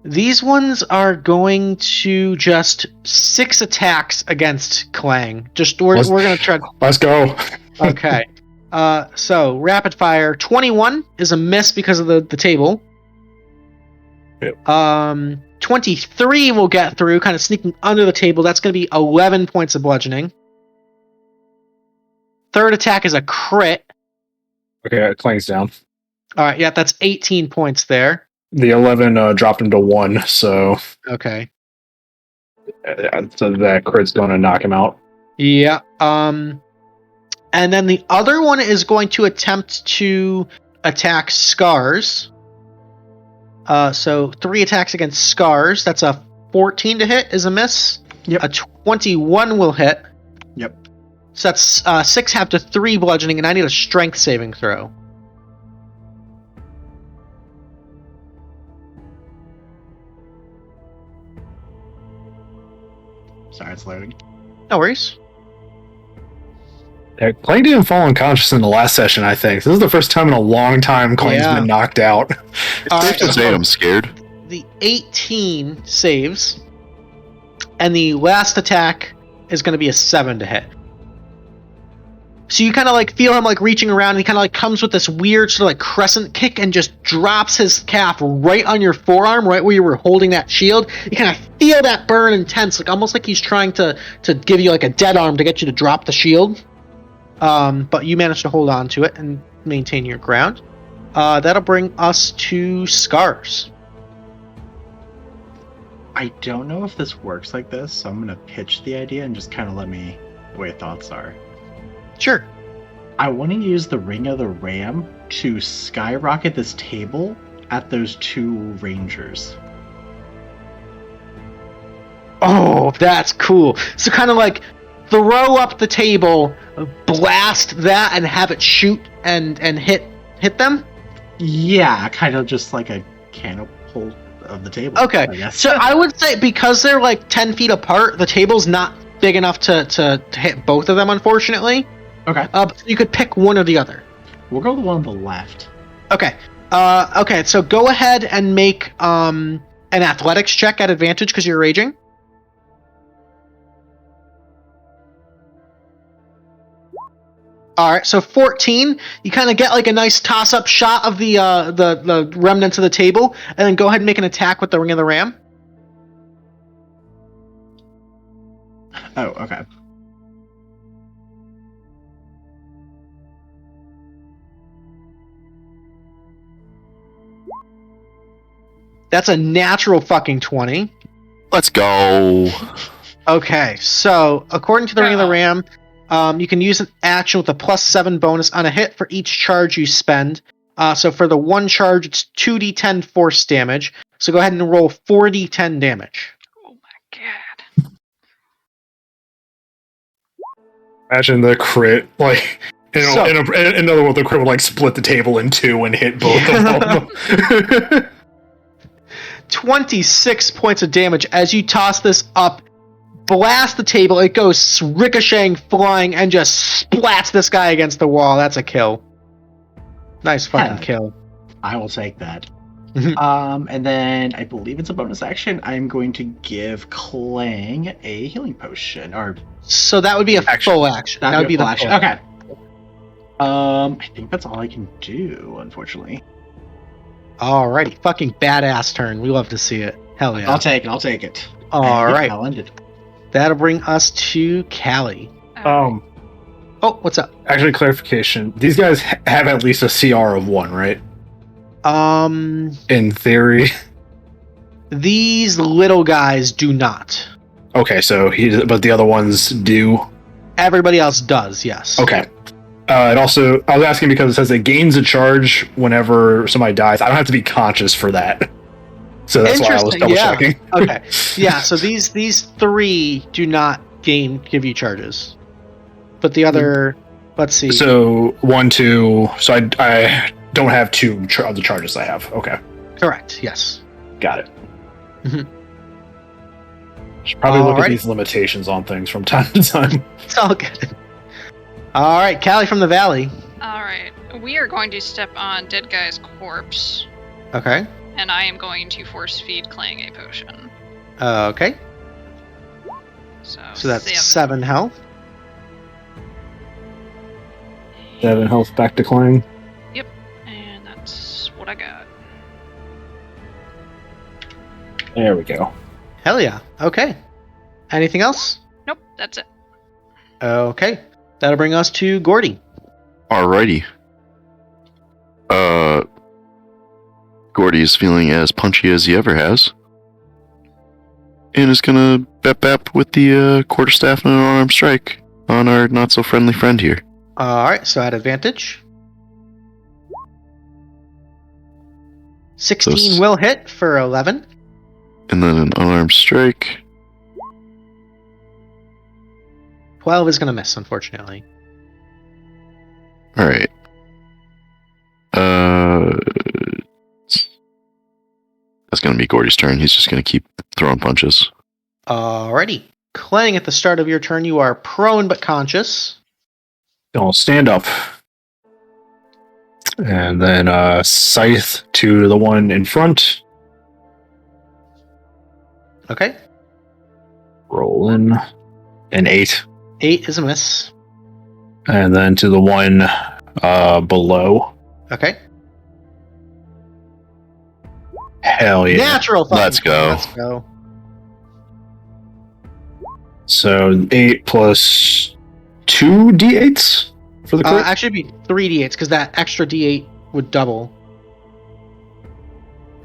These ones are going to just 6 attacks against Klang. We're gonna try. Let's go. Okay. So rapid fire. 21 is a miss because of the table. Yep. 23 will get through, kind of sneaking under the table. That's going to be 11 points of bludgeoning. Third attack is a crit. Okay, it clangs down. All right, yeah, that's 18 points there. The 11 dropped him to 1, so Okay. So that crit's going to knock him out. Yeah. And then the other one is going to attempt to attack Scars. So 3 attacks against Scars. That's a 14 to hit is a miss. Yep. A 21 will hit. Yep. So that's 6 half to 3 bludgeoning, and I need a strength saving throw. Sorry, it's loading. No worries. Clang didn't fall unconscious in the last session, I think. This is the first time in a long time Clang's Yeah. been knocked out. All Safe right, to say so I'm scared. the 18 saves, and the last attack is going to be a 7 to hit. So you kind of like feel him like reaching around, and he kind of like comes with this weird sort of like crescent kick and just drops his cap right on your forearm, right where you were holding that shield. You kind of feel that burn intense, like almost like he's trying to give you like a dead arm to get you to drop the shield. But you managed to hold on to it and maintain your ground. That'll bring us to Scars. I don't know if this works like this, so I'm gonna pitch the idea and just kind of let me the way thoughts are. Sure. I want to use the Ring of the Ram to skyrocket this table at those 2 rangers. Oh, that's cool. So kind of like throw up the table, blast that, and have it shoot and hit them? Yeah, kind of just like a catapult of the table. Okay, I guess. so I would say because they're like 10 feet apart, the table's not big enough to hit both of them, unfortunately. Okay, But you could pick one or the other. we'll go the one on the left. Okay. Okay, so go ahead and make an athletics check at advantage because you're raging. All right, so 14. You kind of get like a nice toss-up shot of the remnants of the table, and then go ahead and make an attack with the Ring of the Ram. Oh, okay. That's a natural fucking 20. Let's go. Okay, so according to the Ring of the Ram, you can use an action with a +7 bonus on a hit for each charge you spend. So for the one charge, it's 2d10 force damage. So go ahead and roll 4d10 damage. Oh my god. Imagine the crit, like, So- in another world, the crit would like split the table in 2 and hit both of them. 26 points of damage as you toss this up, blast the table, it goes ricocheting, flying, and just splats this guy against the wall. That's a kill. Nice fucking Yeah. kill. I will take that. Mhm. And then I believe it's a bonus action. I'm going to give Clang a healing potion, or So that would be a Action. full action. That would be the full full. action. Okay. I think that's all I can do, unfortunately. Alrighty, fucking badass turn. We love to see it. Hell yeah. I'll take it. All right, I'll end it. that'll bring us to Callie. Oh, What's up? actually, clarification. These guys have at least a CR of 1, right? In theory. These little guys do not. Okay, so but the other ones do. Everybody else does, yes. Okay. And also, I was asking because it says it gains a charge whenever somebody dies. I don't have to be conscious for that. So that's why I was Interesting, double yeah. checking. Okay. Yeah, so these 3 do not give you charges. But the other, let's see. So 1, 2. So I don't have 2 of the charges I have. Okay, Correct, yes. got it. Mhm. Should probably look at Alrighty. these limitations on things from time to time. It's all good. All right, Callie from the Valley. Alright. We are going to step on Dead Guy's corpse, Okay. and I am going to force feed Clang a potion. Okay. So So that's 7 health. 7 health back to Clang. And that's what I got. There we go. Hell yeah. Okay. Anything else? Nope, that's it. Okay. That'll bring us to Gordy. Alrighty. Gordy is feeling as punchy as he ever has. And is gonna bap with the quarterstaff and an unarmed strike on our not so friendly friend here. Alright, so at advantage. 16 So will hit for 11. And then an unarmed strike. 12 is going to miss, unfortunately. Alright. That's gonna be Gordy's turn. He's just gonna keep throwing punches. Alrighty. Clang, at the start of your turn, you are prone but conscious. I'll stand up. And then scythe to the one in front. Okay. Roll in an 8. 8 is a miss. And then to the one below. Okay. Hell yeah. Natural fucking Let's go. Let's go. So 8 plus 2 d8s for the crit? Actually, it'd be 3d8s because that extra d8 would double.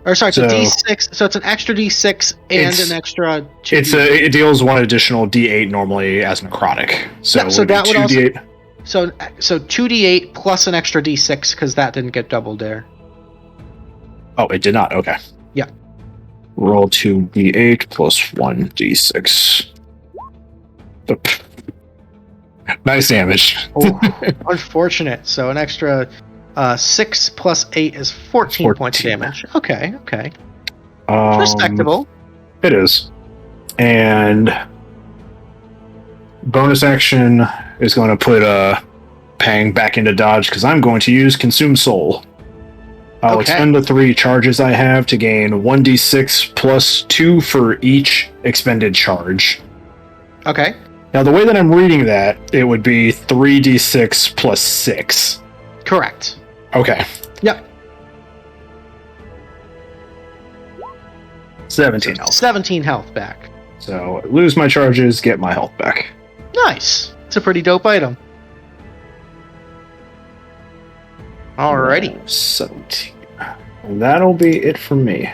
Or sorry, it's a d6. So it's an extra d6 and an extra 2. It deals 1 additional d8 normally as necrotic. So, Yeah, so that would 2 also- d8. So 2d8 plus an extra d6 because that didn't get doubled there. Oh, it did not. Okay. Yeah. Roll 2d8 plus 1 d6. Nice damage. Oh, unfortunate. So an extra 6 plus 8 is 14 points of 14. damage. Okay. Respectable. It is. And bonus action is going to put Pang back into dodge because I'm going to use Consume Soul. I'll Okay. expend the 3 charges I have to gain 1d6 plus 2 for each expended charge. Okay. Now, the way that I'm reading that, it would be 3d6 plus 6. Correct. Okay. Yep. 17 health. 17 health back. So, lose my charges, get my health back. Nice. It's a pretty dope item. Alrighty. 17. And that'll be it for me.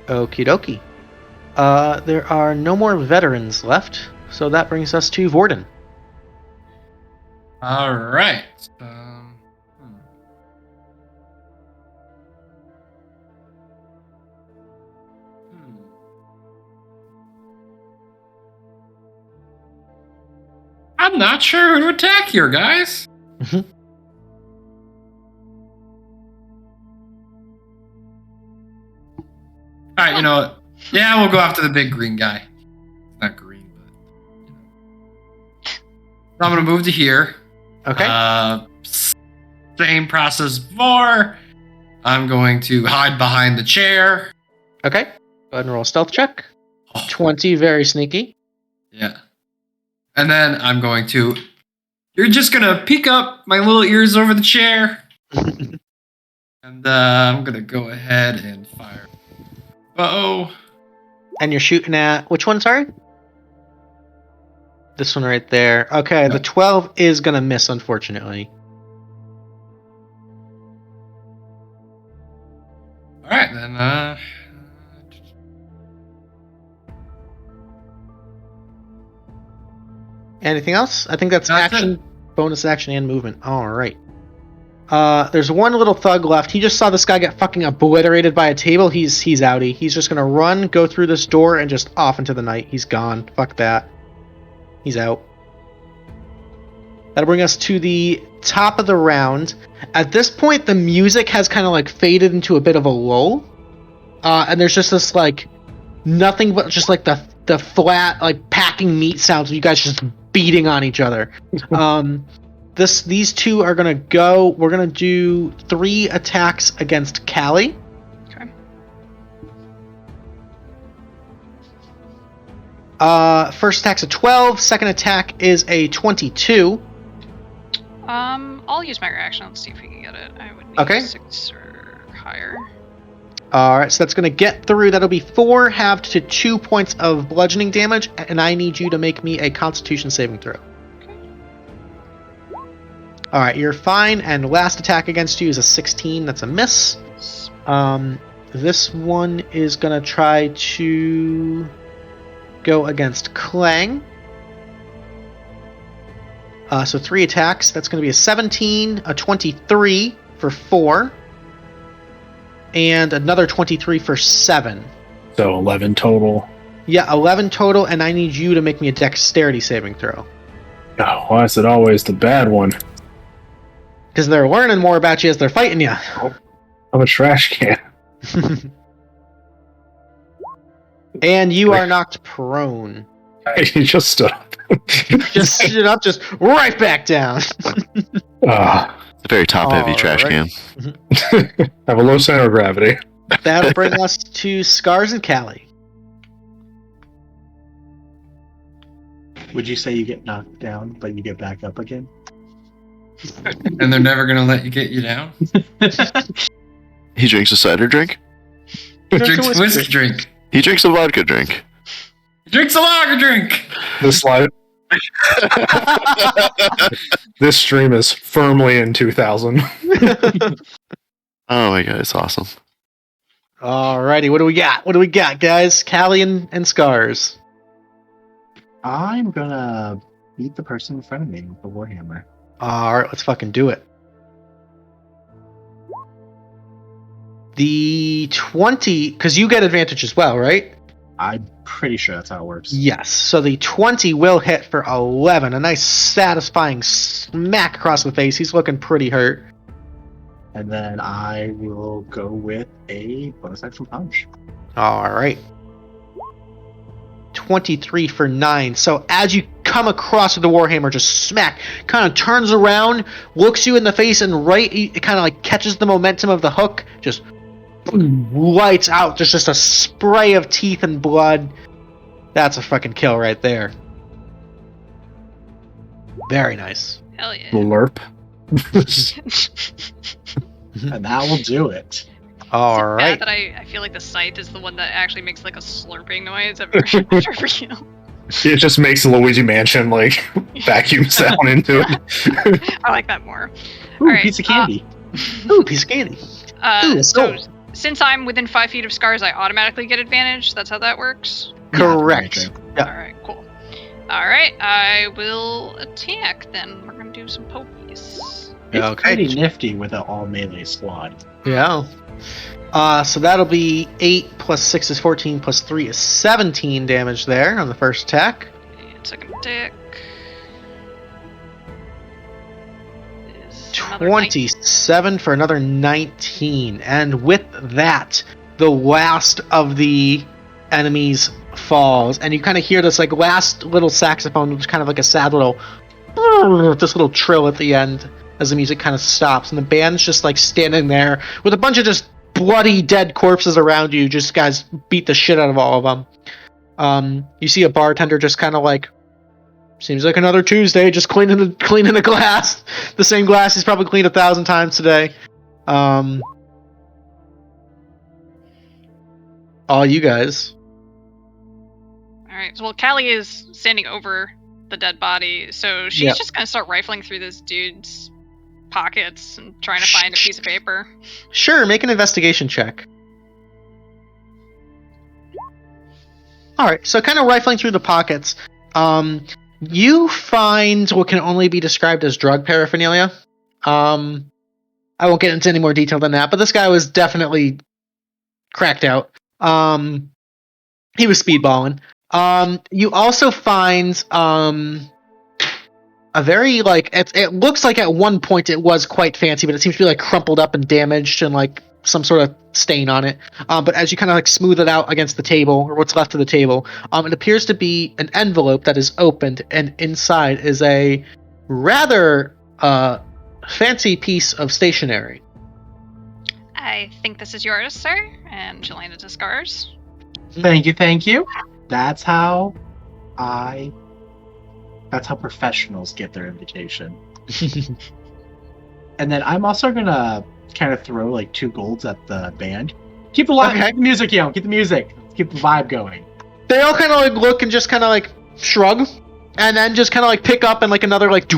Okie dokie. There are no more veterans left, so that brings us to Vordon. All right. I'm not sure who to attack here, guys. Mhm. All right, you know what? Yeah, we'll go after the big green guy. Not green, but you know. So I'm gonna move to here. Okay. Same process before. I'm going to hide behind the chair. Okay. Go ahead and roll a stealth check. Oh, 20, very sneaky. yeah. And then I'm going to. You're just gonna peek up my little ears over the chair. And I'm gonna go ahead and fire. Uh-oh. And you're shooting at which one, sorry? This one right there. Okay, No. the 12 is going to miss, unfortunately. Alright, then, Anything else? I think that's That's action, bonus action, and movement. Alright. There's one little thug left. He just saw this guy get fucking obliterated by a table. He's outie. He's just gonna run, go through this door, and just off into the night. He's gone. Fuck that. He's out. That'll bring us to the top of the round. At this point, the music has kind of like faded into a bit of a lull. And there's just this like nothing but just like the flat like packing meat sounds of you guys just beating on each other. These two are gonna go. We're gonna do 3 attacks against Callie. Okay. First attack's a 12. Second attack is a 22. I'll use my reaction. Let's see if we can get it. I would need Okay. 6 or higher. Alright, so that's gonna get through. That'll be 4 halved to 2 points of bludgeoning damage, and I need you to make me a Constitution saving throw. Alright, you're fine, and last attack against you is a 16. That's a miss. This one is gonna try to go against Klang. So 3 attacks. That's gonna be a 17, a 23 for 4, and another 23 for 7. So 11 total. Yeah, 11 total, and I need you to make me a dexterity saving throw. Oh, why is it always the bad one? Because they're learning more about you as they're fighting you. I'm a trash can. And you are knocked prone. He just stood up. Just stood up, just right back down. The very top-heavy trash Alright. can. Have a low center of gravity. That'll bring us to Scars and Callie. Would you say you get knocked down, but you get back up again? And they're never gonna let you get you down. He drinks a cider drink. Drinks a whiskey drink. He drinks a vodka drink. Drinks a lager drink. This stream is firmly in 2000. Oh my god, it's awesome. Alrighty, what do we got? What do we got, guys? Callie and Scars. I'm gonna beat the person in front of me with the warhammer. Alright, let's fucking do it. The 20, because you get advantage as well, right? I'm pretty sure that's how it works. Yes. So the 20 will hit for 11. A nice satisfying smack across the face. He's looking pretty hurt. And then I will go with a bonus action punch. Alright. 23 for 9. So as you come across with the warhammer, just smack, kind of turns around, looks you in the face, and it kind of like catches the momentum of the hook, just lights out. There's just a spray of teeth and blood. That's a fucking kill right there. Very nice. Hell yeah. Lurp. And that will do it. All Bad right. that I feel like the scythe is the one that actually makes like a slurping noise after kill. It just makes the Luigi Mansion like vacuum sound into it. I like that more. Ooh, Alright, piece of candy. Ooh, piece of candy. Ooh, So so- since I'm within 5 feet of Scars, I automatically get advantage. That's how that works. Correct. Yeah. All right, cool. All right, I will attack. Then we're gonna do some pokies. It's Okay. pretty nifty with an all melee squad. Yeah. So that'll be 8 plus 6 is 14 plus 3 is 17 damage there on the first attack. And second attack is another 19. 27 for another 19. And with that, the last of the enemies falls. And you kind of hear this like last little saxophone, which is kind of like a sad little this little trill at the end as the music kind of stops. And the band's just like standing there with a bunch of just bloody dead corpses around you. Just guys beat the shit out of all of them. You see a bartender just kind of like, seems like another Tuesday, just cleaning the glass. The same glass he's probably cleaned 1,000 times today. All you guys. All right. Well, Callie is standing over the dead body, so she's Yep. just gonna start rifling through this dude's pockets and trying to find a piece of paper. Sure, make an investigation check. Alright, so kind of rifling through the pockets, you find what can only be described as drug paraphernalia. I won't get into any more detail than that, but this guy was definitely cracked out. He was speedballing. You also find a very like it looks like at one point it was quite fancy, but it seems to be like crumpled up and damaged and like some sort of stain on it. But as you kind of like smooth it out against the table, or what's left of the table, it appears to be an envelope that is opened, and inside is a rather fancy piece of stationery. I think this is yours, sir. And she'll hand it to Scars. Thank you. That's how professionals get their invitation. And then I'm also gonna kind of throw like 2 golds at the band. Keep the Okay. keep the music, yo. Keep the music. Keep the vibe going. They all kind of like look and just kind of like shrug, and then just kind of like pick up and like another like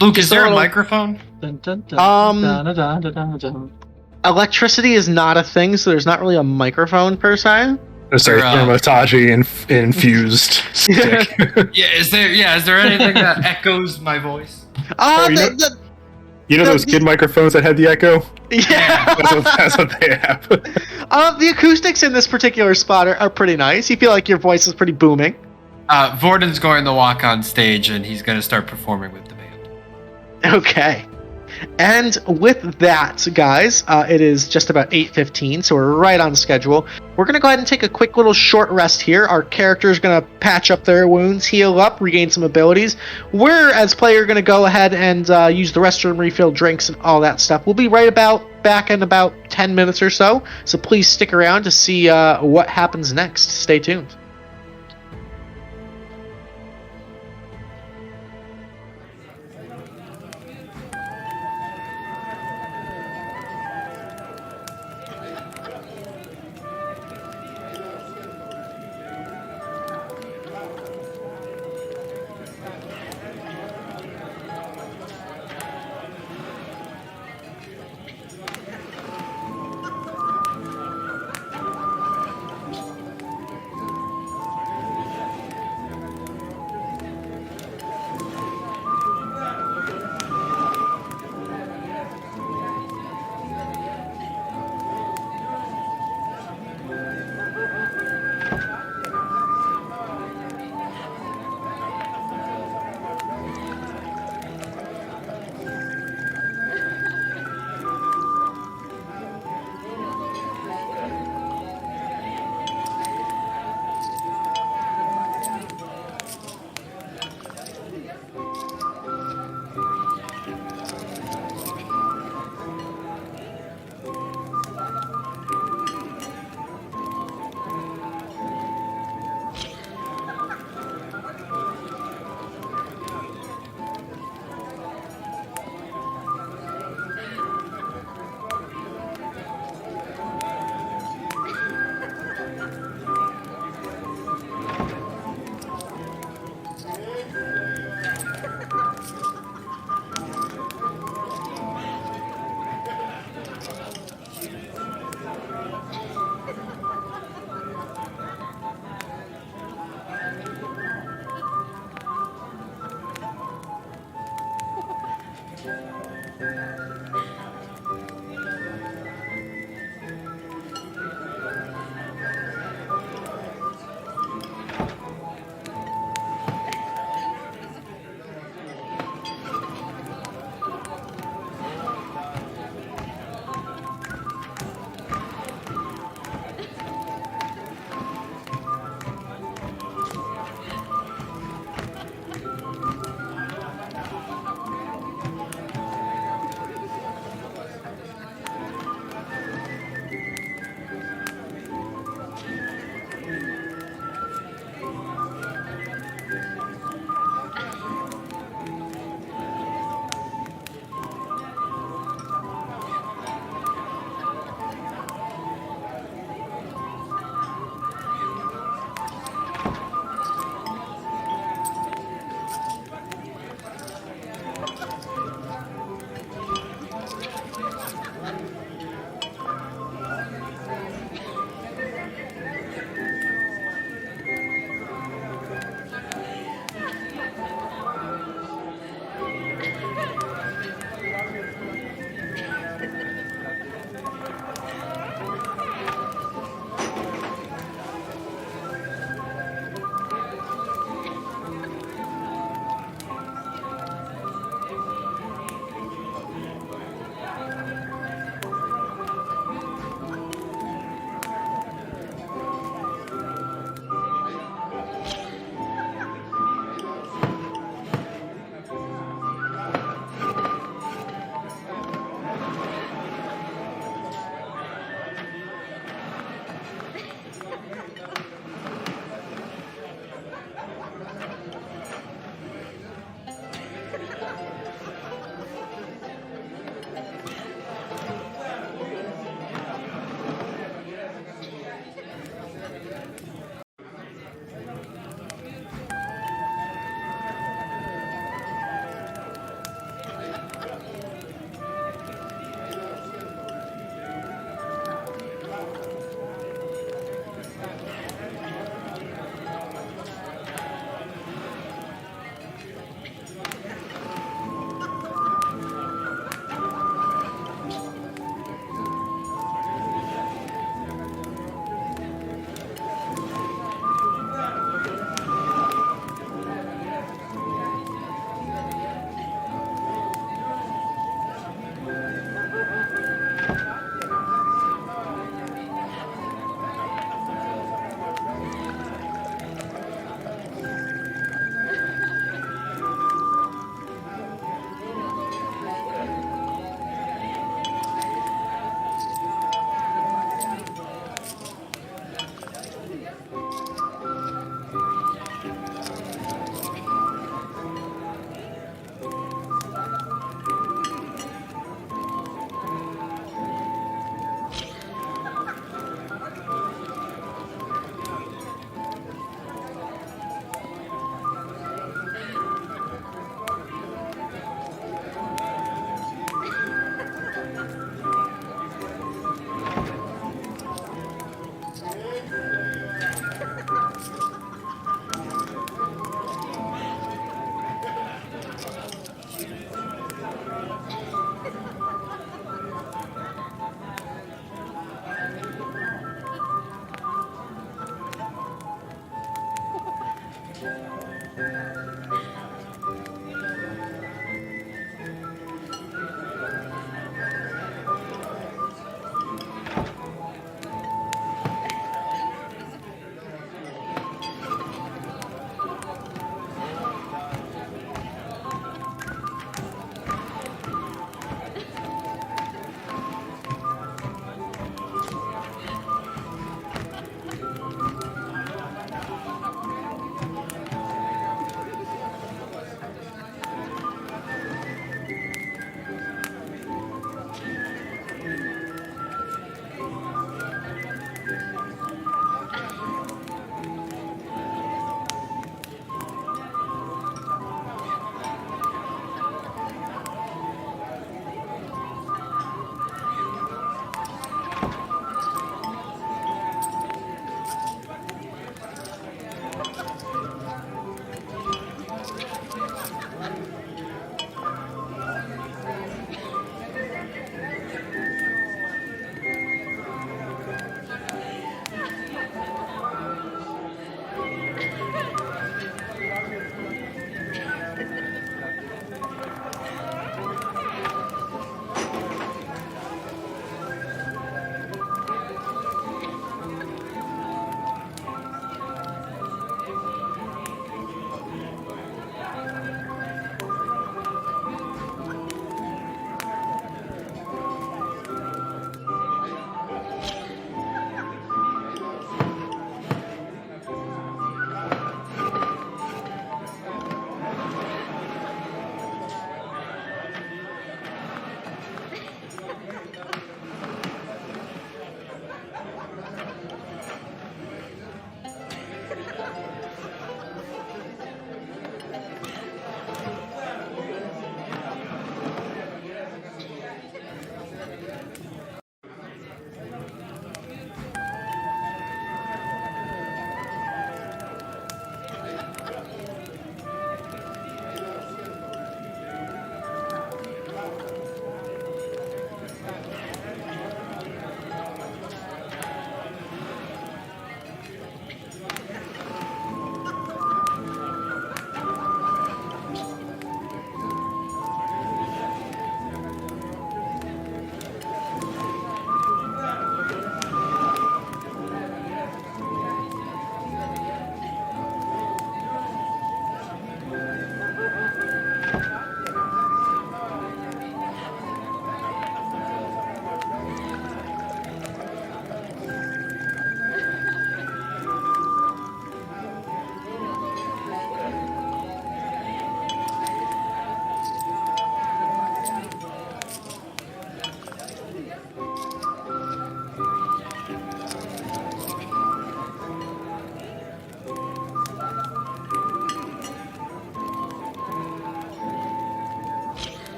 Luke, is there a little- microphone? Dun, dun, dun, Um, dun, dun, dun, dun, dun. Electricity is not a thing, so there's not really a microphone per se. There's a thermataji infused stick. Yeah, is there anything that echoes my voice? Oh, you know- You know those kid microphones that had the echo? yeah. That's what they have. The acoustics in this particular spot are pretty nice. You feel like your voice is pretty booming. Vordon's going to walk on stage and he's going to start performing with the band. Okay. And with that, guys, it is just about 8:15, so we're right on schedule. We're going to go ahead and take a quick little short rest here. Our character is going to patch up their wounds, heal up, regain some abilities. We're, as player, going to go ahead and use the restroom, refill drinks, and all that stuff. We'll be right back in about 10 minutes or so, so please stick around to see what happens next. Stay tuned.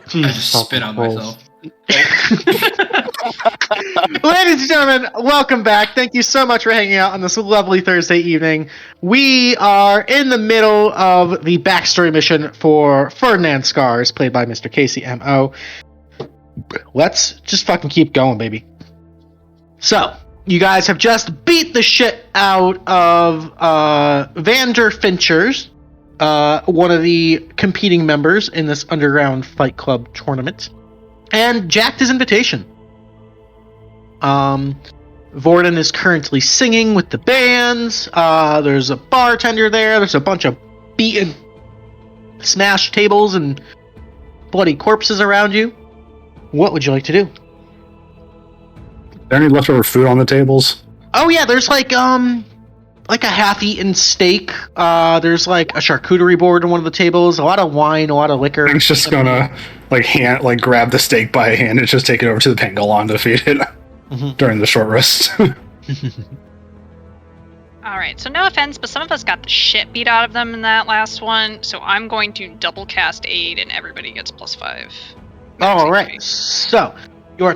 I just spit on myself. Ladies and gentlemen, welcome back. Thank you so much for hanging out on this lovely Thursday evening. We are in the middle of the backstory mission for Ferdinand Scars, played by Mr. Casey M.O. Let's just fucking keep going, baby. So, you guys have just beat the shit out of Vander Finchers, one of the competing members in this Underground Fight Club tournament, and jacked his invitation. Vordon is currently singing with the bands. There's a bartender there. There's a bunch of beaten, smashed tables and bloody corpses around you. What would you like to do? There any leftover food on the tables? Oh yeah, there's like a half-eaten steak. There's like a charcuterie board on one of the tables. A lot of wine, a lot of liquor. He's just gonna grab the steak by hand and just take it over to the pangolin to feed it during the short rest. Alright, so no offense, but some of us got the shit beat out of them in that last one, so I'm going to double cast aid and everybody gets +5. Alright, so your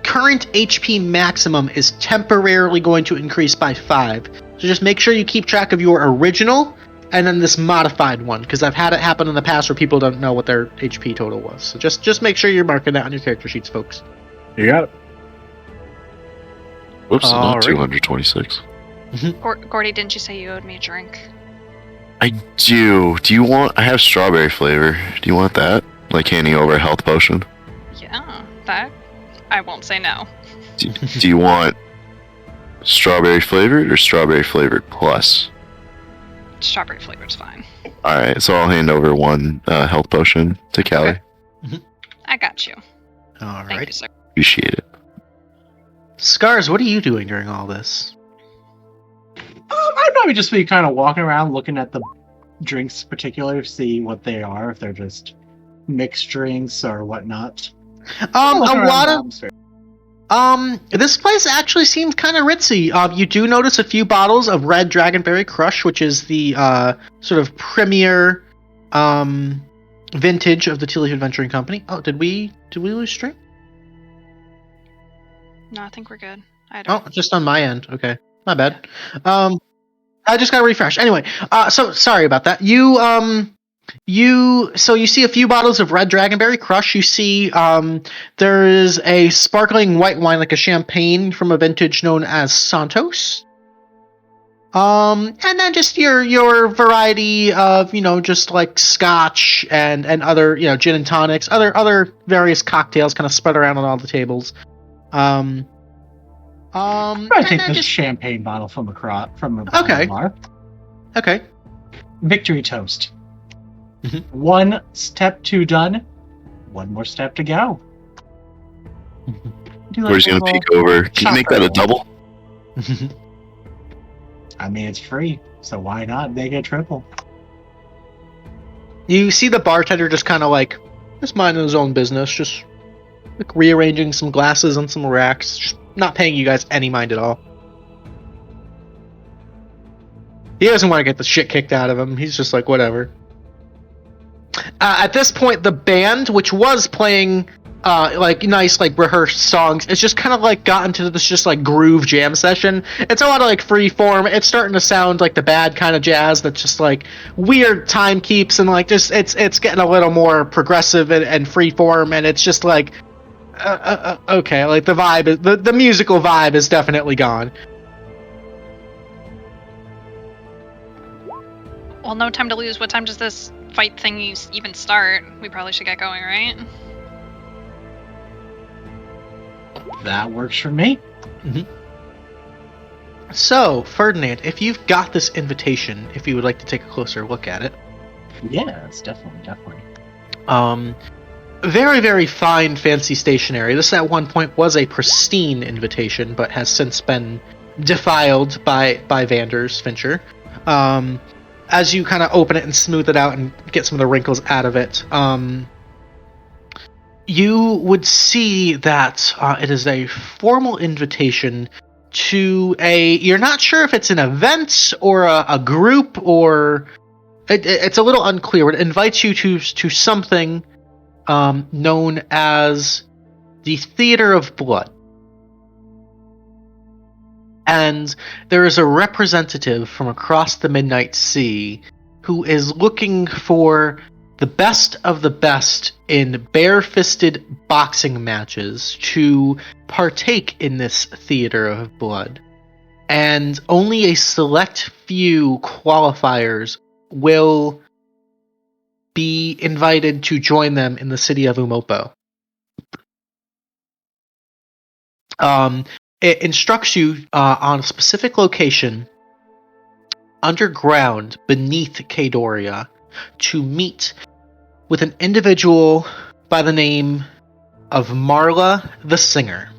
current HP maximum is temporarily going to increase by 5. So just make sure you keep track of your original and then this modified one, because I've had it happen in the past where people don't know what their HP total was. So just make sure you're marking that on your character sheets, folks. You got it. Whoops, it's not Alright. 226. Gordy, didn't you say you owed me a drink? I do. Do you want... I have strawberry flavor. Do you want that? Like handing over a health potion? Yeah, that... I won't say no. Do you want strawberry flavored or strawberry flavored plus? Strawberry flavor's fine. Alright, so I'll hand over one health potion to Callie. Okay. I got you. All Thank you, right. sir. Appreciate it. Scars, what are you doing during all this? I'd probably just be kind of walking around looking at the drinks particular, see what they are, if they're just mixed drinks or whatnot. A lot of this place actually seems kind of ritzy. You do notice a few bottles of Red Dragonberry Crush, which is the sort of premier vintage of the Tealeaf Adventuring Company. Oh, did we lose stream? No, I think we're good. I don't. Oh, just on my end. Okay, my bad. I just got to refresh. Anyway, so sorry about that. You see a few bottles of Red Dragonberry Crush. You see there is a sparkling white wine, like a champagne from a vintage known as Santos. And then just your variety of, just like scotch and other, gin and tonics, other various cocktails kind of spread around on all the tables. I And take then this just champagne bottle from a Okay. bar. okay. Victory toast. Mhm. One step to done. One more step to go. Do like Where's he a gonna little peek over? Can you shot make that a roll. double? I mean, it's free, so why not make it triple? You see the bartender just kind of like just minding his own business, just like rearranging some glasses on some racks, just not paying you guys any mind at all. He doesn't want to get the shit kicked out of him. He's just like, whatever. At this point, the band, which was playing like nice, like rehearsed songs, it's just kind of like got into this just like groove jam session. It's a lot of like free form. It's starting to sound like the bad kind of jazz that's just like weird time keeps and like just it's getting a little more progressive and free form, and it's just like okay, like the vibe is the musical vibe is definitely gone. Well, no time to lose. What time does this fight thing even start? We probably should get going, right? That works for me. So, Ferdinand, if you've got this invitation, if you would like to take a closer look at it. Yes, definitely. Very, very fine, fancy stationery. This at one point was a pristine invitation, but has since been defiled by Vanders Fincher. As you kind of open it and smooth it out and get some of the wrinkles out of it, you would see that it is a formal invitation to you're not sure if it's an event or a group, or it's a little unclear. It invites you to something known as the Theater of Blood. And there is a representative from across the Midnight Sea who is looking for the best of the best in bare-fisted boxing matches to partake in this Theater of Blood. And only a select few qualifiers will be invited to join them in the city of Umopo. It instructs you on a specific location underground beneath Kaedoria to meet with an individual by the name of Marla the Singer,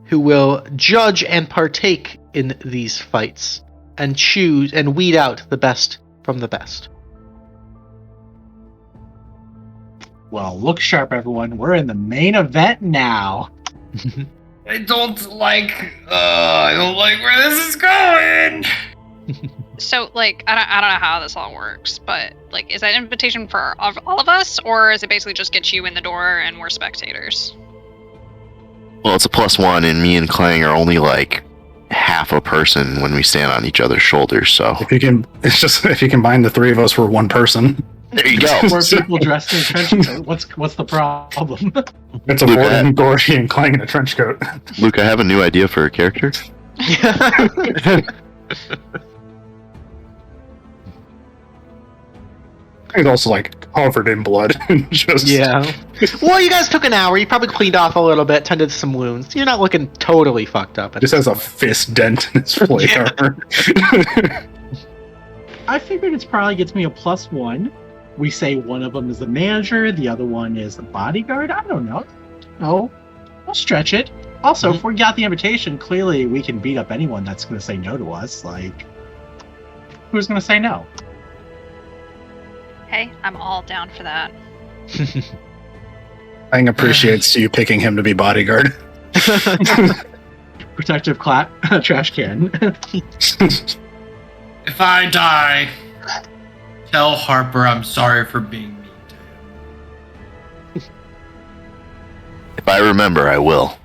who will judge and partake in these fights and choose and weed out the best from the best. Well, look sharp, everyone. We're in the main event now. I don't like where this is going. So, like, I don't know how this all works, but, like, is that invitation for all of us, or is it basically just get you in the door and we're spectators? Well, it's a +1, and me and Klang are only like half a person when we stand on each other's shoulders. So If you combine the three of us, we're one person. there you go. Four people dressed in trench coat. What's the problem? It's a Luke, Vordon, Gordy, and Klang in a trench coat. Luke, I have a new idea for a character. He's also like covered in blood. Just Yeah. Well, you guys took an hour. You probably cleaned off a little bit, tended to some wounds. You're not looking totally fucked up. just has a fist dent in his plate armor. I figured it probably gets me a +1. We say one of them is the manager, the other one is the bodyguard. I don't know. Oh, we'll stretch it. Also, if we got the invitation, clearly we can beat up anyone that's going to say no to us. Like, who's going to say no? Hey, I'm all down for that. Klang appreciates you picking him to be bodyguard. Protective trash can. If I die, tell Harper I'm sorry for being mean to him. If I remember, I will.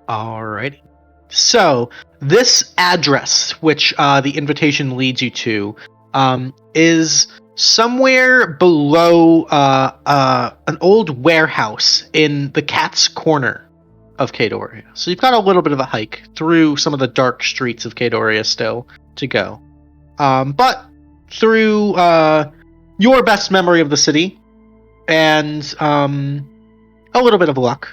Alrighty. So, this address, which the invitation leads you to, is somewhere below an old warehouse in the Cat's Corner of Kaedoria. So you've got a little bit of a hike through some of the dark streets of Kaedoria still to go. But through your best memory of the city and a little bit of luck,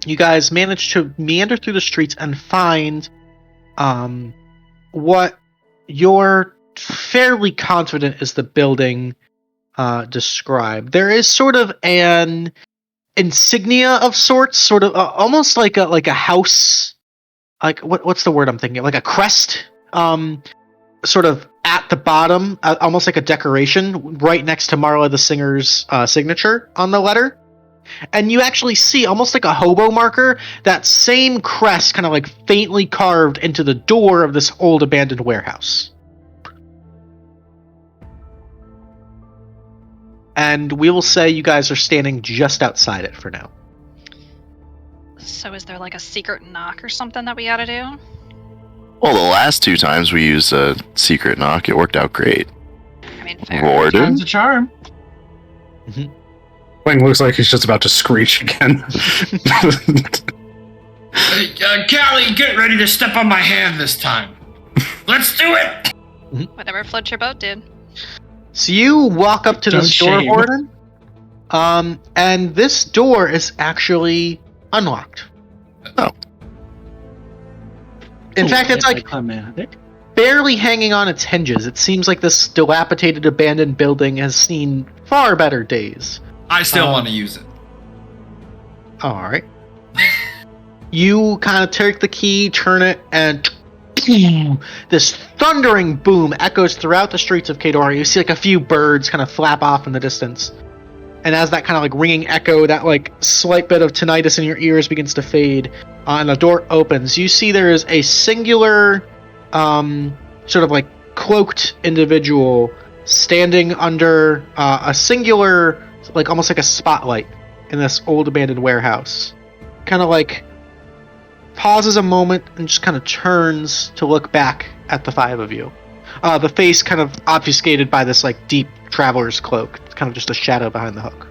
you guys manage to meander through the streets and find what you're fairly confident is the building described. There is sort of an insignia of sorts, sort of almost like a house, like what's the word I'm thinking of? Like a crest, sort of at the bottom, almost like a decoration right next to Marla the Singer's signature on the letter. And you actually see, almost like a hobo marker, that same crest kind of like faintly carved into the door of this old abandoned warehouse. And we will say you guys are standing just outside it for now. So is there like a secret knock or something that we gotta do? Well, the last 2 times we used a secret knock, it worked out great. I mean, fair. Vordon? Time's a charm. Clang looks like he's just about to screech again. Callie, get ready to step on my hand this time. Let's do it! Whatever floats your boat, dude. So you walk up to this door, shame. Vordon, and this door is actually unlocked. Oh. In fact, it's like climatic. barely hanging on its hinges. It seems like this dilapidated, abandoned building has seen far better days. I still want to use it. All right. You kind of take the key, turn it, and this thundering boom echoes throughout the streets of Kaedoria. You see like a few birds kind of flap off in the distance. And as that kind of like ringing echo, that like slight bit of tinnitus in your ears begins to fade, and the door opens, you see there is a singular, sort of like cloaked individual standing under a singular, like almost like a spotlight in this old abandoned warehouse. Kind of like pauses a moment and just kind of turns to look back at the 5 of you. The face kind of obfuscated by this like deep traveler's cloak. It's kind of just a shadow behind the hook.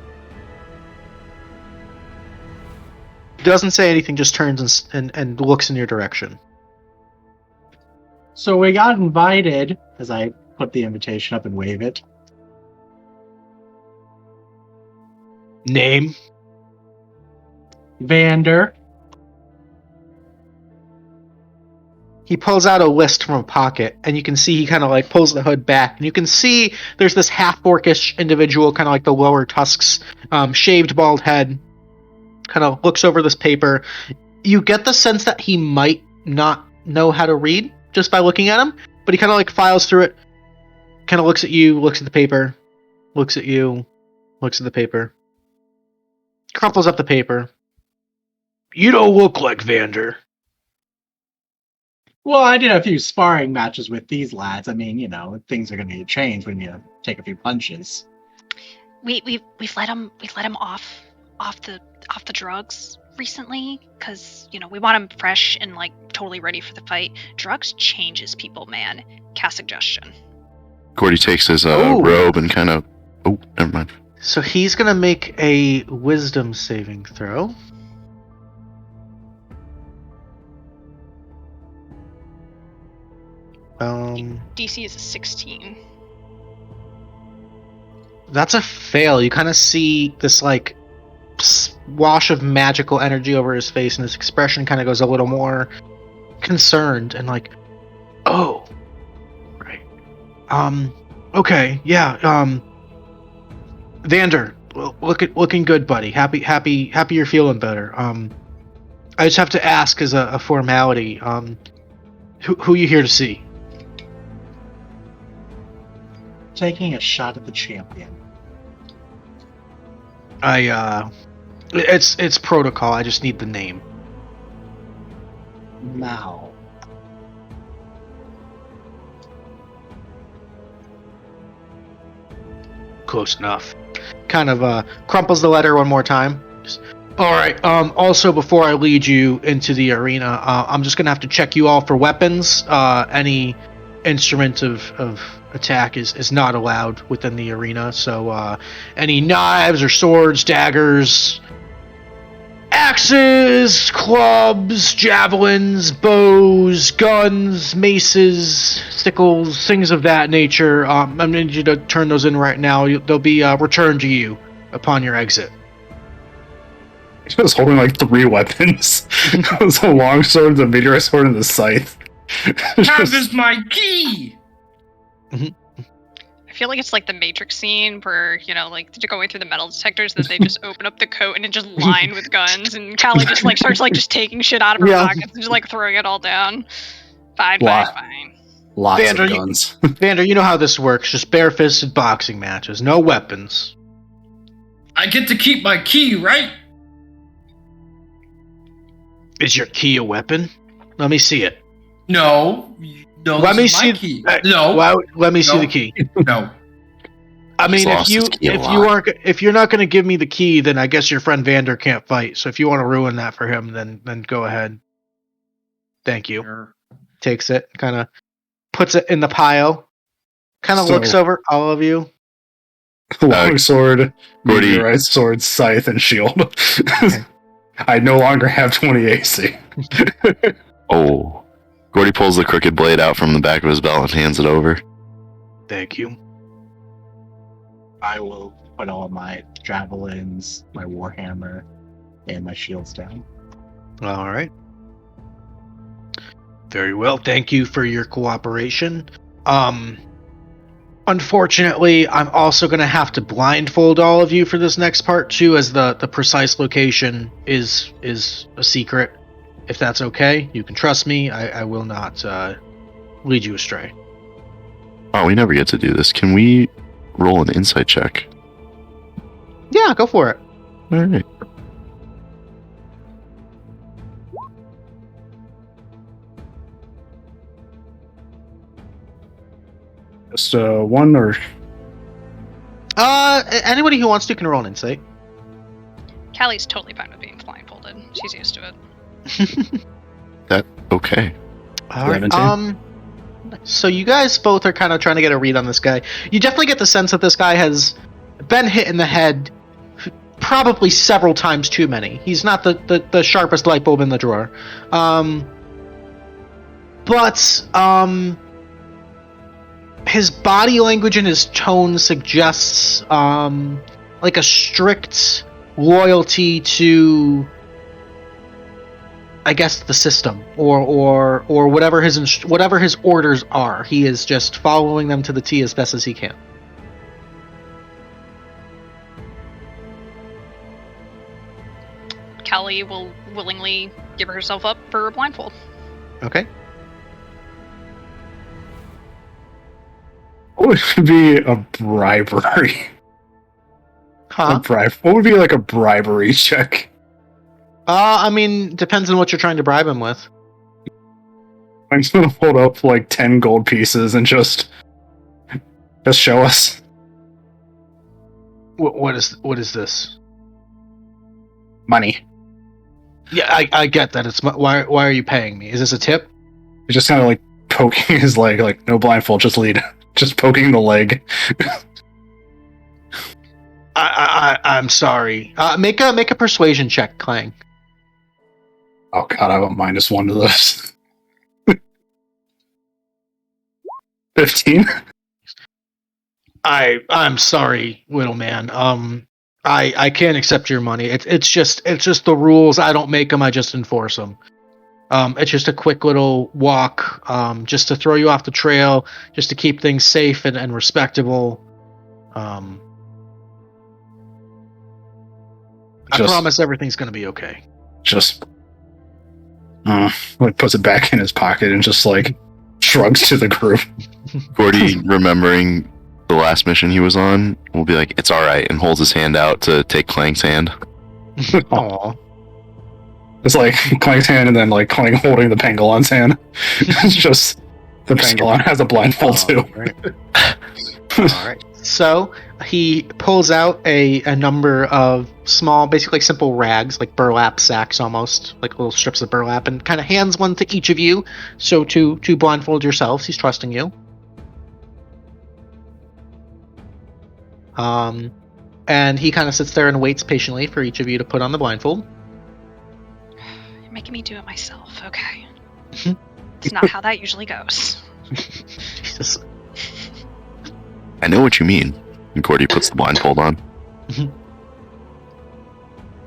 Doesn't say anything, just turns and looks in your direction. So we got invited, as I put the invitation up and wave it. Name? Vander. He pulls out a list from a pocket, and you can see he kind of like pulls the hood back, and you can see there's this half-orcish individual, kind of like the lower tusks, shaved bald head, kind of looks over this paper. You get the sense that he might not know how to read just by looking at him, but he kind of like files through it, kind of looks at you, looks at the paper, looks at you, looks at the paper, crumples up the paper. You don't look like Vander. Well, I did a few sparring matches with these lads. I mean, you know, things are going to change when you take a few punches. We've let him off the drugs recently because we want him fresh and like totally ready for the fight. Drugs changes people, man. Cast suggestion. Gordy takes his robe and kind of... Oh, never mind. So he's gonna make a wisdom saving throw. DC is a 16. That's a fail. You kind of see this like wash of magical energy over his face, and his expression kind of goes a little more concerned and like, oh, right, okay, yeah, Vander, looking good, buddy. Happy you're feeling better. I just have to ask as a formality, who you here to see? Taking a shot at the champion. It's protocol. I just need the name. Mao. Close enough. Kind of crumples the letter one more time. All right. Also, before I lead you into the arena, I'm just gonna have to check you all for weapons. Any instrument of attack is not allowed within the arena. So any knives or swords, daggers, axes, clubs, javelins, bows, guns, maces, sickles, things of that nature. I'm going to need you to turn those in right now. They'll be returned to you upon your exit. He was holding like 3 weapons. The long sword, the meteor sword, and the scythe. Have is my key! I feel like it's like the Matrix scene where, you know, like you're going through the metal detectors, that they just open up the coat and it's just lined with guns, and Callie just like starts like just taking shit out of her pockets and just like throwing it all down. Fine. Lots Vander, of guns. Vander, you know how this works. Just bare-fisted boxing matches. No weapons. I get to keep my key, right? Is your key a weapon? Let me see it. No. No, Let me this is my see. key. No. Let me see No. the key. No. I mean, lost his key a lot. if you're not going to give me the key, then I guess your friend Vander can't fight. So if you want to ruin that for him, then go ahead. Thank you. Sure. Takes it, kind of puts it in the pile, kind of So- looks over all of you. Long sword, Gordy- meteorite sword, scythe, and shield. I no longer have 20 AC. Oh. Gordy pulls the crooked blade out from the back of his belt and hands it over. Thank you. I will put all my javelins, my warhammer, and my shields down. All right. Very well. Thank you for your cooperation. Unfortunately, I'm also going to have to blindfold all of you for this next part too, as the precise location is a secret. If that's okay, you can trust me. I will not lead you astray. Oh, we never get to do this. Can we roll an insight check? Yeah, go for it. Alright. Just one or Anybody who wants to can roll an insight. Callie's totally fine with being blindfolded. She's used to it. Okay. All right. 17. So you guys both are kind of trying to get a read on this guy. You definitely get the sense that this guy has been hit in the head probably several times too many. He's not the sharpest light bulb in the drawer. But his body language and his tone suggests like a strict loyalty to, I guess, the system or whatever his orders are. He is just following them to the T as best as he can. Callie will willingly give herself up for a blindfold. Okay. what would be a bribery? Huh? What would be like a bribery check? I mean, depends on what you're trying to bribe him with. I'm just gonna hold up like 10 gold pieces and just show us. What is this? Money. Yeah, I get that. It's why are you paying me? Is this a tip? He's just kind of like poking his leg, like no blindfold, just lead, just poking the leg. I'm sorry. Make a persuasion check, Klang. Oh god, I have a -1 to this. 15. I'm sorry, little man. I can't accept your money. It's just the rules. I don't make them. I just enforce them. It's just a quick little walk, just to throw you off the trail, just to keep things safe and respectable. I promise everything's gonna be okay. Just like puts it back in his pocket and just like shrugs to the group. Gordy, remembering the last mission he was on, will be like, "It's all right," and holds his hand out to take Clang's hand. Aw. It's like Clang's hand and then like Clang holding the Pangolin's hand. It's just the Pangolin has a blindfold too. All right. So he pulls out a number of small, basically simple rags, like burlap sacks almost, like little strips of burlap, and kind of hands one to each of you. So to blindfold yourselves, he's trusting you. And he kind of sits there and waits patiently for each of you to put on the blindfold. making me do it myself, okay? It's not how that usually goes. Jesus. I know what you mean. And Gordy puts the blindfold on. And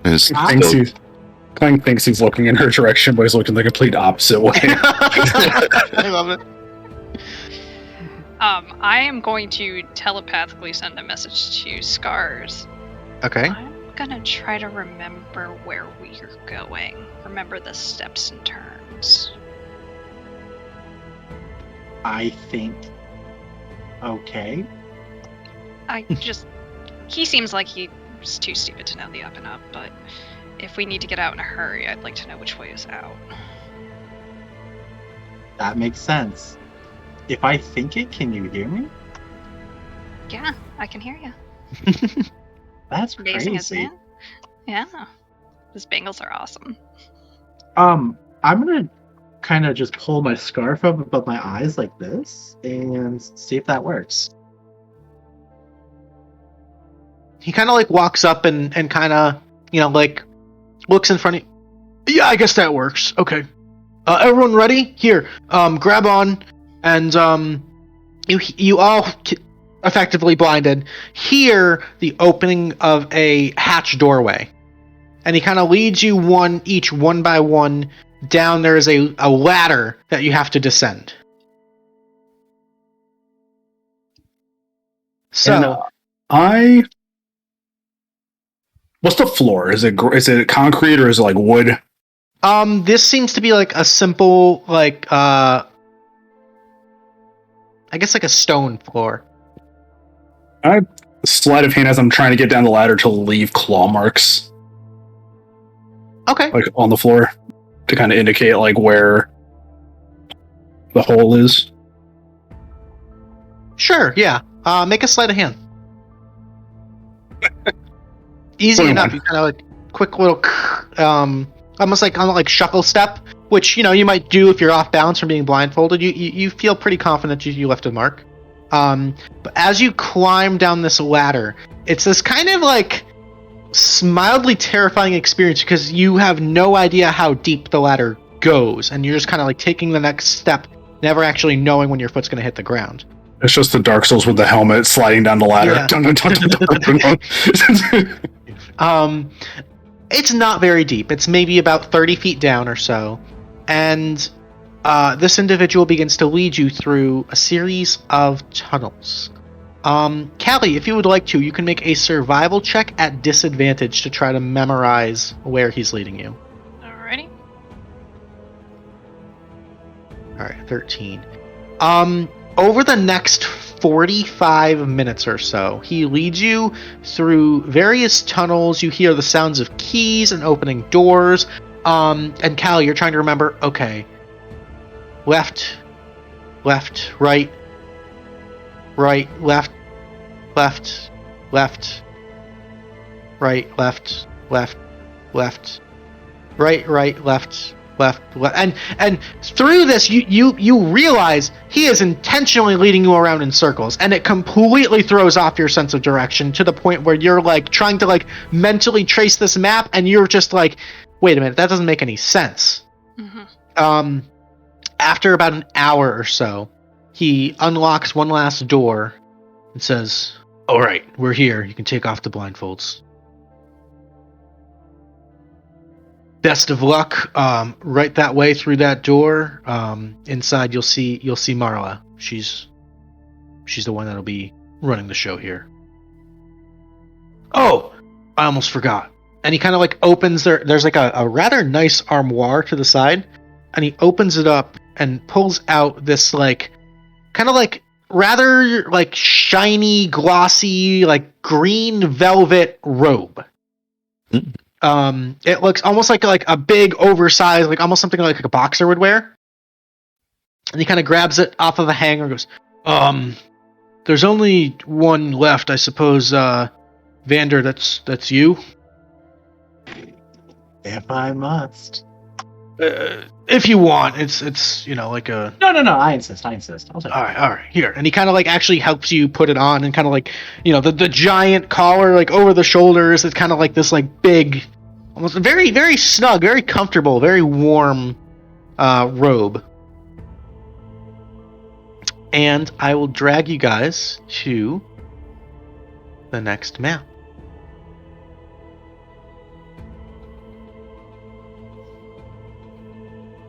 is still- Clang thinks he's looking in her direction, but he's looking the complete opposite way. I love it. I am going to telepathically send a message to Scars. Okay. I'm gonna try to remember where we're going. Remember the steps and turns. I think. Okay. He seems like he's too stupid to know the up and up, but if we need to get out in a hurry, I'd like to know which way is out. That makes sense. If I think it, can you hear me? Yeah, I can hear you. That's Amazing, isn't crazy. it? Yeah. Those bangles are awesome. I'm gonna kind of just pull my scarf up above my eyes like this and see if that works. He kind of like walks up and kind of, like looks in front of you. Yeah, I guess that works. Okay. Everyone ready? Here, grab on, and you all effectively blinded hear the opening of a hatch doorway, and he kind of leads you each one by one down. There is a ladder that you have to descend. So, And, what's the floor? Is it concrete or is it like wood? this seems to be like a simple, like, I guess like a stone floor. I sleight of hand as I'm trying to get down the ladder to leave claw marks Okay. like on the floor to kind of indicate like where the hole is. Sure, yeah. Make a sleight of hand. Easy 21. enough. You kind of like quick little, almost like on like shuffle step, which you might do if you're off balance from being blindfolded. You feel pretty confident you left a mark. But as you climb down this ladder, it's this kind of like mildly terrifying experience because you have no idea how deep the ladder goes, and you're just kind of like taking the next step, never actually knowing when your foot's going to hit the ground. It's just the Dark Souls with the helmet sliding down the ladder. Yeah. Dun, dun, dun, dun, dun, dun. It's not very deep. It's maybe about 30 feet down or so. And this individual begins to lead you through a series of tunnels. Callie, if you would like to, you can make a survival check at disadvantage to try to memorize where he's leading you. Alrighty. Alright, 13. Over the next 45 minutes or so, he leads you through various tunnels. You hear the sounds of keys and opening doors. And Callie, you're trying to remember, okay, left, right, left, right, left, and through this you realize he is intentionally leading you around in circles, and it completely throws off your sense of direction to the point where you're like trying to like mentally trace this map, and you're just like, wait a minute, that doesn't make any sense. Mm-hmm. After about an hour or so, he unlocks one last door and says, all right, we're here, you can take off the blindfolds. Best of luck. Right that way through that door. Inside you'll see Marla. She's the one that'll be running the show here. Oh, I almost forgot. And he kind of like opens there's like a rather nice armoire to the side, and he opens it up and pulls out this like kind of like rather like shiny, glossy, like green velvet robe. It looks almost like a big, oversized, like almost something like a boxer would wear. And he kind of grabs it off of a hanger and goes, there's only one left, I suppose, Vander, that's you? If I must. If you want, it's like a... No, I insist. I'll take it. All right, here. And he kind of like actually helps you put it on, and kind of like, the giant collar like over the shoulders. It's kind of like this like big almost very, very snug, very comfortable, very warm robe. And I will drag you guys to the next map.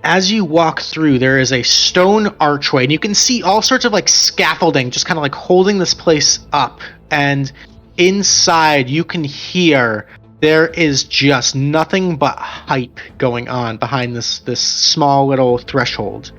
As you walk through, there is a stone archway, and you can see all sorts of like scaffolding just kind of like holding this place up. And inside, you can hear there is just nothing but hype going on behind this small little threshold.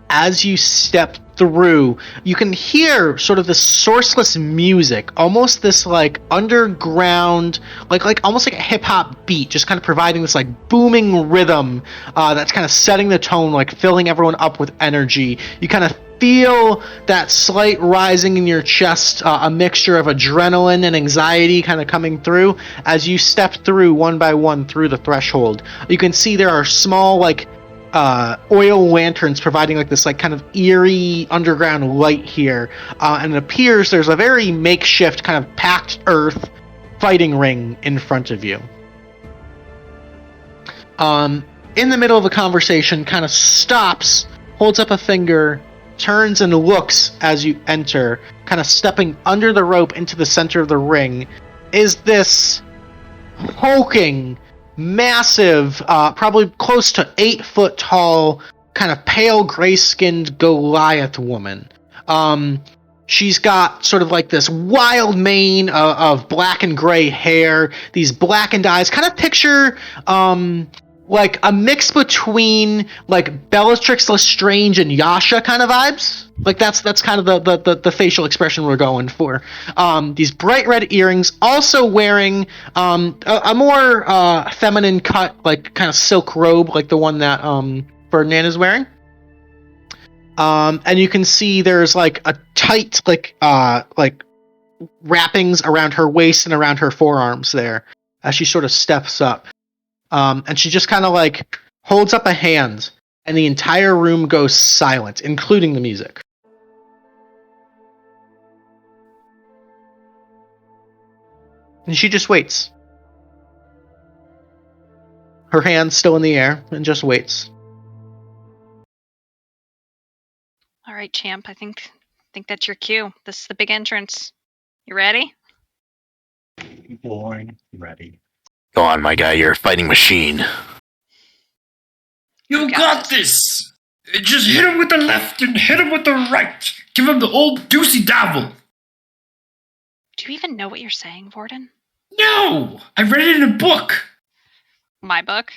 As you step through, you can hear sort of this sourceless music, almost this like underground, like almost like a hip hop beat, just kind of providing this like booming rhythm that's kind of setting the tone, like filling everyone up with energy. You kind of feel that slight rising in your chest, a mixture of adrenaline and anxiety kind of coming through as you step through one by one through the threshold. You can see there are small like oil lanterns providing like this like kind of eerie underground light here, and it appears there's a very makeshift kind of packed earth fighting ring in front of you. In the middle of the conversation, kind of stops, holds up a finger, turns and looks as you enter, kind of stepping under the rope into the center of the ring, is this hulking, massive, probably close to 8 foot tall, kind of pale gray-skinned Goliath woman. She's got sort of like this wild mane of black and gray hair, these blackened eyes. Kind of picture like a mix between like Bellatrix Lestrange and Yasha kind of vibes. Like that's kind of the facial expression we're going for. These bright red earrings, also wearing a more feminine cut, like kind of silk robe, like the one that Ferdinand is wearing. And you can see there's like a tight like wrappings around her waist and around her forearms there as she sort of steps up. And she just kind of like holds up a hand, and the entire room goes silent, including the music. And she just waits. Her hand's still in the air, and just waits. All right, champ. I think that's your cue. This is the big entrance. You ready? Born ready. Go on, my guy. You're a fighting machine. You got this! Just hit him with the left and hit him with the right. Give him the old doozy dabble. Do you even know what you're saying, Vordon? No! I read it in a book. My book?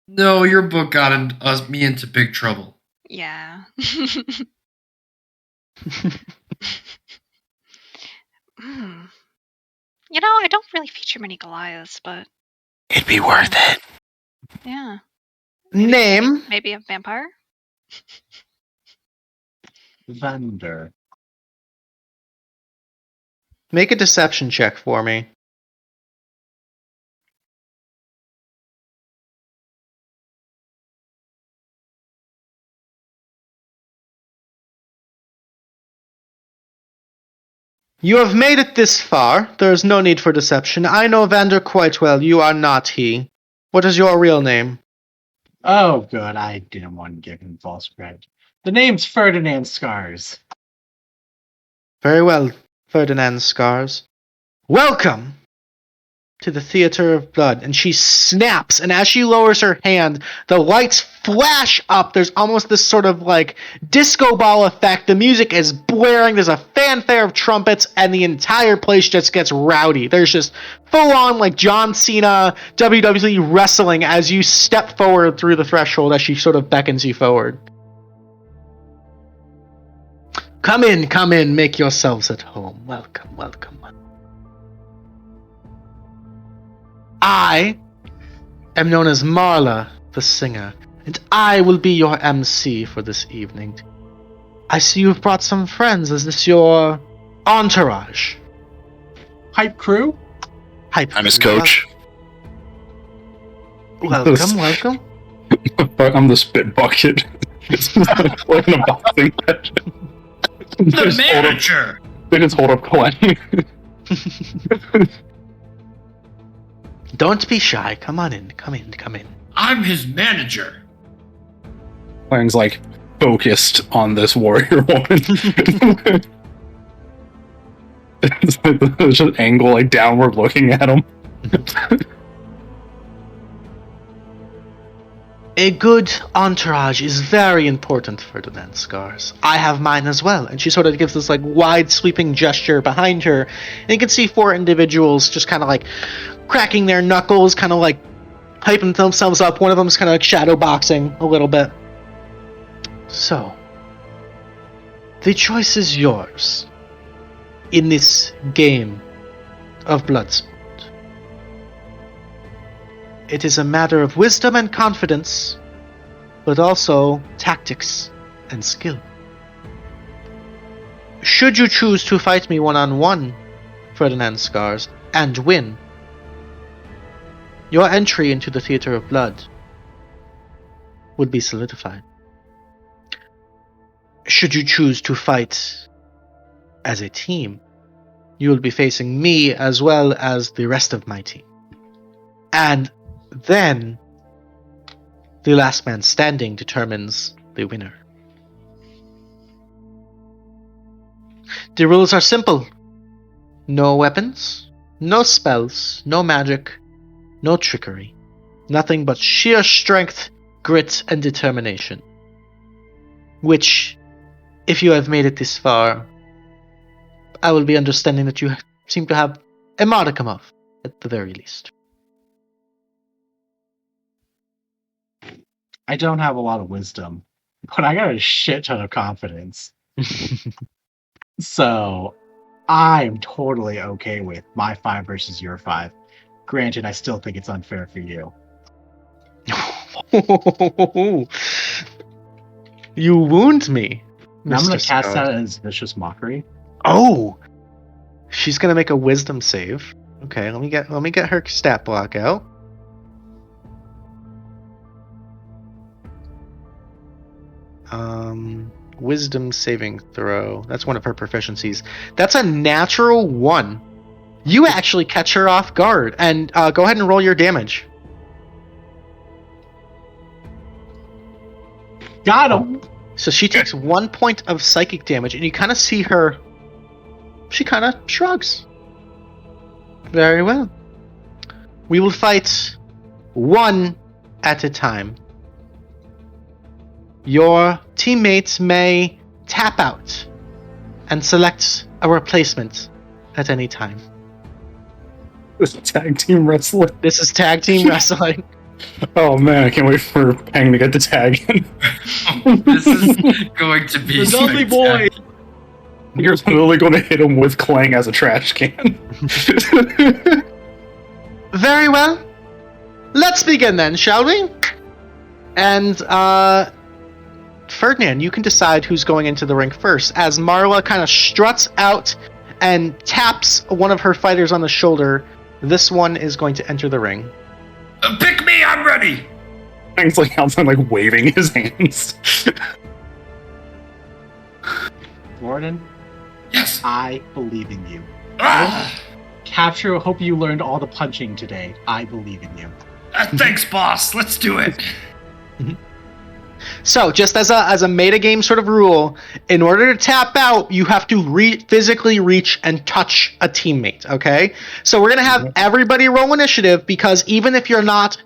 No, your book got me into big trouble. Yeah. You know, I don't really feature many Goliaths, but... It'd be worth it. Yeah. Name? Maybe a vampire? Vendor. Make a deception check for me. You have made it this far. There is no need for deception. I know Vander quite well. You are not he. What is your real name? Oh, good. I didn't want to give him false credit. The name's Ferdinand Scars. Very well, Ferdinand Scars. Welcome to the Theater of Blood. And she snaps, and as she lowers her hand, the lights flash up. There's almost this sort of like disco ball effect. The music is blaring. There's a fanfare of trumpets, and the entire place just gets rowdy. There's just full-on like John Cena WWE wrestling as you step forward through the threshold as she sort of beckons you forward. Come in, make yourselves at home. Welcome. I am known as Marla, the singer, and I will be your MC for this evening. I see you've brought some friends. Is this your entourage? Hype crew? Hype. I'm his coach. Welcome. I'm the spit bucket. Just like in a boxing match. The manager! They just hold up Clang. Don't be shy. Come on in. Come in. Come in. I'm his manager. Klang's like focused on this warrior woman. It's just angle like downward looking at him. A good entourage is very important, Ferdinand Scars. I have mine as well. And she sort of gives this like wide sweeping gesture behind her. And you can see 4 individuals just kind of like cracking their knuckles, kind of like hyping themselves up. One of them's kind of like shadow boxing a little bit. So, the choice is yours in this game of Bloodsport. It is a matter of wisdom and confidence, but also tactics and skill. Should you choose to fight me one-on-one, Ferdinand Scars, and win, your entry into the Theater of Blood would be solidified. Should you choose to fight as a team, you will be facing me as well as the rest of my team. And then, the last man standing determines the winner. The rules are simple. No weapons, no spells, no magic, no trickery. Nothing but sheer strength, grit, and determination. Which, if you have made it this far, I will be understanding that you seem to have a modicum of, at the very least. I don't have a lot of wisdom, but I got a shit ton of confidence. So, I'm totally okay with my 5 versus your 5. Granted, I still think it's unfair for you. You wound me. Now I'm going to Mr. cast Scars. that as vicious mockery. Oh, she's gonna make a wisdom save. Okay, let me get her stat block out. Wisdom saving throw. That's one of her proficiencies. That's a natural 1. You actually catch her off guard, and go ahead and roll your damage. Got him! So she takes 1 point of psychic damage, and you kind of see her. She kind of shrugs. Very well. We will fight one at a time. Your teammates may tap out and select a replacement at any time. This is tag team wrestling. This is tag team wrestling. Oh man, I can't wait for Pang to get the tag in. This is going to be The Dudley boy! You're literally going to hit him with Klang as a trash can. Very well. Let's begin then, shall we? And, Ferdinand, you can decide who's going into the ring first, as Marla kind of struts out and taps one of her fighters on the shoulder. This one is going to enter the ring. Pick me, I'm ready! Klang's like outside, like waving his hands. Vordon, Yes! I believe in you. Ah! Capture, hope you learned all the punching today. I believe in you. Thanks, boss. Let's do it. So, just as a metagame sort of rule, in order to tap out, you have to physically reach and touch a teammate, okay? So we're going to have everybody roll initiative, because even if you're not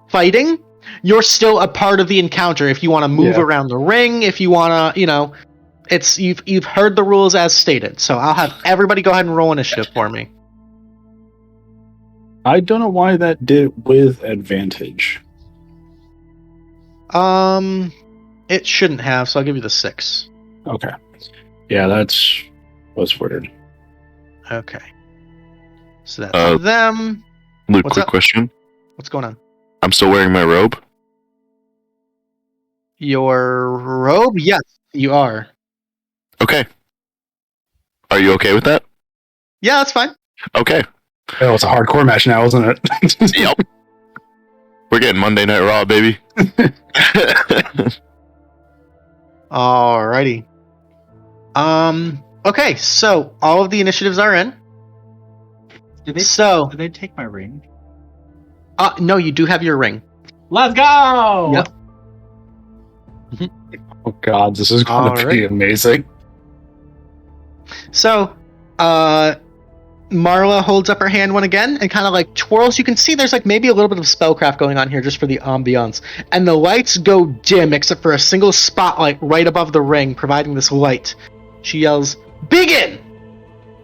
fighting, you're still a part of the encounter. If you want to move around the ring, if you want to, it's you've heard the rules as stated. So I'll have everybody go ahead and roll initiative for me. I don't know why that did with advantage. It shouldn't have, so I'll give you the 6. Okay. Yeah, that's weird. Okay. So that's them. Luke, What's quick up? question. What's going on? I'm still wearing my robe. Your robe? Yes, you are. Okay. Are you okay with that? Yeah, that's fine. Okay. Oh, it's a hardcore match now, isn't it? Yep. We're getting Monday Night Raw, baby. Alrighty. Okay, so all of the initiatives are in. Did they take my ring? No, you do have your ring. Let's go! Yep. Oh god, this is going to be amazing. So, Marla holds up her hand one again and kind of like twirls. You can see there's like maybe a little bit of spellcraft going on here just for the ambiance. And the lights go dim except for a single spotlight right above the ring, providing this light. She yells, "Begin!"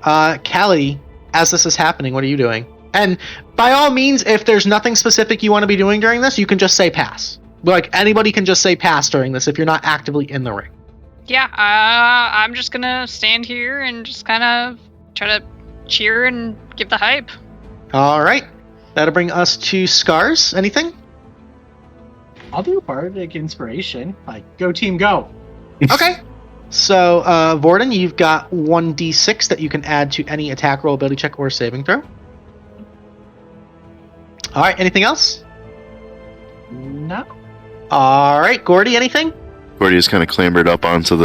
Callie, as this is happening, what are you doing? And by all means, if there's nothing specific you want to be doing during this, you can just say pass. Like, anybody can just say pass during this if you're not actively in the ring. Yeah, I'm just gonna stand here and just kind of try to cheer and give the hype. All right. That'll bring us to Scars. Anything? I'll do a bardic inspiration. Like, go team, go. Okay. So, Vordon, you've got 1d6 that you can add to any attack roll, ability check, or saving throw. All right. Anything else? No. All right. Gordy, anything? Gordy just kind of clambered up onto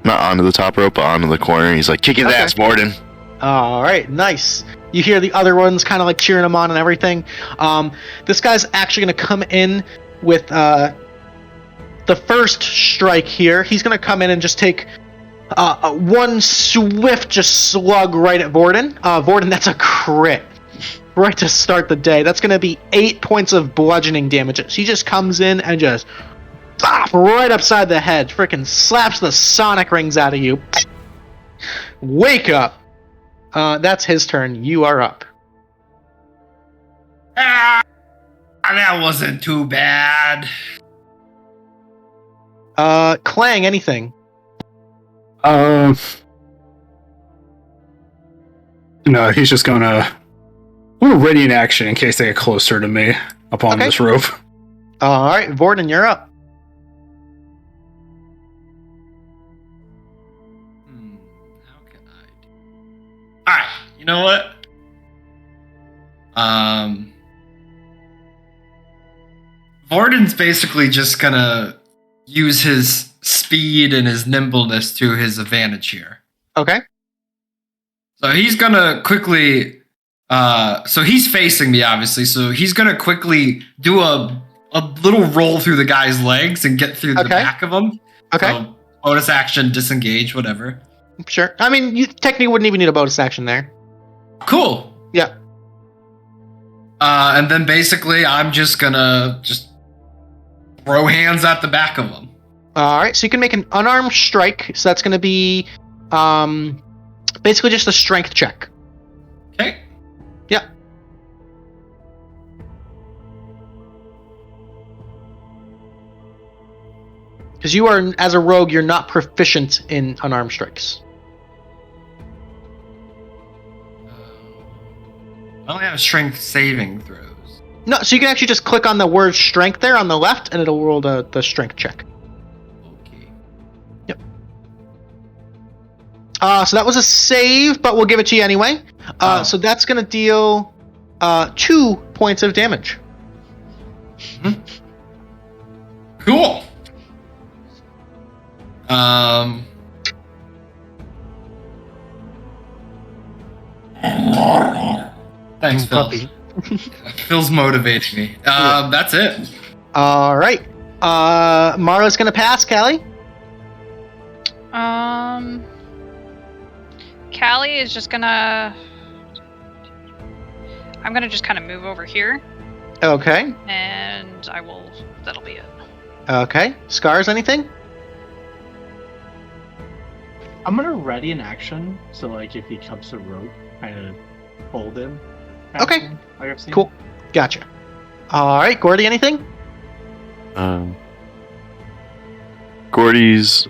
not onto the top rope, but onto the corner. And he's like, kick his ass, Vordon. All right. Nice. You hear the other ones kind of like cheering him on and everything. This guy's actually going to come in with the first strike here. He's going to come in and just take one swift just slug right at Vordon. Vordon, that's a crit. Right to start the day. That's going to be 8 points of bludgeoning damage. He just comes in and just right upside the head. Freaking slaps the sonic rings out of you. Wake up. That's his turn. You are up. That wasn't too bad. Klang, anything? No, he's just gonna ready in action in case they get closer to me upon this rope. All right, Vordon, you're up. How can I do? All right, you know what? Vordon's basically just gonna use his speed and his nimbleness to his advantage here. Okay. So he's gonna quickly. So he's facing me, obviously. So he's gonna quickly do a little roll through the guy's legs and get through the back of him. Okay. So bonus action, disengage, whatever. Sure. I mean, you technically wouldn't even need a bonus action there. Cool. Yeah. And then basically, I'm just gonna throw hands at the back of him. All right. So you can make an unarmed strike. So that's going to be basically just a strength check. Okay. Yeah. Because you are, as a rogue, you're not proficient in unarmed strikes. I only have strength saving throws. No, so you can actually just click on the word strength there on the left, and it'll roll the strength check. Okay. Yep. So that was a save, but we'll give it to you anyway. So that's going to deal 2 points of damage. Mm-hmm. Cool. Thanks, Phil. Phil's motivating me. That's it. All right. Marla's going to pass, Callie. Callie is just gonna. I'm gonna just kind of move over here. Okay. And I will. That'll be it. Okay. Scars, anything? I'm gonna ready an action, so like if he comes to rope, kind of hold him. Okay. Him, like I've seen. Cool. Gotcha. All right, Gordy, anything? Gordy's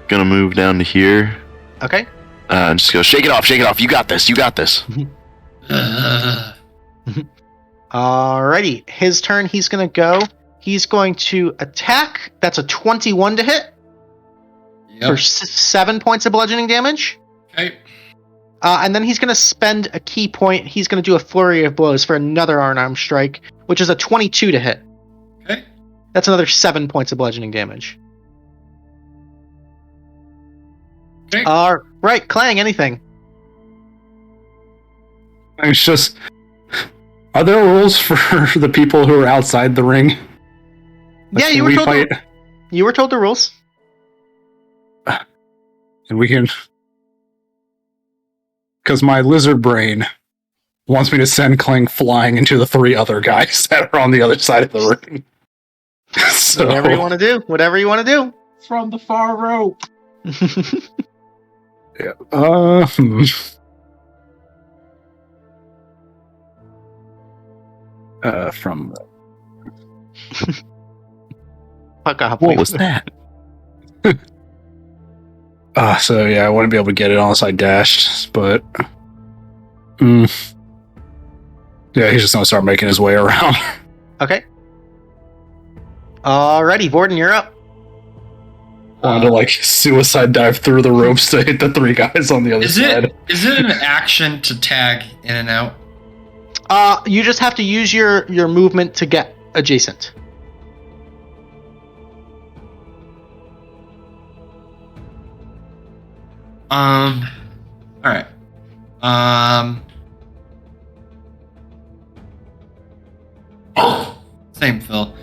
gonna move down to here. Okay. And just go, shake it off, you got this. Alrighty, his turn, he's gonna go. He's going to attack. That's a 21 to hit. Yep. For 7 points of bludgeoning damage. Okay. And then he's gonna spend a key point. He's gonna do a flurry of blows for another unarmed strike, which is a 22 to hit. Okay. That's another 7 points of bludgeoning damage. Okay. Right, Klang, anything? It's just, are there rules for the people who are outside the ring? Like, Yeah, you were told. You were told the rules. And we can, because my lizard brain wants me to send Klang flying into the 3 other guys that are on the other side of the ring. So, Whatever you want to do. Whatever you want to do. From the far rope. yeah. From. Fuck off. What was that? So yeah, I wouldn't be able to get it unless I dashed, but. Yeah, he's just gonna start making his way around. Okay. Alrighty, Vordon, you're up. Wanted to like suicide dive through the ropes to hit the 3 guys on the other side. Is it an action to tag in and out? You just have to use your movement to get adjacent. Alright. Same, Phil.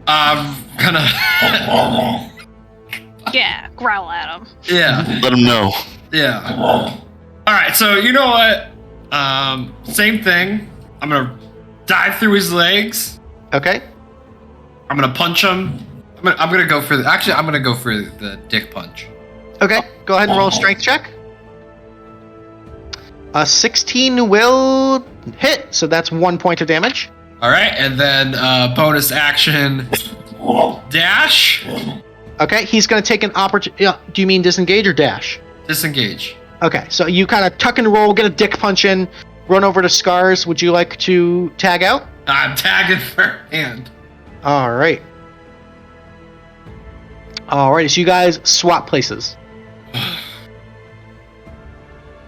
I'm gonna. Yeah, growl at him. Yeah. Let him know. Yeah. Alright, so you know what? Same thing. I'm gonna dive through his legs. Okay. I'm gonna punch him. I'm gonna go for I'm gonna go for the dick punch. Okay, go ahead and roll a strength check. A 16 will hit, so that's 1 point of damage. Alright, and then bonus action dash. Okay, he's going to take an opportunity. Do you mean disengage or dash? Disengage. Okay, so you kind of tuck and roll, get a dick punch in, run over to Scars. Would you like to tag out? I'm tagging for hand. Alright. Alrighty, so you guys swap places.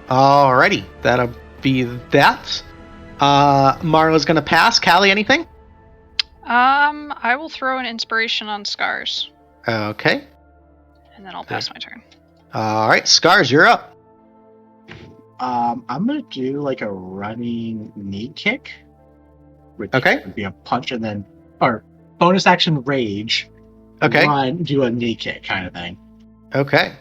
Alrighty, that'll be that. Marla's gonna pass. Callie, anything? I will throw an inspiration on Scars, Okay. and then I'll pass my turn. Alright, Scars, you're up. I'm gonna do like a running knee kick. Which Okay. would be a punch and then, or bonus action rage. Okay. Run, do a knee kick kind of thing. Okay.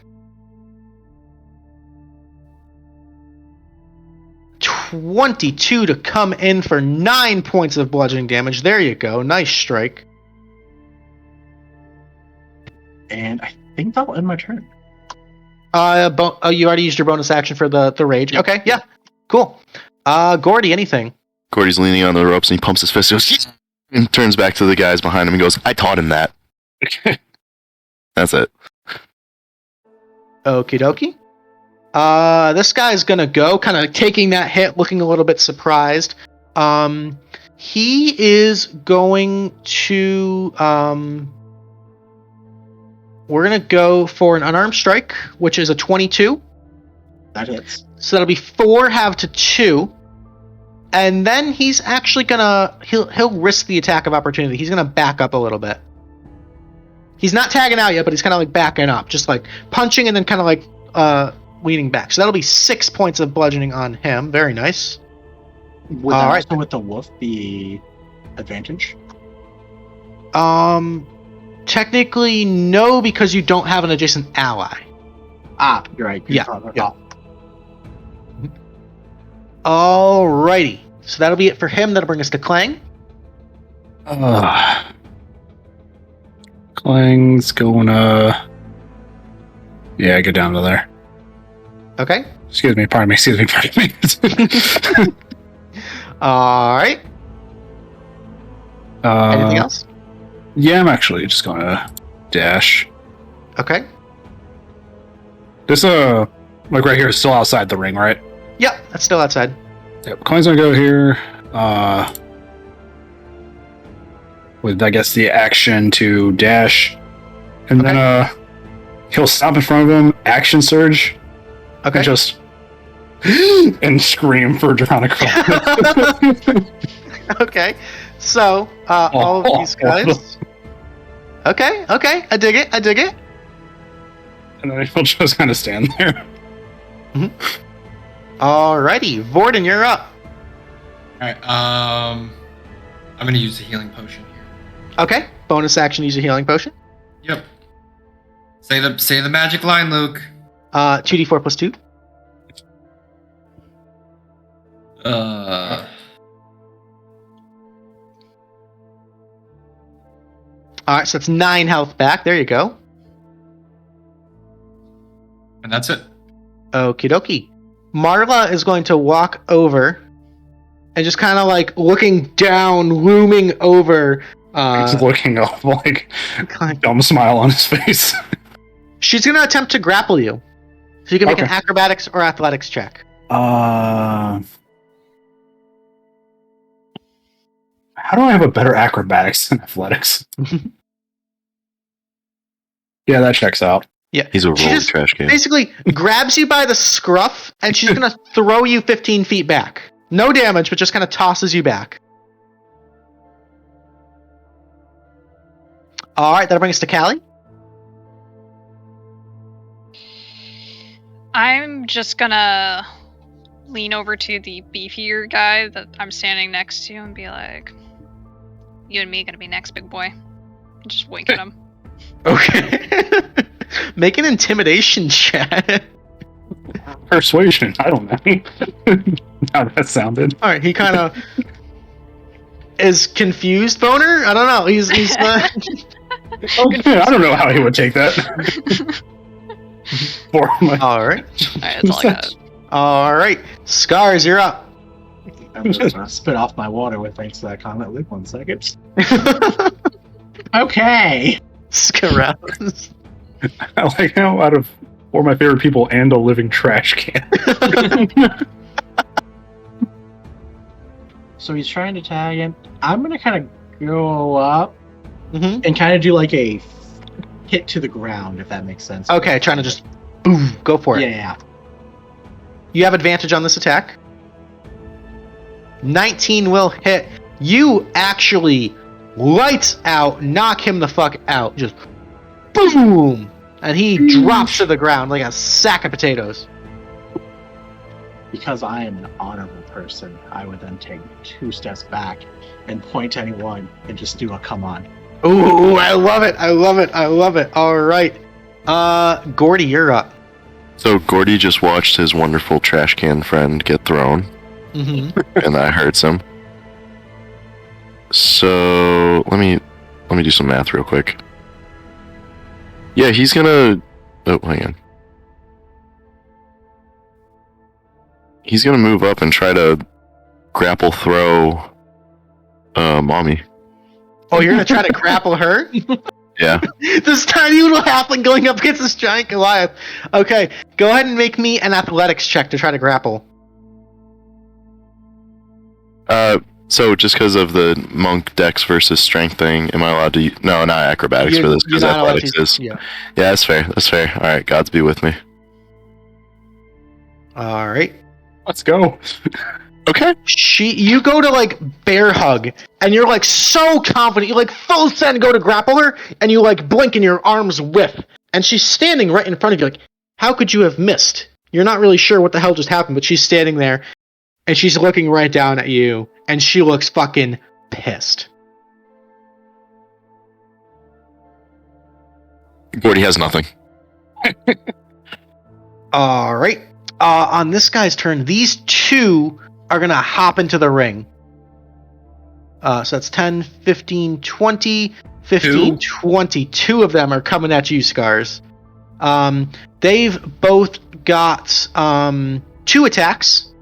22 to come in for 9 points of bludgeoning damage. There you go. Nice strike. And I think that'll end my turn. You already used your bonus action for the rage. Yep. Okay, yeah. Cool. Gordy, anything? Gordy's leaning on the ropes and he pumps his fist. He goes, "Yeah," and turns back to the guys behind him and goes, "I taught him that." That's it. Okie dokie. This guy's gonna go, kind of taking that hit, looking a little bit surprised. He is going to, we're gonna go for an unarmed strike, which is a 22. That hits. So that'll be 4 halved to 2. And then he's actually gonna, he'll risk the attack of opportunity. He's gonna back up a little bit. He's not tagging out yet, but he's kind of like backing up, just like punching and then kind of like leaning back. So that'll be 6 points of bludgeoning on him. Very nice. Would that also with the wolf be advantage? Technically no, because you don't have an adjacent ally. Ah, you're right. Yeah. Alrighty. So that'll be it for him. That'll bring us to Klang. Klang's gonna. Yeah, get down to there. Okay. Excuse me, pardon me. Alright. Anything else? Yeah, I'm actually just gonna dash. Okay. This like right here is still outside the ring, right? Yep, that's still outside. Yep. Klang's gonna go here. With I guess the action to dash, and then he'll stop in front of him, action surge, Okay. and just and scream for Draconic. Okay. So all of these guys. Okay. I dig it. And then he'll just kind of stand there. Alrighty, Vordon, you're up. Alright, I'm gonna use the healing potion here. Okay. Bonus action, use a healing potion. Yep. Say the magic line, Luke. 2d4 plus 2. Alright, so that's 9 health back. There you go. And that's it. Okie dokie. Marla is going to walk over and just kind of like looking down, looming over. He's looking up, like, dumb smile on his face. She's going to attempt to grapple you. So you can make an acrobatics or athletics check. How do I have a better acrobatics than athletics? Yeah, that checks out. Yeah. He's a She rolling just trash can. basically grabs you by the scruff and she's going to throw you 15 feet back. No damage, but just kind of tosses you back. All right, that'll bring us to Callie. I'm just gonna lean over to the beefier guy that I'm standing next to and be like, "You and me gonna be next, big boy." Just wink at him. Okay. Make an intimidation check. Persuasion. I don't know how that sounded. All right, he kind of is confused. Boner. I don't know. He's. I don't know how he would take that. For my All right. Alright, that's all I got. All right. Scars, you're up. I'm gonna spit off my water with thanks to that comment. Luke, 1 second. Okay. Scarouse. I like how out of 4 of my favorite people and a living trash can. So he's trying to tag him. I'm gonna kind of go up Mm-hmm. and kind of do like a hit to the ground, if that makes sense. Okay, trying to just boom, go for it. Yeah. You have advantage on this attack. 19 will hit. You actually lights out, knock him the fuck out. Just boom! And he drops to the ground like a sack of potatoes. Because I am an honorable person, I would then take 2 steps back and point to anyone and just do a come on. Ooh, I love it. I love it. I love it. All right. Gordy, you're up. So Gordy just watched his wonderful trash can friend get thrown, Mm-hmm. and that hurts him. So let me do some math real quick. Yeah, he's gonna. Oh, hang on. He's gonna move up and try to grapple throw Mommy. Oh, you're going to try to grapple her? Yeah. This tiny little halfling going up against this giant Goliath. Okay, go ahead and make me an athletics check to try to grapple. So just because of the monk dex versus strength thing, am I allowed to? No, not acrobatics for this because You're not allowed athletics to- is. Yeah. Yeah, that's fair. That's fair. All right, gods be with me. All right. Let's go. Okay. You go to like bear hug, and you're like so confident. You like full send go to grapple her, and you like blink and your arms whip, and she's standing right in front of you. Like, how could you have missed? You're not really sure what the hell just happened, but she's standing there, and she's looking right down at you, and she looks fucking pissed. Gordy has nothing. All right. On this guy's turn, these two are going to hop into the ring. So that's 10, 15, 20, 15, 20. 2 of them are coming at you, Scars. They've both got 2 attacks.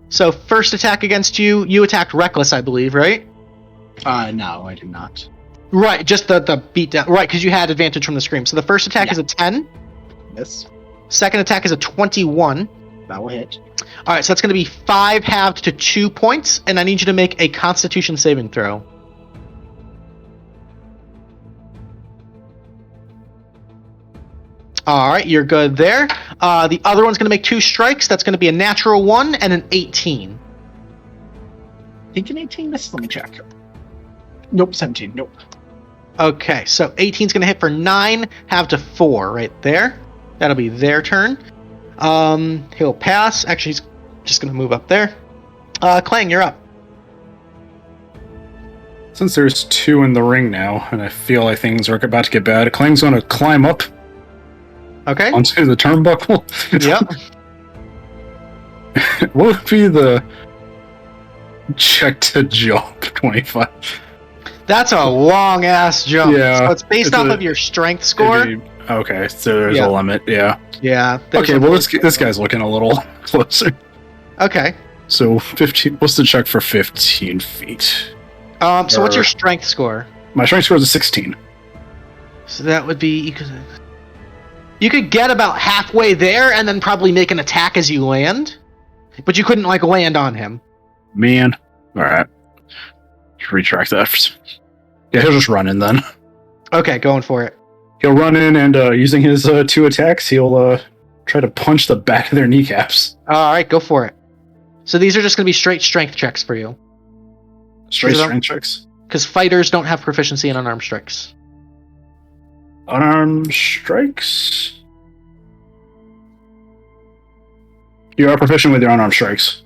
So first attack against you, you attacked Reckless, I believe, right? No, I did not. Right, just the beat down. Right, because you had advantage from the scream. So the first attack is a 10. Yes, Second attack is a 21. that will hit. All right, so that's going to be 5 halved to 2 points, and I need you to make a Constitution saving throw. All right, you're good there. The other one's going to make 2 strikes. That's going to be a natural 1 and an 18. I think an 18 misses. Let me check. Nope, 17. Nope. Okay, so 18's going to hit for 9 halved to 4 right there. That'll be their turn. He'll pass. Actually, he's just going to move up there. Klang, you're up. Since there's 2 in the ring now, and I feel like things are about to get bad, Klang's gonna climb up Okay. onto the turnbuckle. Yep. What would be the check to jump? 25. That's a long ass jump. Yeah, So it's based it's off a- of your strength score. Okay, so there's Yeah. a limit. Yeah. Yeah. there's Okay, a- well this guy's looking a little closer. Okay. So 15. What's the check for 15 feet? So what's your strength score? My strength score is a 16. So that would be you could get about halfway there and then probably make an attack as you land, but you couldn't like land on him. Man. All right. Retract that. Yeah, he'll just run in then. Okay, going for it. He'll run in and using his 2 attacks, he'll try to punch the back of their kneecaps. All right, go for it. So these are just going to be straight strength checks for you, Straight Is it strength checks. because fighters don't have proficiency in unarmed strikes. Unarmed strikes. You are proficient with your unarmed strikes.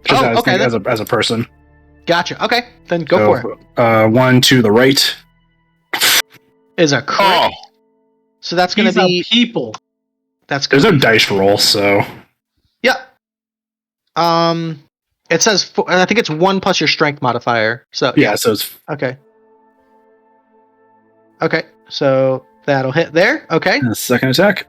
Just Oh, as, okay, as a person. Gotcha. Okay, then go for it. 1 to the right. Is a crit. Oh, So that's going He's to a be people. that's There's going no dice roll, so Yep. It says I think it's 1 plus your strength modifier. So yeah, so it's Okay. Okay, so that'll hit there. Okay. the second attack.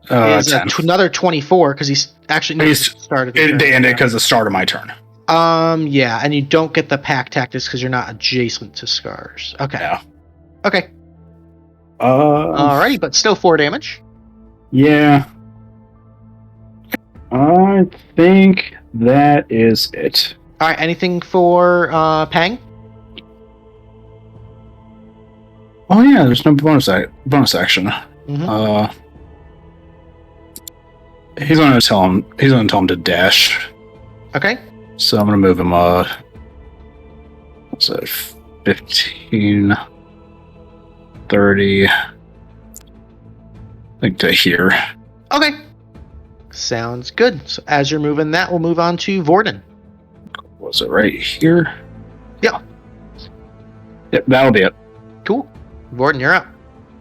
Is 10. another 24 because he's actually no, He's- it started. the It turn. ended because the start of my turn. Yeah, and you don't get the pack tactics because you're not adjacent to Scars. Okay. Yeah. Okay. Uh, Alrighty, but still 4 damage. Yeah. I think that is it. All right. Anything for Pang? Oh yeah, there's no bonus action. Mhm. He's gonna tell him to dash. Okay. So I'm gonna move him what's that? 15 30 I think to here. Okay. Sounds good. So as you're moving that, we'll move on to Vordon. Was it right here? Yeah. Yep, that'll be it. Cool. Vordon, you're up.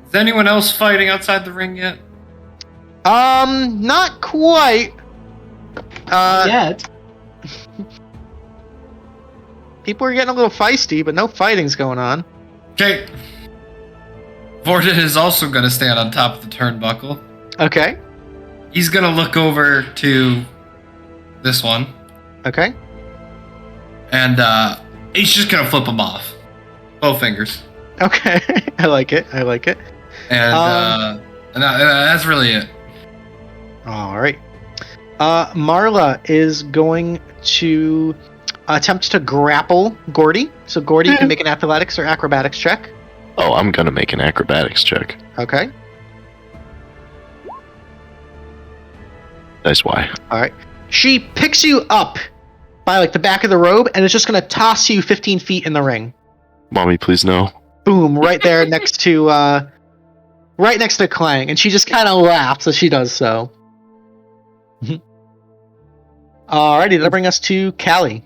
Is anyone else fighting outside the ring yet? Not quite. Yet. People are getting a little feisty, but no fighting's going on. Okay. Vordon is also going to stand on top of the turnbuckle. Okay. He's going to look over to this one, Okay. and he's just going to flip him off. Both fingers. Okay. I like it. I like it. And that's really it. All right. Marla is going to attempt to grapple Gordy. So Gordy can make an athletics or acrobatics check. oh, I'm gonna make an acrobatics check. Okay. Nice Y. All right. She picks you up by like the back of the robe and is just going to toss you 15 feet in the ring. Mommy, please no. Boom, right there next to Klang, and she just kind of laughs as she does so. Alrighty, that'll bring us to Callie.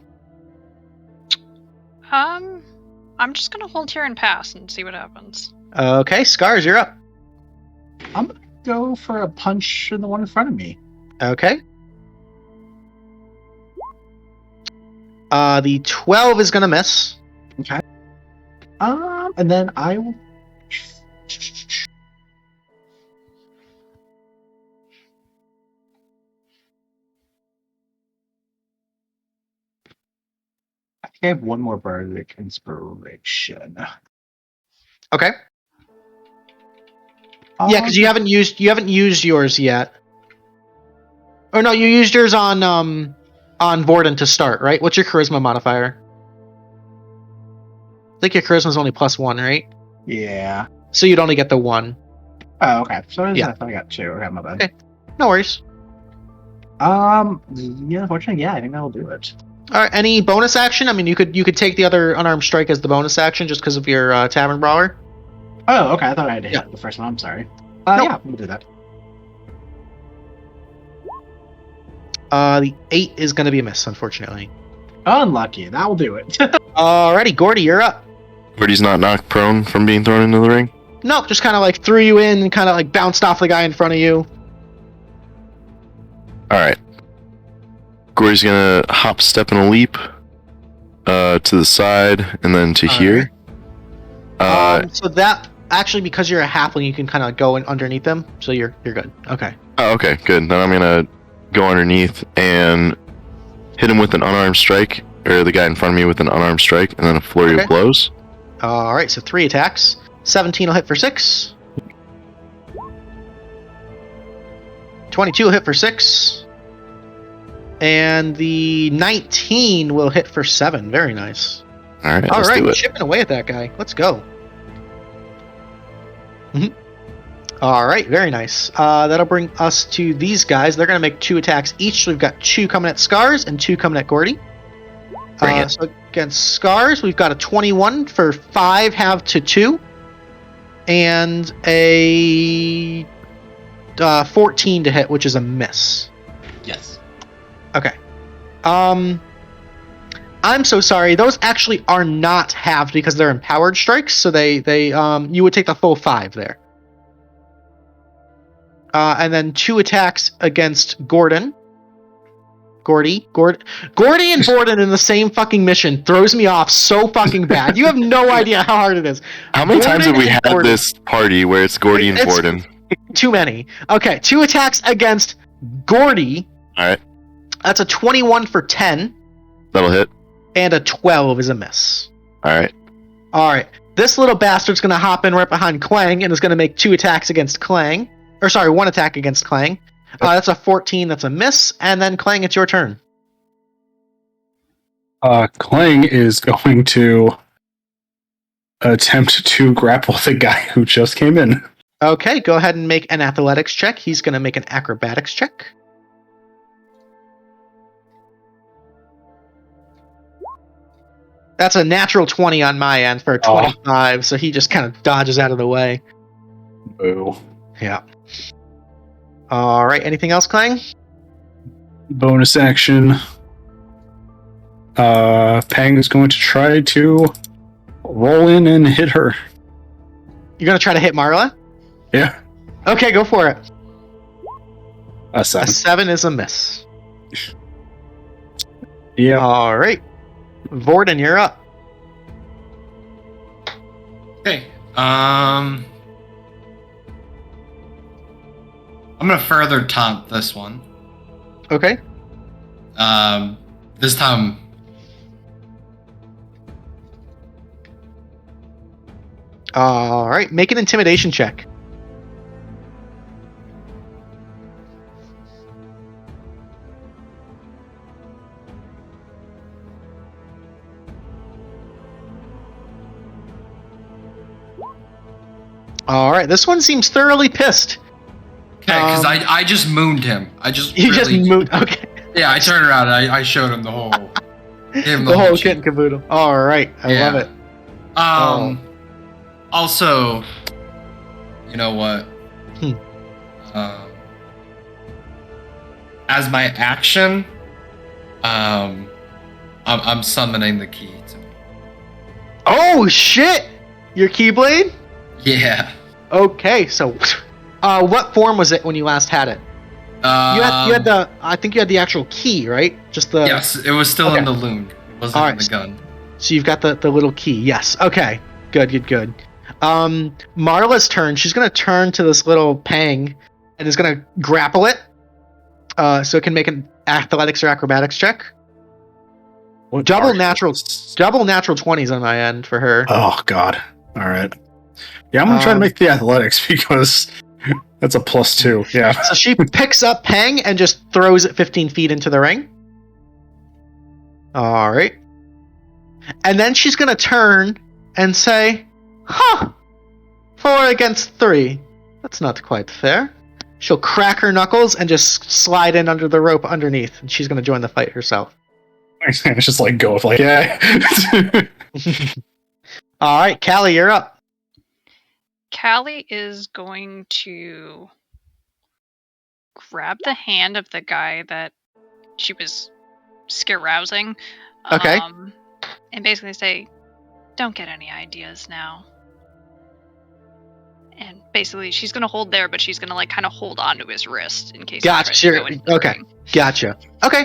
I'm just gonna hold here and pass and see what happens. Okay, Scars, you're up. I'm gonna go for a punch in the one in front of me. Okay. The 12 is gonna miss. Okay. And then I will. I think I have one more bardic inspiration. Okay. Yeah, because you haven't used yours yet. Oh no, you used yours on Vordon to start, right? What's your charisma modifier? I think your charisma's only +1, right? Yeah. So you'd only get the 1. Oh, okay. So Yeah. I thought I got 2. Okay, my bad. Okay. No worries. Yeah, unfortunately, yeah, I think that'll do it. All right. Any bonus action? I mean, you could take the other unarmed strike as the bonus action just because of your tavern brawler. Oh, okay. I thought I had to hit Yeah. the first one. I'm sorry. Nope. Yeah, we'll do that. The 8 is going to be a miss, unfortunately. Unlucky. That'll do it. Alrighty, Gordy, you're up. Gordy's not knocked prone from being thrown into the ring? Nope, just kind of like threw you in and kind of like bounced off the guy in front of you. Alright. Gordy's gonna hop, step, and a leap to the side, and then to here. So that, actually, because you're a halfling, you can kind of go in underneath them, so you're good. Okay. Oh, okay, good. Then I'm gonna go underneath and hit him with an unarmed strike, or the guy in front of me with an unarmed strike, and then a flurry of blows. Alright, so 3 attacks. 17 will hit for 6. 22 will hit for 6. And the 19 will hit for 7. Very nice. Alright, let's do it. Chipping away at that guy. Let's go. Alright, very nice. That'll bring us to these guys. They're going to make 2 attacks each. So we've got 2 coming at Scars and 2 coming at Gordy. So against Scars, we've got a 21 for 5 half to 2. And a 14 to hit, which is a miss. Yes. Okay. I'm so sorry. Those actually are not halved because they're empowered strikes, so they you would take the full 5 there. And then 2 attacks against Gordy and Vordon in the same fucking mission throws me off so fucking bad. You have no idea how hard it is. How many times have we had Vordon. this party where it's Gordy and Vordon? Too many. Okay, 2 attacks against Gordy. Alright. That's a 21 for 10. That'll hit. And a 12 is a miss. Alright. Alright. This little bastard's going to hop in right behind Klang and is going to make 2 attacks against Klang. Or sorry, 1 attack against Klang. That's a 14, that's a miss. And then Klang, it's your turn. Klang is going to attempt to grapple the guy who just came in. Okay, go ahead and make an athletics check. He's going to make an acrobatics check. That's a natural 20 on my end for a 25, so he just kind of dodges out of the way. Boo. Yeah. Alright, anything else, Klang? Bonus action. Pang is going to try to roll in and hit her. You're going to try to hit Marla? Yeah. Okay, go for it. A 7. A 7 is a miss. Yeah. Alright. Vordon, you're up. Okay. I'm gonna further taunt this one. Okay. This time. Alright, make an intimidation check. Alright, this one seems thoroughly pissed. Okay, because I just mooned him. You just mooned. Okay. Yeah, I turned around and I showed him the whole. Gave him the whole kit and caboodle. Alright, I love it. Also, you know what? As my action, I'm summoning the key to me. Oh shit! Your Keyblade? Yeah. Okay, so what form was it when you last had it? You had the. I think you had the actual key, right? Just the. Yes, it was still in the loon. It wasn't in the gun. So you've got the little key. Yes. Okay. Good. Marla's turn. She's gonna turn to this little Pang and is gonna grapple it. So it can make an athletics or acrobatics check. Double natural 20s on my end for her. Oh god. All right. Yeah, I'm gonna try to make the athletics because that's a +2. Yeah. So she picks up Pang and just throws it 15 feet into the ring. All right. And then she's gonna turn and say, "Huh, 4 against 3. That's not quite fair." She'll crack her knuckles and just slide in under the rope underneath, and she's gonna join the fight herself. It's just like go with like yeah. All right, Callie, you're up. Callie is going to grab the hand of the guy that she was scare-rousing. Okay. And basically say, don't get any ideas now. And basically, she's going to hold there, but she's going to, like, kind of hold onto his wrist in case he tries to go into the Okay. ring. Gotcha. Okay.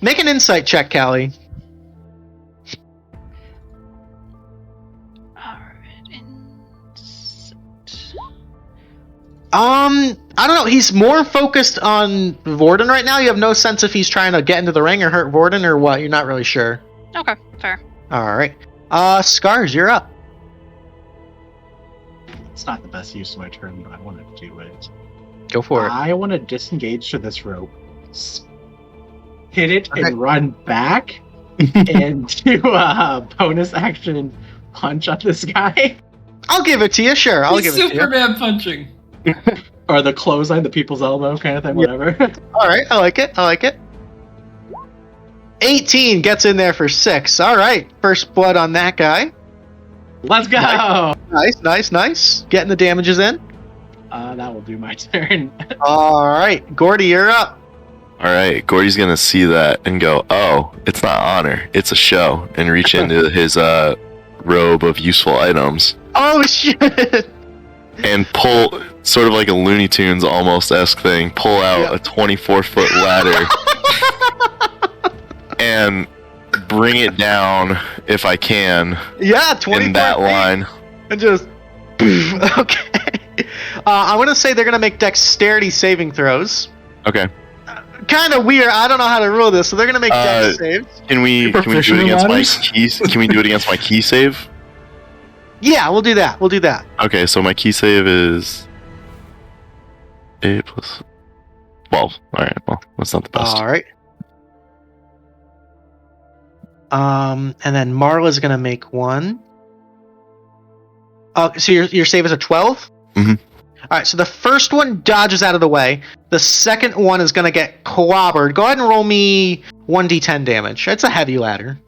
Make an insight check, Callie. Alright, insight. I don't know. He's more focused on Vordon right now. You have no sense if he's trying to get into the ring or hurt Vordon or what. You're not really sure. Okay, fair. All right. Scars, you're up. It's not the best use of my turn, but I want to do it. Go for it. I want to disengage to this rope, hit it, Okay. and run back, and do a bonus action punch on this guy. I'll give it to you. Sure, I'll He's give it to you. Superman punching. Or the clothesline, the people's elbow kind of thing, whatever. All right, I like it. 18 gets in there for 6. All right, first blood on that guy. Let's go! Nice. Getting the damages in. That will do my turn. All right, Gordy, you're up. Alright, Gordy's gonna see that and go, oh, it's not honor, it's a show, and reach into his robe of useful items Oh shit! and pull, sort of like a Looney Tunes almost-esque thing, pull out a 24-foot ladder and bring it down, if I can, Yeah, 24 in that feet. line. And just okay. I'm gonna say they're gonna make dexterity saving throws. Okay. Kind of weird. I don't know how to rule this, so they're gonna make dex saves. Can we do proficient it against my ladders? keys? Can we do it against my key save? Yeah, we'll do that. Okay, so my key save is 8 plus 12. Alright, well, that's not the best. All right. And then Marla's gonna make one. So your save is a 12? Mhm. All right, so the first one dodges out of the way. The second one is gonna get clobbered. Go ahead and roll me 1d10 damage. It's a heavy ladder.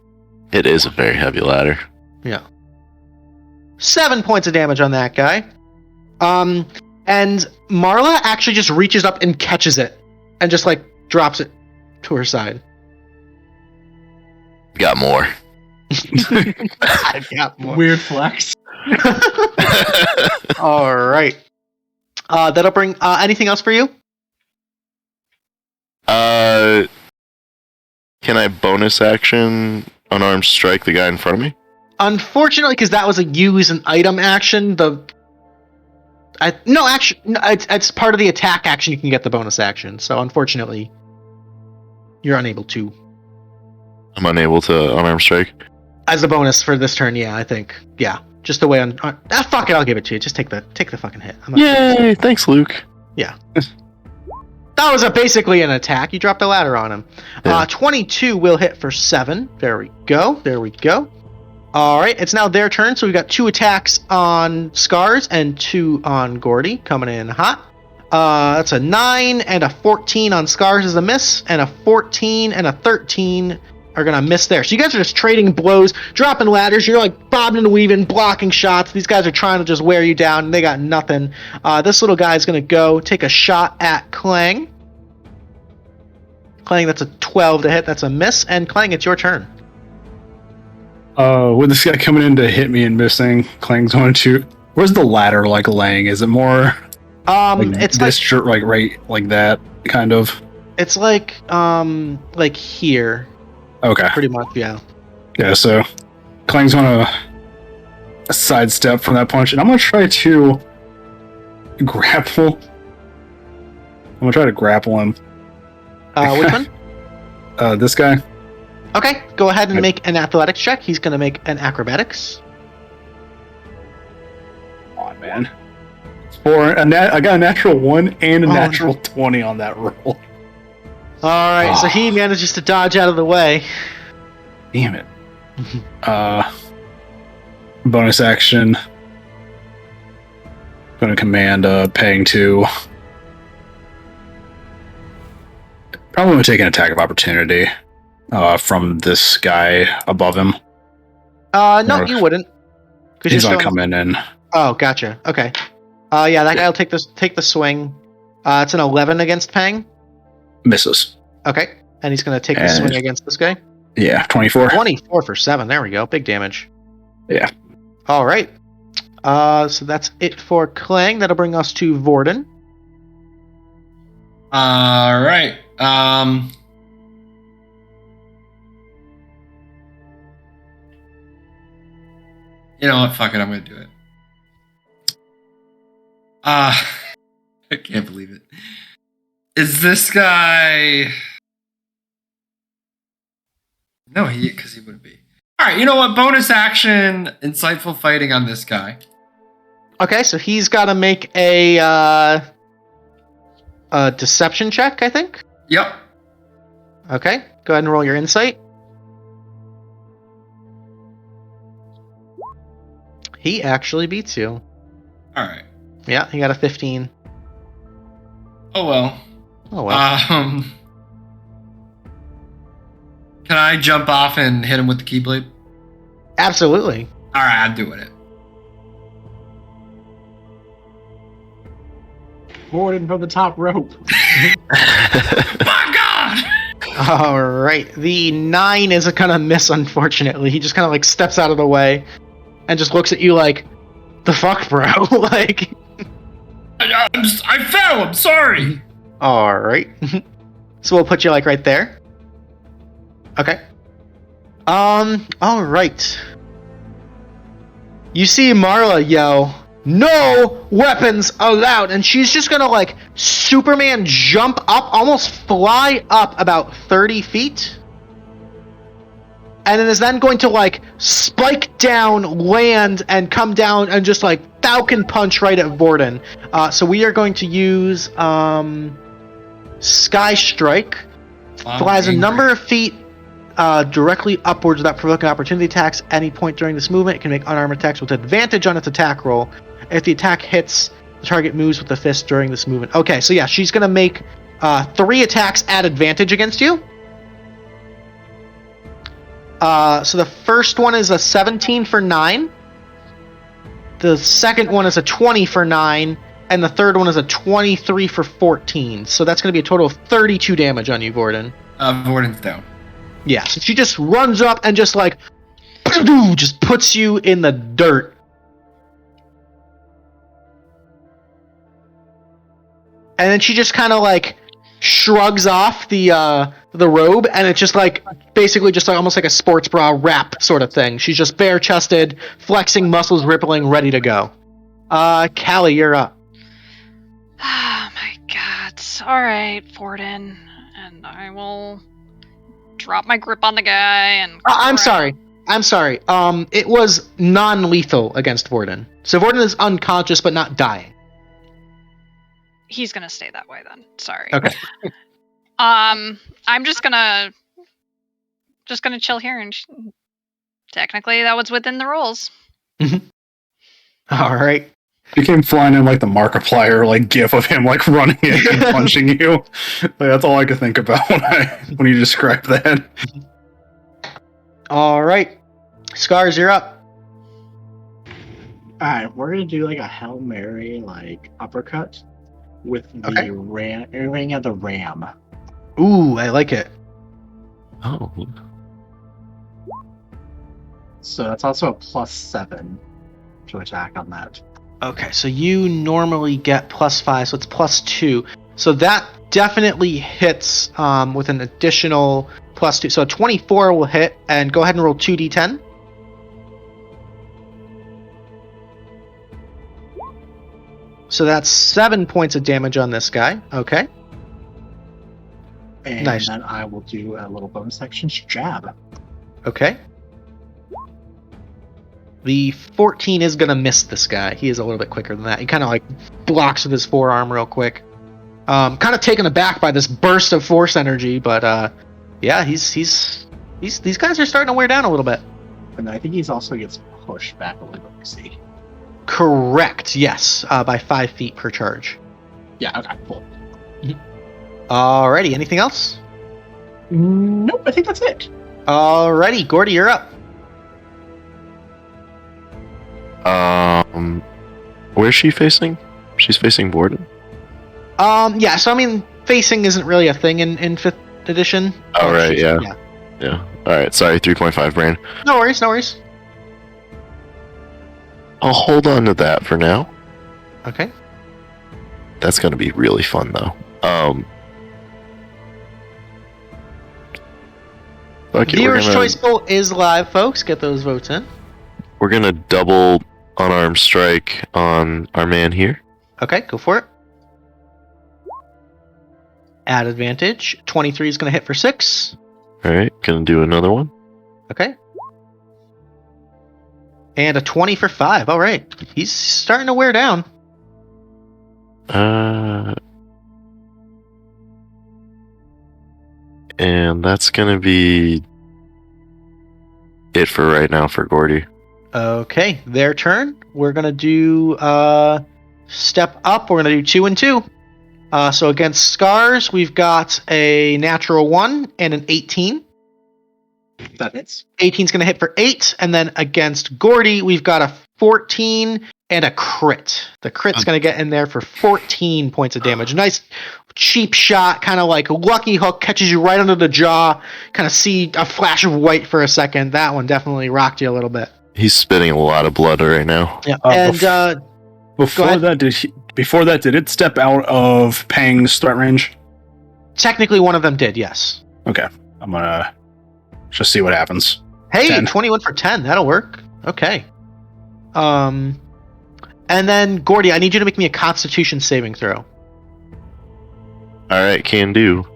It is a very heavy ladder. 7 points of damage on that guy. And Marla actually just reaches up and catches it, and just like drops it to her side. Got more. I've got more. Weird flex. All right. That'll bring anything else for you? Can I bonus action unarmed strike the guy in front of me? Unfortunately, because that was a use an item action. It's part of the attack action. You can get the bonus action. So unfortunately, you're unable to. I'm unable to unarmed strike. As a bonus for this turn, yeah, I think. Yeah, just the way on. Fuck it, I'll give it to you. Just take the fucking hit. I'm not- Yay! Thanks, Luke. That was basically an attack. You dropped a ladder on him. Yeah. 22 will hit for 7. There we go. All right, it's now their turn. So we got 2 attacks on Scars and 2 on Gordy coming in hot. That's a 9 and a 14 on Scars is a miss, and a 14 and a 13 are gonna miss there. So you guys are just trading blows, dropping ladders. You're like bobbing and weaving, blocking shots. These guys are trying to just wear you down, and they got nothing. This little guy is gonna go take a shot at Klang. Klang, that's a 12 to hit. That's a miss. And Klang, it's your turn. With this guy coming in to hit me and missing, Klang's going to. Where's the ladder like laying? Is it more It's this shirt, like right like that kind of? it's like here, Okay. pretty much. Yeah. Yeah. So Klang's going to sidestep from that punch, and I'm going to try to grapple. I'm going to try to grapple him. Which one? This guy. Okay, go ahead and make an athletics check. He's gonna make an acrobatics. Come on, man. I got a natural 1 and a natural 20 on that roll. All right, so he manages to dodge out of the way. Damn it. Bonus action. Gonna command Pang to. Probably gonna take an attack of opportunity from this guy above him. No, you wouldn't. 'Cause He's you're gonna still- come in and Oh, gotcha. Okay. Yeah, that guy will take the swing. It's an 11 against Pang. misses. Okay, and he's going to take the And- swing against this guy. Yeah, 24. 24 for 7. There we go. Big damage. Yeah. All right. So that's it for Klang. That'll bring us to Vordon. All right. You know what? Fuck it. I'm gonna do it. I can't believe it. Is this guy? No, because he wouldn't be. All right. You know what? Bonus action, insightful fighting on this guy. Okay, so he's got to make a deception check, I think. Yep. Okay, go ahead and roll your insight. He actually beats you. All right. Yeah, he got a 15. Oh well. Oh well. Can I jump off and hit him with the Keyblade? Absolutely. All right, I'm doing it. Gordon from the top rope. My God! All right, the 9 is a kind of miss, unfortunately. He just kind of like steps out of the way and just looks at you like, the fuck, bro? Like, I fell. I'm sorry. all right. So we'll put you like right there. Okay. All right. You see Marla yell, "No weapons allowed!" And she's just gonna like Superman jump up, almost fly up about 30 feet. And then is then going to like spike down, land, and come down and just like Falcon Punch right at Vordon. So we are going to use Sky Strike. Flies a number of feet directly upwards without provoking opportunity attacks at any point during this movement. It can make unarmed attacks with advantage on its attack roll. If the attack hits, the target moves with the fist during this movement. Okay, so yeah, she's going to make 3 attacks at advantage against you. So the first one is a 17 for 9. The second one is a 20 for 9. And the third one is a 23 for 14. So that's going to be a total of 32 damage on you, Vordon. Vordon's down. Yeah, so she just runs up and just like, just puts you in the dirt. And then she just kind of like shrugs off the robe, and it's just like basically just like almost like a sports bra wrap sort of thing. She's just bare chested, flexing muscles, rippling, ready to go. Callie, you're up. Oh my god. Alright, Vordon. And I will drop my grip on the guy and... I'm sorry. It was non-lethal against Vordon. So Vordon is unconscious but not dying. He's gonna stay that way then. Sorry. Okay. I'm just gonna chill here and technically that was within the rules. All right. You came flying in like the Markiplier like gif of him like running in and punching you. Like, that's all I could think about when you described that. All right. Scars, you're up. Alright, we're gonna do like a Hail Mary like uppercut with the ring of the ram. Ooh, I like it. Oh. So that's also a +7 to attack on that. Okay, so you normally get +5, so it's +2. So that definitely hits with an additional +2. So a 24 will hit, and go ahead and roll 2d10. So that's 7 points of damage on this guy. Okay. And Nice. then I will do a little bonus action jab. Okay. The 14 is going to miss this guy. He is a little bit quicker than that. He kind of like blocks with his forearm real quick. Kind of taken aback by this burst of force energy, but yeah, these guys are starting to wear down a little bit. And I think he's also gets pushed back a little bit. See. Correct, yes, by 5 feet per charge. Yeah, okay, cool. Alrighty, anything else? Nope, I think that's it. Alrighty, Gordy, you're up. Where's she facing? She's facing Vordon. Yeah, so I mean, facing isn't really a thing in 5th edition. Oh, right, yeah. Yeah. Alright, sorry, 3.5 brain. No worries, no worries. I'll hold on to that for now. Okay. That's gonna be really fun, though. Fuck it, Viewer's Choice Poll is live, folks. Get those votes in. We're gonna double unarmed strike on our man here. Okay, go for it. Add advantage. 23 is going to hit for 6. Alright, gonna do another one. Okay. And a 20 for 5. All right. He's starting to wear down. And that's gonna be it for right now for Gordy. Okay, their turn. We're going to do step up. We're going to do 2 and 2. So against Scars, we've got a natural 1 and an 18. That hits. 18's going to hit for 8. And then against Gordy, we've got a 14 and a crit. The crit's going to get in there for 14 points of damage. Nice cheap shot, kind of like a lucky hook, catches you right under the jaw. Kind of see a flash of white for a second. That one definitely rocked you a little bit. He's spitting a lot of blood right now. Yeah. Before that, did it step out of Pang's threat range? Technically, one of them did, yes. Okay, I'm gonna just see what happens. Hey, 10. 21 for 10. That'll work. Okay. And then, Gordy, I need you to make me a Constitution saving throw. Alright, can do.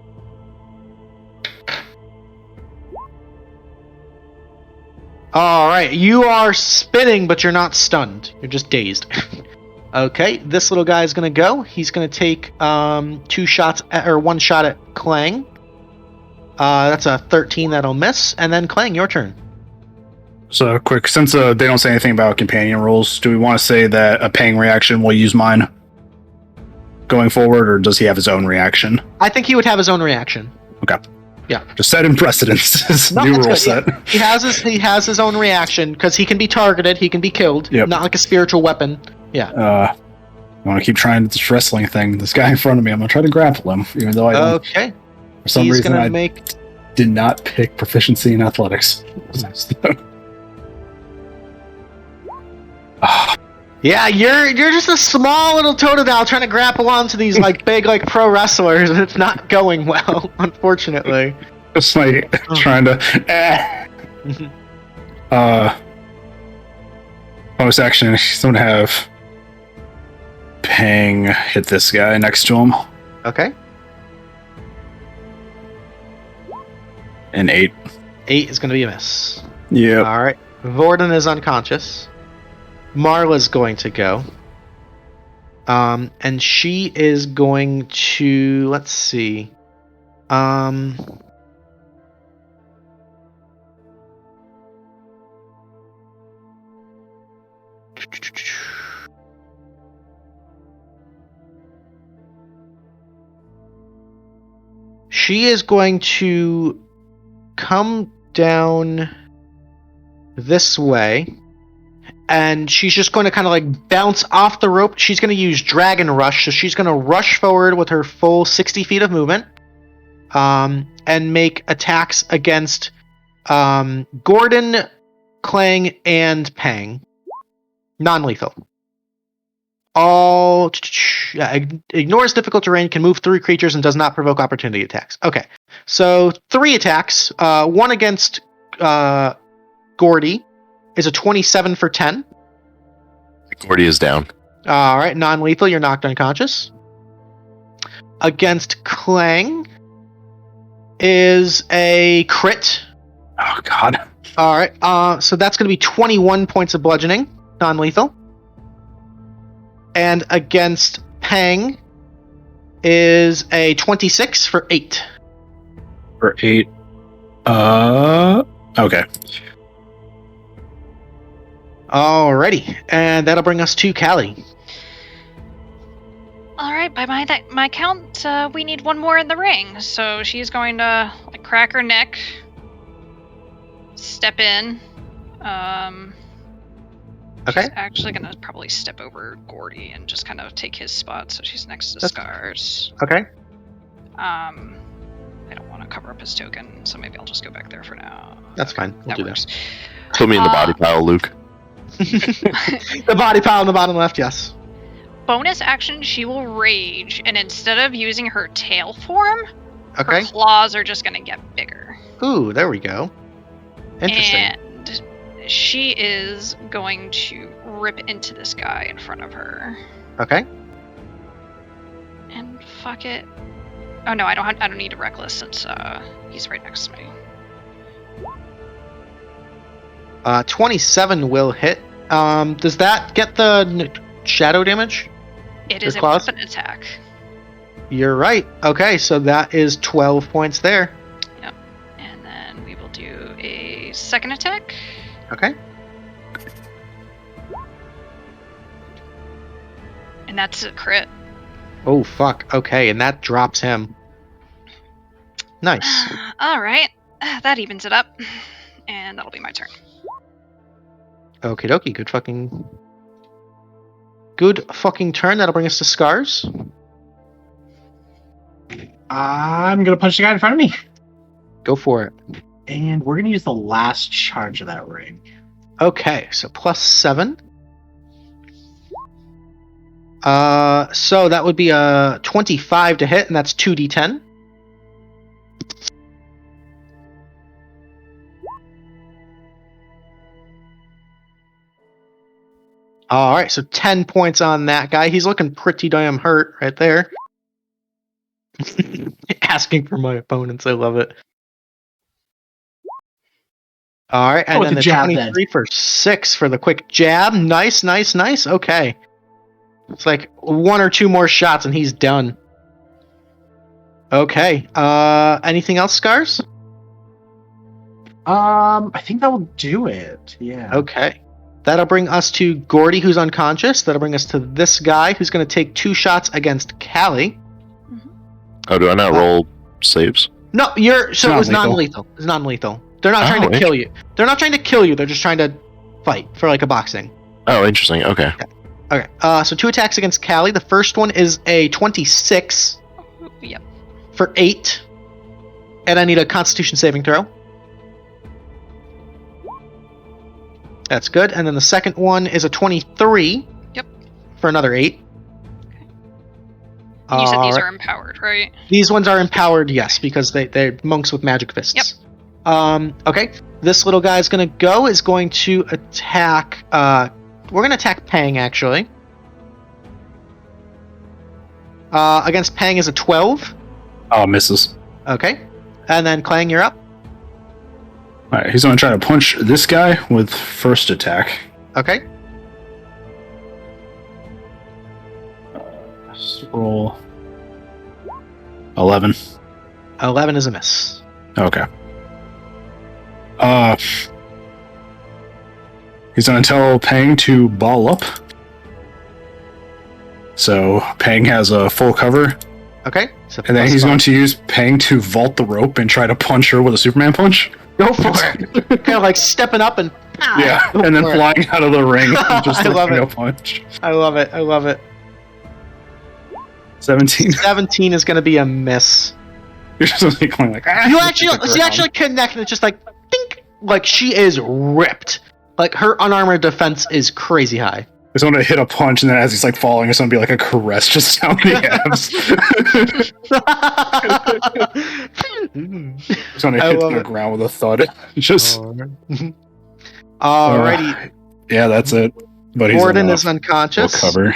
Alright, you are spinning, but you're not stunned. You're just dazed. Okay, this little guy is going to go. He's going to take 1 shot at Klang. That's a 13 that'll miss. And then, Klang, your turn. So quick, since they don't say anything about companion rules, do we want to say that a Pang reaction will use mine going forward, or does he have his own reaction? I think he would have his own reaction. Okay. Yeah. Just set in precedence. No, New that's rule good. set. He has his own reaction because he can be targeted, he can be killed. Yep. Not like a spiritual weapon. Yeah. I want to keep trying this wrestling thing. This guy in front of me, I'm going to try to grapple him, even though I don't. Okay. For some He's reason, gonna I did not pick proficiency in athletics. Yeah, you're just a small little totodile trying to grapple onto these like big like pro wrestlers, and it's not going well, unfortunately. Just like trying to. Bonus action. He's going to have Pang hit this guy next to him. Okay. An 8. 8 is going to be a miss. Yep. All right. Vordon is unconscious. Marla's going to go. And she is going to, let's see. She is going to come down this way, and she's just going to kind of like bounce off the rope. She's going to use Dragon Rush, so she's going to rush forward with her full 60 feet of movement, and make attacks against Gordon, Klang, and Pang. Non-lethal. All ignores difficult terrain, can move through creatures, and does not provoke opportunity attacks. Okay, so 3 attacks. One against Gordy is a 27 for 10. Gordy is down. All right, non-lethal. You're knocked unconscious. Against Klang is a crit. Oh God. All right, so that's going to be 21 points of bludgeoning, non-lethal. And against Pang is a 26 for 8. For 8. Okay. Alrighty, and that'll bring us to Callie. All right, by my count, we need one more in the ring. So she's going to like crack her neck, step in. Okay. She's actually gonna probably step over Gordy and just kind of take his spot, so she's next to Scars. Okay. I don't want to cover up his token, so maybe I'll just go back there for now. That's fine. We'll do works. Put me in the body pile, Luke. The body pile in the bottom left, yes. Bonus action, she will rage, and instead of using her tail form, Okay. her claws are just gonna get bigger. Ooh, there we go. Interesting. And she is going to rip into this guy in front of her. Okay. And fuck it. Oh no, I don't need a reckless since he's right next to me. 27 will hit. Does that get the shadow damage? It is a claws? weapon attack. You're right. Okay, so that is 12 points there. Yep. And then we will do a second attack. Okay. And that's a crit. Oh, fuck. Okay, and that drops him. Nice. Alright. That evens it up. And that'll be my turn. Okie dokie. Good fucking turn. That'll bring us to Scars. I'm gonna punch the guy in front of me. Go for it. And we're gonna use the last charge of that ring. Okay, so +7. So that would be a 25 to hit, and that's 2d10. Alright, so 10 points on that guy. He's looking pretty damn hurt right there. Asking for my opponents, I love it. Alright, and then the jab, 23 then. for 6 for the quick jab. Nice. Okay. It's like 1 or 2 more shots and he's done. Okay. Anything else, Scars? I think that will do it. Yeah. Okay. That'll bring us to Gordy, who's unconscious. That'll bring us to this guy, who's going to take 2 shots against Callie. Oh, do I not roll saves? No, it's non-lethal. non-lethal. It's non-lethal. They're not trying to kill you. They're not trying to kill you. They're just trying to fight for like a boxing. Oh, interesting. Okay. Okay. So 2 attacks against Callie. The first one is a 26 Yep. for 8, and I need a Constitution saving throw. That's good. And then the second one is a 23. Yep. For another 8. And you said these are empowered, right? These ones are empowered, yes, because they're monks with magic fists. Yep. Okay. This little guy is going to attack. We're going to attack Pang, actually. Against Pang is a 12. Oh, misses. Okay. And then Klang, you're up. Alright, he's gonna try to punch this guy with first attack. Okay. Roll 11. 11 is a miss. Okay. He's gonna tell Pang to ball up. So Pang has a full cover, Okay. So and then he's going to use Pang to vault the rope and try to punch her with a Superman punch. go for it. Kind of like stepping up and Yeah, go and then for it. flying out of the ring and just I love throwing a it. punch. I love it. 17. 17 is going to be a miss. You're just like going like, ah, You actually connect, and it's just like dink. Like she is ripped. Like her unarmored defense is crazy high. It's going to hit a punch, and then as he's like falling, it's going to be like a caress just down the abs. It's going to I hit love the it. ground with a thud. Just Alrighty. Yeah, that's it. But he's Vordon in is full unconscious. cover.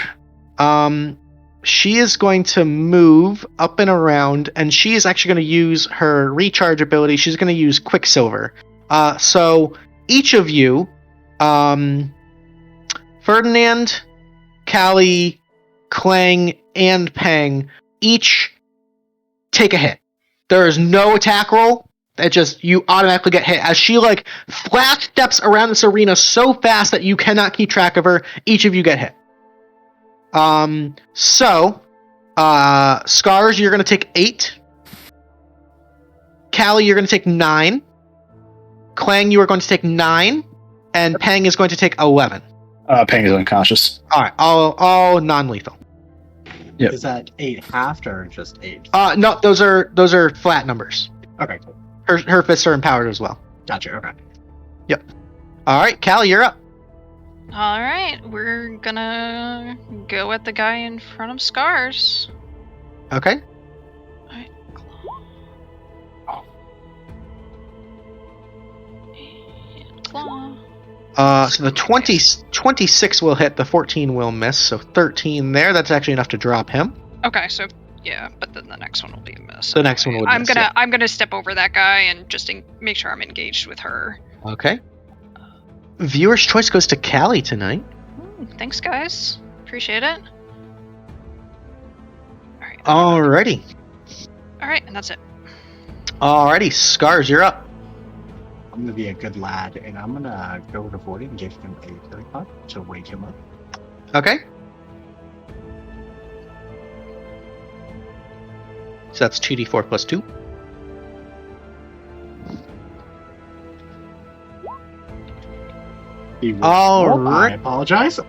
She is going to move up and around, and she is actually going to use her recharge ability. She's going to use Quicksilver. So each of you, Ferdinand, Callie, Klang, and Pang, each take a hit. There is no attack roll. It just, you automatically get hit. As she like flash steps around this arena so fast that you cannot keep track of her, each of you get hit. Scars, you're going to take 8. Callie, you're going to take 9. Klang, you are going to take 9. And Pang is going to take 11. Pang is unconscious. Alright, all non-lethal. Yep. Is that 8 halved or just 8? No, those are flat numbers. Okay, cool. Her fists are empowered as well. Gotcha. Okay. All right, Callie, you're up. All right, we're gonna go at the guy in front of Scars. Okay. Alright, claw. So the 26 will hit, the 14 will miss, so 13 there. That's actually enough to drop him. Okay, so yeah, but then the next one will be a miss. The next one would I'm miss, gonna yeah. I'm gonna step over that guy and just make sure I'm engaged with her. Okay. Viewer's choice goes to Callie tonight. Thanks, guys. Appreciate it. Alright. Alrighty. Alright, and that's it. Alrighty, Scars, you're up. I'm gonna be a good lad, and I'm gonna go to Vordon and give him a healing pot to wake him up. Okay. So that's 2d4 plus 2. All right. I apologize.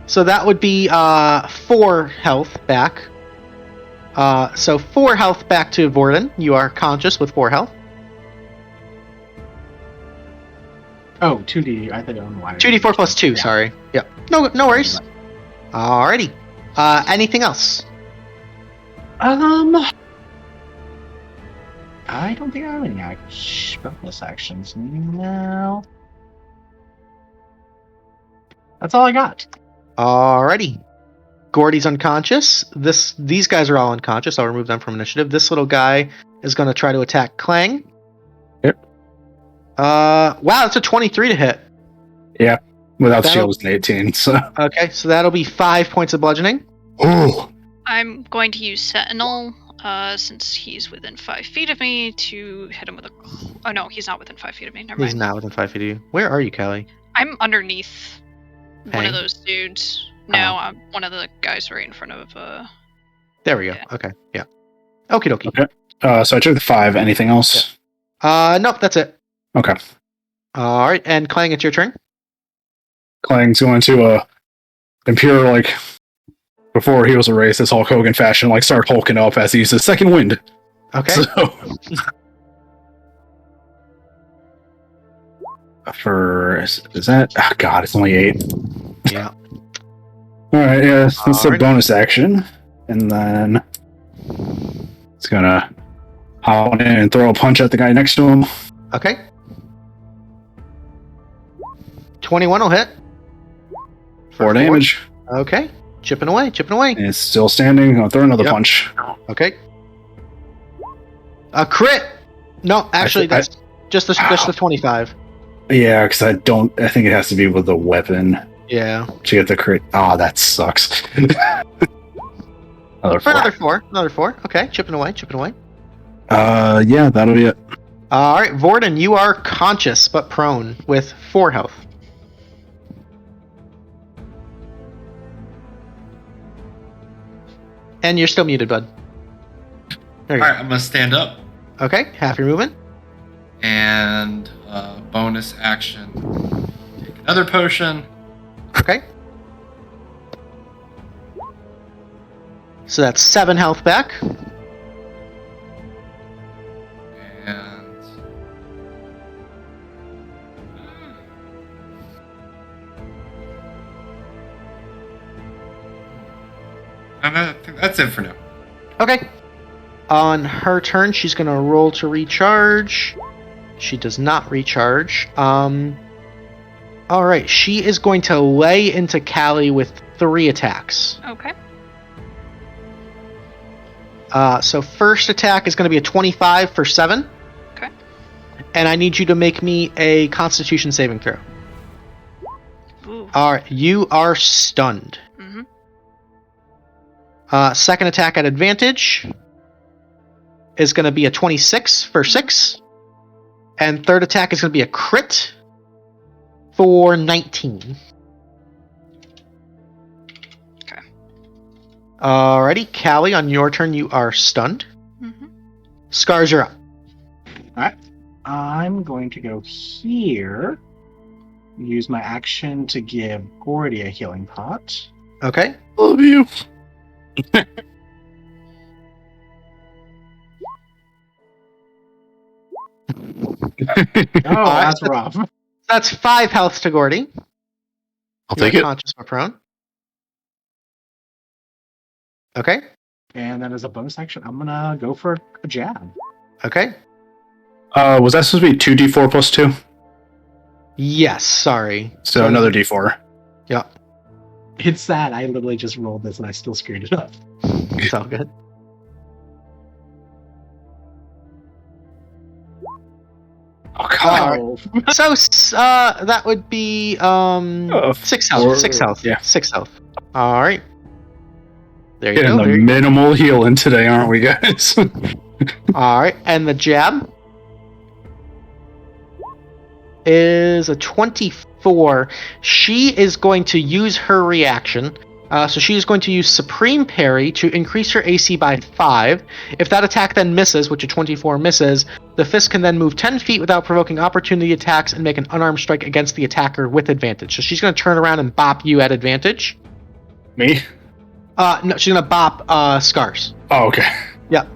So that would be 4 health back. So 4 health back to Vordon. You are conscious with 4 health. Oh, 2D. I think I'm lying. 2d4 plus 2, Yeah. sorry. Yep. No worries. Alrighty. Anything else? I don't think I have any bonus actions. No. That's all I got. Alrighty. Gordy's unconscious. These guys are all unconscious. I'll remove them from initiative. This little guy is going to try to attack Klang. Yep. Wow, that's a 23 to hit. Yeah. Without That'll- shield is an 18, so. Okay, so that'll be 5 points of bludgeoning. Oh! I'm going to use Sentinel, since he's within 5 feet of me, to hit him with a... Oh no, he's not within 5 feet of me, never He's mind. not within 5 feet of you. Where are you, Callie? I'm underneath one Hang. of those dudes. No, Oh. I'm one of the guys right in front of... There we go. Yeah. Okay, yeah. Okie dokie. Okay. So I took the 5. Anything else? Nope, that's it. Okay. Alright, and Klang, it's your turn. Klang's going to appear like before he was a racist Hulk Hogan fashion, like start hulking up as he uses second wind. Okay. So, is that? Oh God, it's only 8. Yeah. All right, yeah, that's a Alright. bonus action, and then it's gonna hop on in and throw a punch at the guy next to him. Okay. 21 will hit. 4 damage, Okay. Chipping away, chipping away. and it's still standing. I'll throw another Yep. punch. Okay. A crit! No, actually, I- that's just the 25. Yeah, because I think it has to be with the weapon Yeah. to get the crit. Oh, that sucks. Another 4. Another 4. Okay, chipping away, chipping away. Yeah, that'll be it. Alright, Vordon, you are conscious but prone with 4 health. And you're still muted, bud. There you Alright, I'm gonna stand up. go. Okay, half your movement. And bonus action. Take another potion. Okay. So that's 7 health back. And I think that's it for now. Okay. On her turn, she's gonna roll to recharge. She does not recharge. Alright, she is going to lay into Callie with 3 attacks. Okay. So first attack is gonna be a 25 for 7. Okay. And I need you to make me a Constitution saving throw. Ooh. Alright, you are stunned. Mm-hmm. Second attack at advantage is going to be a 26 for 6. And third attack is going to be a crit for 19. Okay. Alrighty, Callie, on your turn, you are stunned. Mm-hmm. Scars, you're up. Alright. I'm going to go here. Use my action to give Gordy a healing pot. Okay. Love you. Oh, Alright, that's rough. That's 5 health to Gordy. I'll You are take it. Conscious or prone. Okay. And then as a bonus action, I'm gonna go for a jab. Okay. Was that supposed to be 2d4 plus 2? Yes. Sorry. So another d4. Yeah. It's sad. I literally just rolled this and I still screwed it up. It's all good. Oh, God. Oh, So that would be 6 health. Four- 6 health. yeah. 6 health. All right. There you Getting go. the There you go. minimal healing today, aren't we, guys? All right, and the jab is a 24. She is going to use her reaction. So she is going to use Supreme Parry to increase her AC by 5. If that attack then misses, which a 24 misses, the fist can then move 10 feet without provoking opportunity attacks and make an unarmed strike against the attacker with advantage. So she's going to turn around and bop you at advantage. Me? No, she's going to bop Scars. Oh, okay. Yep.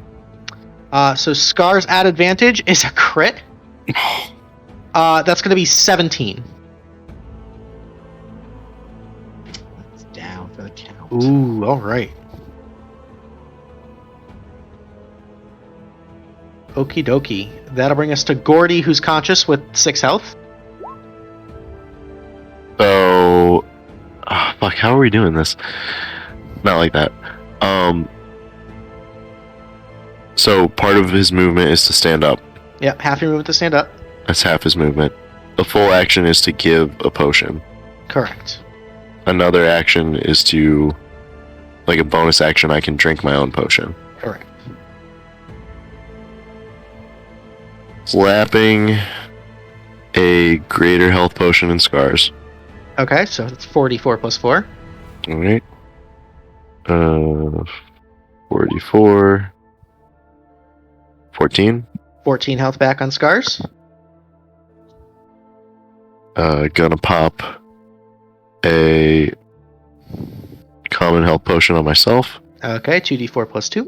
So Scars at advantage is a crit. That's going to be 17. it's down for the count. Ooh, all right. Okie dokie. That'll bring us to Gordy, who's conscious with 6 health. So, fuck. How are we doing this? Not like that. So part of his movement is to stand up. Yep, half your movement to stand up. That's half his movement. The full action is to give a potion. Correct. Another action is to, like a bonus action, I can drink my own potion. Correct. Slapping a greater health potion in Scars. Okay, so it's 44 plus 4. Alright. 44. 14. 14 health back on Scars. Gonna pop a common health potion on myself. Okay, 2d4 plus 2.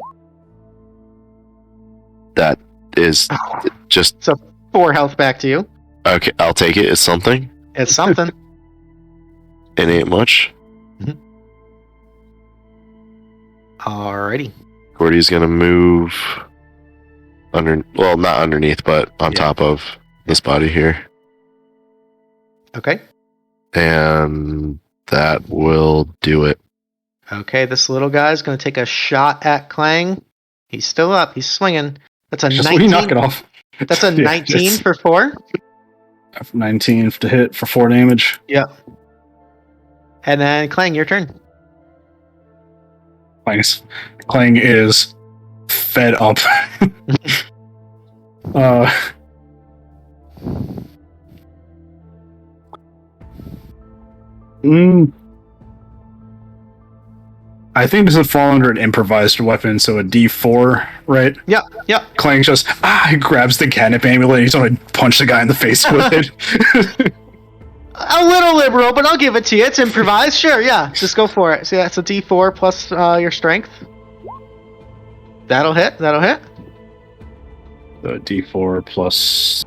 That is just... So 4 health back to you. Okay, I'll take it. It's something. It's something. It ain't much. Alrighty. Gordy's gonna move not underneath, but on top of this body here. Okay. And that will do it. Okay, this little guy's going to take a shot at Klang. He's still up. He's swinging. That's a Just 19. knock it off. That's a Yeah, 19 just- for 4. 19 to hit for 4 damage. Yep. And then Klang, your turn. Clang is fed up. I think this would fall under an improvised weapon, so a D4, right? Yep. Clang just he grabs the catnip amulet and he's gonna punch the guy in the face with it. A little liberal, but I'll give it to you. It's improvised. Sure, yeah. Just go for it. So that's a D4 plus your strength. That'll hit. The D4 plus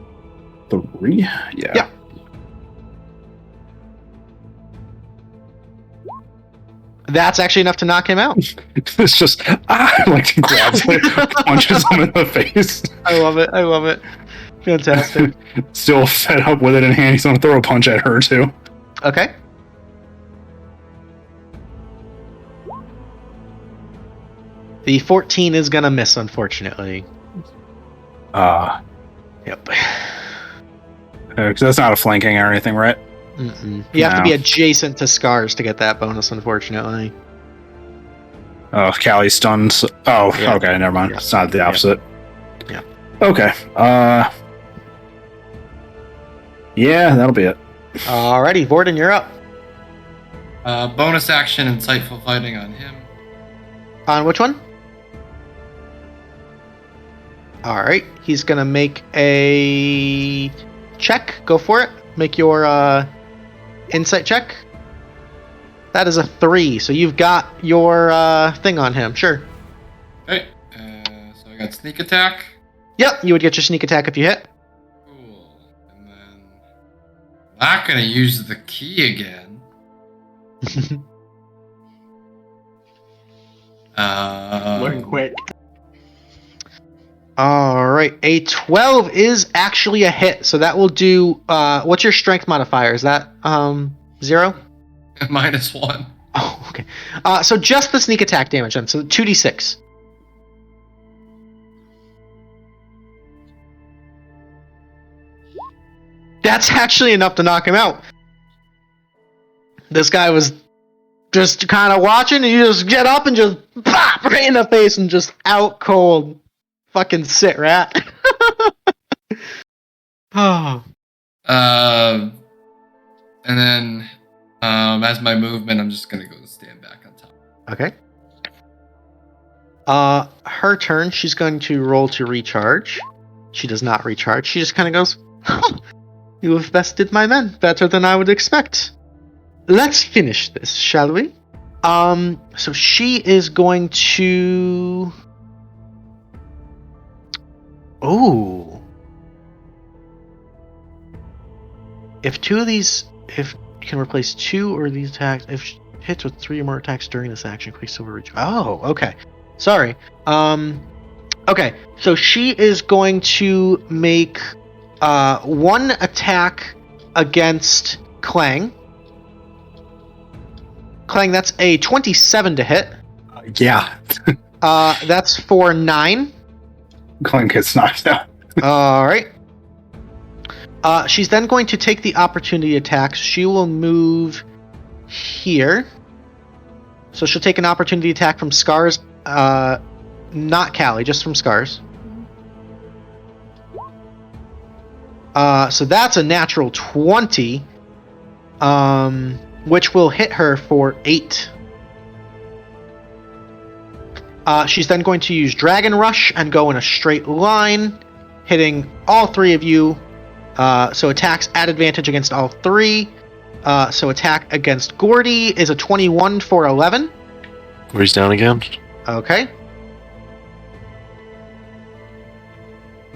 3? Yeah. That's actually enough to knock him out. It's just like grabs it, punches him in the face. I love it. Fantastic. Still fed up with it in hand, he's gonna throw a punch at her too. Okay. The 14 is gonna miss, unfortunately. Yep. Because that's not a flanking or anything, right? Mm-mm. You have to be adjacent to Scars to get that bonus, unfortunately. Oh, Callie stuns. Oh, Yeah. okay, never mind. Yeah. It's not the opposite. Yeah. Okay. Yeah, that'll be it. Alrighty, Vordon, you're up. Bonus action, insightful fighting on him. On which one? Alright, he's gonna make a check. Go for it. Make your insight check. That is a 3, so you've got your thing on him. Sure. Okay, so I got sneak attack. Yep, you would get your sneak attack if you hit. Cool. Not gonna use the key again. Learn quick. All right, a 12 is actually a hit, so that will do. What's your strength modifier? Is that 0? -1. Oh, okay. So just the sneak attack damage then. So 2d6. That's actually enough to knock him out. This guy was just kind of watching, and you just get up and just pop right in the face and just out cold. Fucking sit, rat. Oh. And then, as my movement, I'm just gonna go stand back on top. Okay. Her turn. She's going to roll to recharge. She does not recharge. She just kind of goes, "You have bested my men better than I would expect. Let's finish this, shall we?" So she is going to. Oh. If you can replace 2 or these attacks, if hits with 3 or more attacks during this action, quick silver reach. Oh, okay. Sorry. Okay, so she is going to make 1 attack against Klang. Klang, that's a 27 to hit. Yeah. That's for 9. Clang gets knocked out. All right. She's then going to take the opportunity attacks. She will move here. So she'll take an opportunity attack from Scars. Not Callie, just from Scars. So that's a natural 20. Which will hit her for 8. She's then going to use Dragon Rush and go in a straight line, hitting all 3 of you. So attacks at advantage against all 3. So attack against Gordy is a 21 for 11. Gordy's down again. Okay.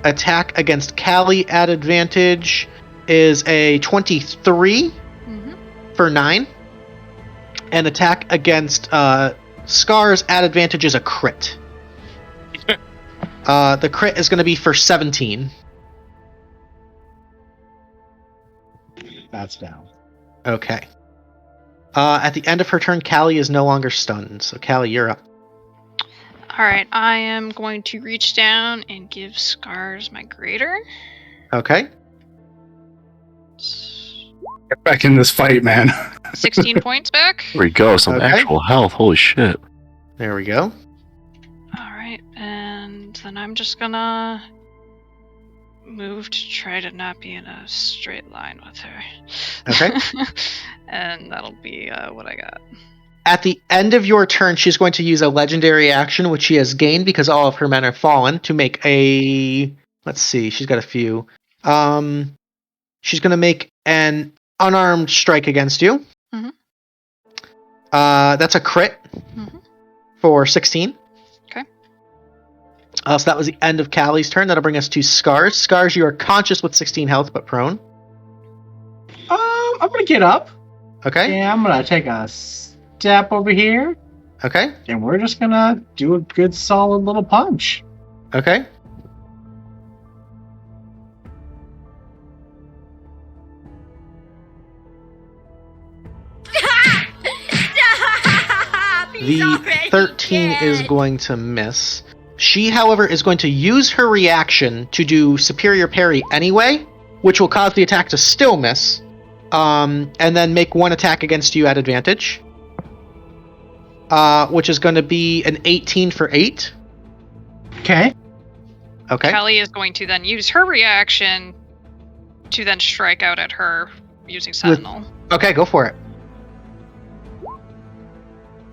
Attack against Callie at advantage is a 23 for 9. And attack against Scars at advantage is a crit. The crit is going to be for 17. That's down. Okay. At the end of her turn, Callie is no longer stunned. So Callie, you're up. Alright, I am going to reach down and give Scars my greater. Okay. Get back in this fight, man. 16 points back. There we go. Some Okay. actual health. Holy shit. There we go. Alright, and then I'm just gonna move to try to not be in a straight line with her. Okay. And that'll be what I got. At the end of your turn, she's going to use a legendary action, which she has gained because all of her men have fallen, to make a... Let's see, she's got a few. She's going to make an unarmed strike against you. Mhm. That's a crit for 16. Okay. So that was the end of Callie's turn. That'll bring us to Scars. Scars, you are conscious with 16 health, but prone. I'm gonna get up. Okay. And I'm gonna take a step over here, Okay. and we're just gonna do a good solid little punch. Okay. The 13 is going to miss. She, however, is going to use her reaction to do superior parry anyway, which will cause the attack to still miss, and then make 1 attack against you at advantage, which is going to be an 18 for 8. Okay. Okay. Callie is going to then use her reaction to then strike out at her using Sentinel. Okay, go for it.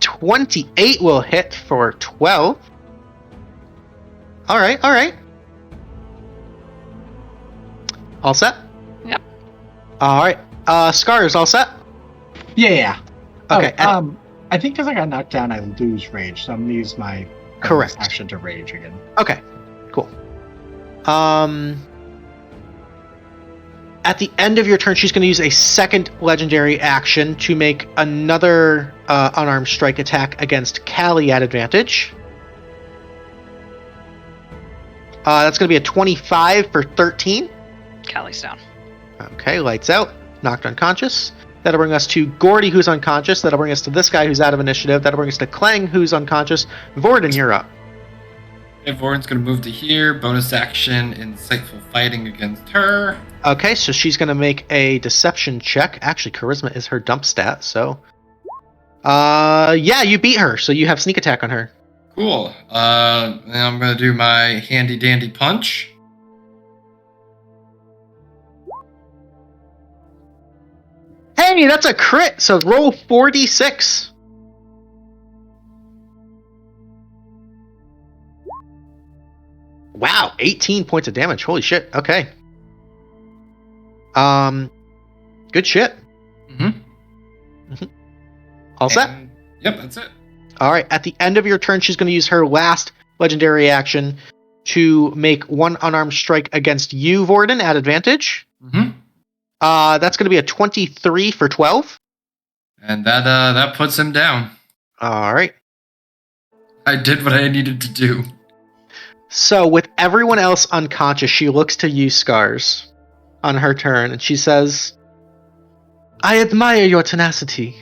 28 will hit for 12. Alright, alright. All set? Yep. Alright. Scars, all set? Yeah. Okay. Oh, I think because I got knocked down, I lose rage, so I'm gonna use my Correct. action to rage again. Okay, cool. At the end of your turn, she's going to use a second legendary action to make another unarmed strike attack against Callie at advantage. That's going to be a 25 for 13. Callie's down. Okay, lights out. Knocked unconscious. That'll bring us to Gordy, who's unconscious. That'll bring us to this guy who's out of initiative. That'll bring us to Klang, who's unconscious. Vordon, you're up. Okay, Vordon's gonna move to here. Bonus action, insightful fighting against her. Okay, so she's going to make a deception check. Actually, charisma is her dump stat, so... yeah, you beat her, so you have sneak attack on her. Cool. Now I'm gonna do my handy dandy punch. Hey, that's a crit, so roll 4d6. Wow, 18 points of damage. Holy shit. Okay. Good shit. All set? Yep, that's it. All right. At the end of your turn, she's going to use her last legendary action to make one unarmed strike against you, Vordon, at advantage. That's going to be a 23 for 12. And that puts him down. All right. I did what I needed to do. So, with everyone else unconscious, she looks to you, Scars, on her turn, and she says, I admire your tenacity,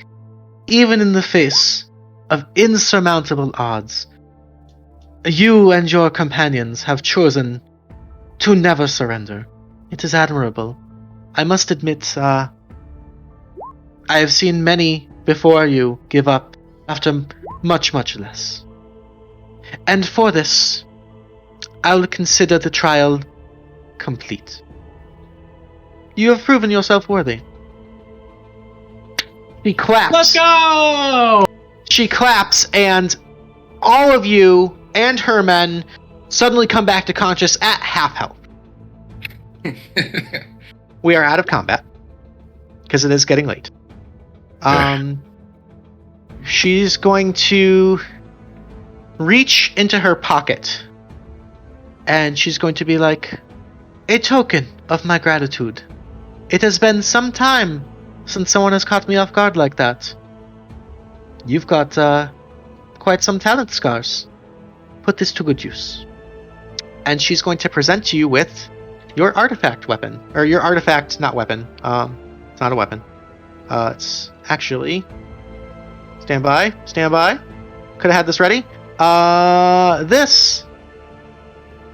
even in the face of insurmountable odds. You and your companions have chosen to never surrender. It is admirable. I must admit, I have seen many before you give up after much, much less. And for this, I'll consider the trial complete. You have proven yourself worthy. She claps. Let's go! She claps, and all of you and her men suddenly come back to conscious at half health. We are out of combat because it is getting late. She's going to reach into her pocket, and she's going to be like, a token of my gratitude. It has been some time since someone has caught me off guard like that. You've got quite some talent, Scars. Put this to good use. And she's going to present to you with your artifact weapon. Or your artifact, not weapon. It's not a weapon. It's actually... Stand by. Could have had this ready. This,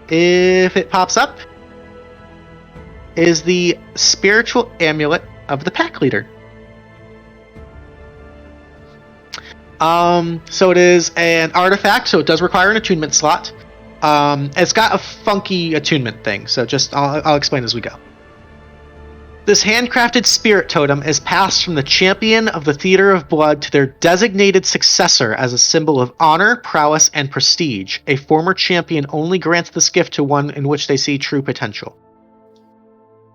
if it pops up, is the spiritual amulet of the pack leader. So it is an artifact, so it does require an attunement slot. It's got a funky attunement thing, so I'll explain as we go. This handcrafted spirit totem is passed from the champion of the Theater of Blood to their designated successor as a symbol of honor, prowess, and prestige. A former champion only grants this gift to one in which they see true potential.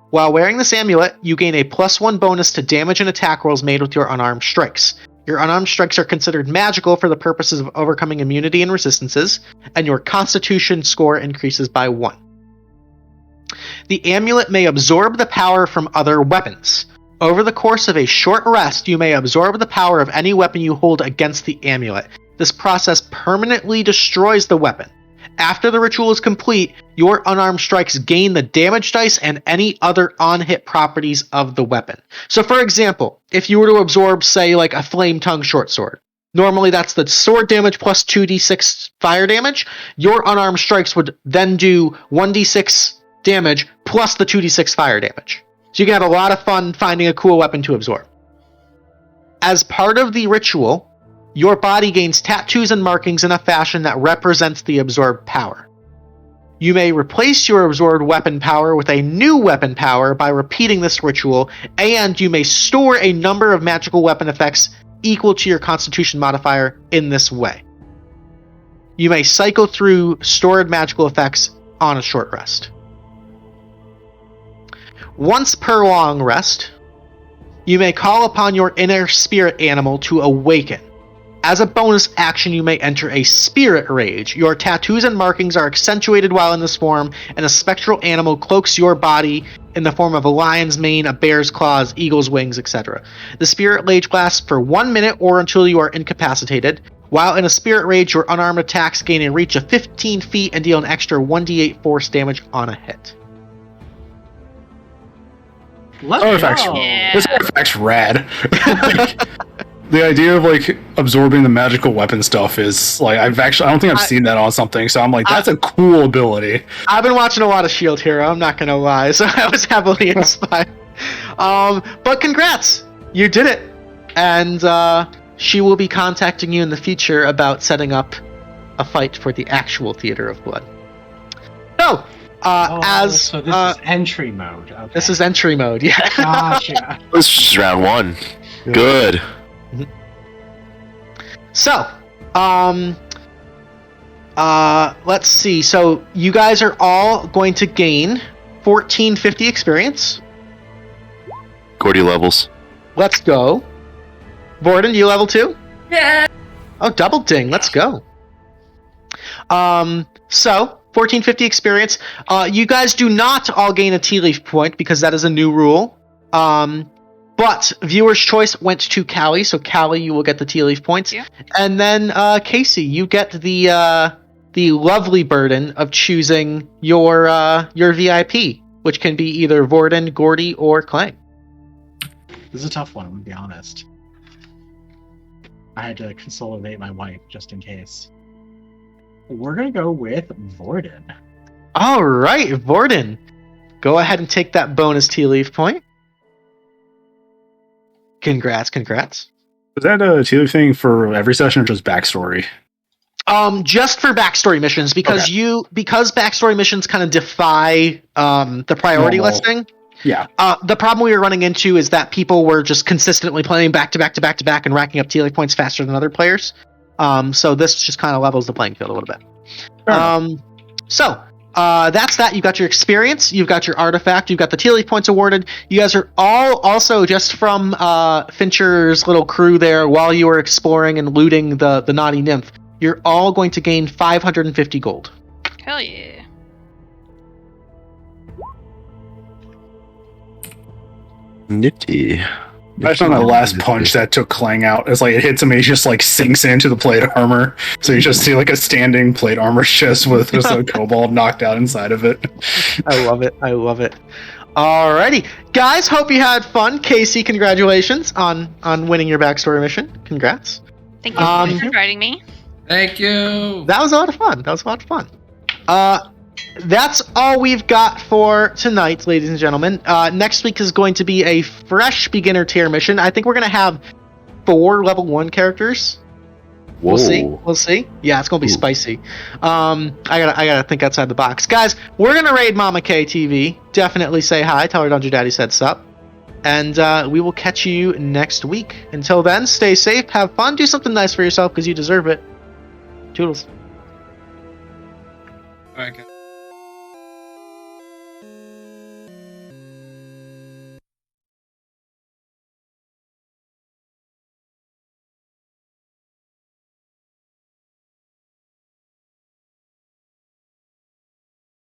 While wearing this amulet, you gain a +1 bonus to damage and attack rolls made with your unarmed strikes. Your unarmed strikes are considered magical for the purposes of overcoming immunity and resistances, and your constitution score increases by 1. The amulet may absorb the power from other weapons. Over the course of a short rest, you may absorb the power of any weapon you hold against the amulet. This process permanently destroys the weapon. After the ritual is complete, your unarmed strikes gain the damage dice and any other on-hit properties of the weapon. So for example, if you were to absorb, say, like a flame tongue short sword, normally that's the sword damage plus 2d6 fire damage, your unarmed strikes would then do 1d6 damage plus the 2d6 fire damage. So you can have a lot of fun finding a cool weapon to absorb. As part of the ritual, your body gains tattoos and markings in a fashion that represents the absorbed power. You may replace your absorbed weapon power with a new weapon power by repeating this ritual, and you may store a number of magical weapon effects equal to your constitution modifier in this way. You may cycle through stored magical effects on a short rest. Once per long rest, you may call upon your inner spirit animal to awaken. As a bonus action, you may enter a spirit rage. Your tattoos and markings are accentuated while in this form, and a spectral animal cloaks your body in the form of a lion's mane, a bear's claws, eagle's wings, etc. The spirit rage lasts for 1 minute or until you are incapacitated. While in a spirit rage, your unarmed attacks gain a reach of 15 feet and deal an extra 1d8 force damage on a hit. Let's Artifacts. go. Yeah. This artifact's rad. Like, the idea of like absorbing the magical weapon stuff is like I don't think I've seen that on something, so I'm like, that's a cool ability. I've been watching a lot of Shield Hero, I'm not gonna lie, so I was heavily inspired. But congrats! You did it! And she will be contacting you in the future about setting up a fight for the actual Theater of Blood. So, So this is entry mode. Okay. this is entry mode, yeah. Gotcha. This is just round 1. Good. So, let's see. So you guys are all going to gain 1450 experience. Gordy levels. Let's go. Vordon, you level 2? Yeah. Oh, double ding. Let's go. So 1450 experience. You guys do not all gain a Tealeaf point because that is a new rule. But viewer's choice went to Callie, so Callie, you will get the Tealeaf points. Yeah. And then Casey, you get the lovely burden of choosing your VIP, which can be either Vordon, Gordy, or Klang. This is a tough one, I'm gonna be honest. I had to consolidate my wife just in case. We're gonna go with Vordon. All right, Vordon, go ahead and take that bonus Tealeaf point. Congrats. Is that a Tealeaf thing for every session or just backstory? Just for backstory missions, because because backstory missions kind of defy the priority Normal. listing. Yeah. The problem we were running into is that people were just consistently playing back to back to back to back and racking up Tealeaf points faster than other players. So this just kind of levels the playing field a little bit. So that's that. You've got your experience, you've got your artifact, you've got the Tealeaf points awarded. You guys are all also just from Fincher's little crew there while you were exploring and looting the naughty nymph. You're all going to gain 550 gold. Hell yeah. Nifty. I found that last punch that took Klang out. It's like it hits him and he just like sinks into the plate armor. So you just see like a standing plate armor chest with just a kobold knocked out inside of it. I love it. Alrighty. Guys, hope you had fun. Casey, congratulations on winning your backstory mission. Congrats. Thank you so much for inviting me. Thank you. That was a lot of fun. That's all we've got for tonight, ladies and gentlemen. Next week is going to be a fresh beginner tier mission. I think we're going to have 4 level 1 characters. Whoa. We'll see. Yeah, it's going to be spicy. I gotta think outside the box. Guys, we're going to raid Mama K TV. Definitely say hi. Tell her Dungeon Daddy said sup. And we will catch you next week. Until then, stay safe, have fun, do something nice for yourself because you deserve it. Toodles. All right, guys.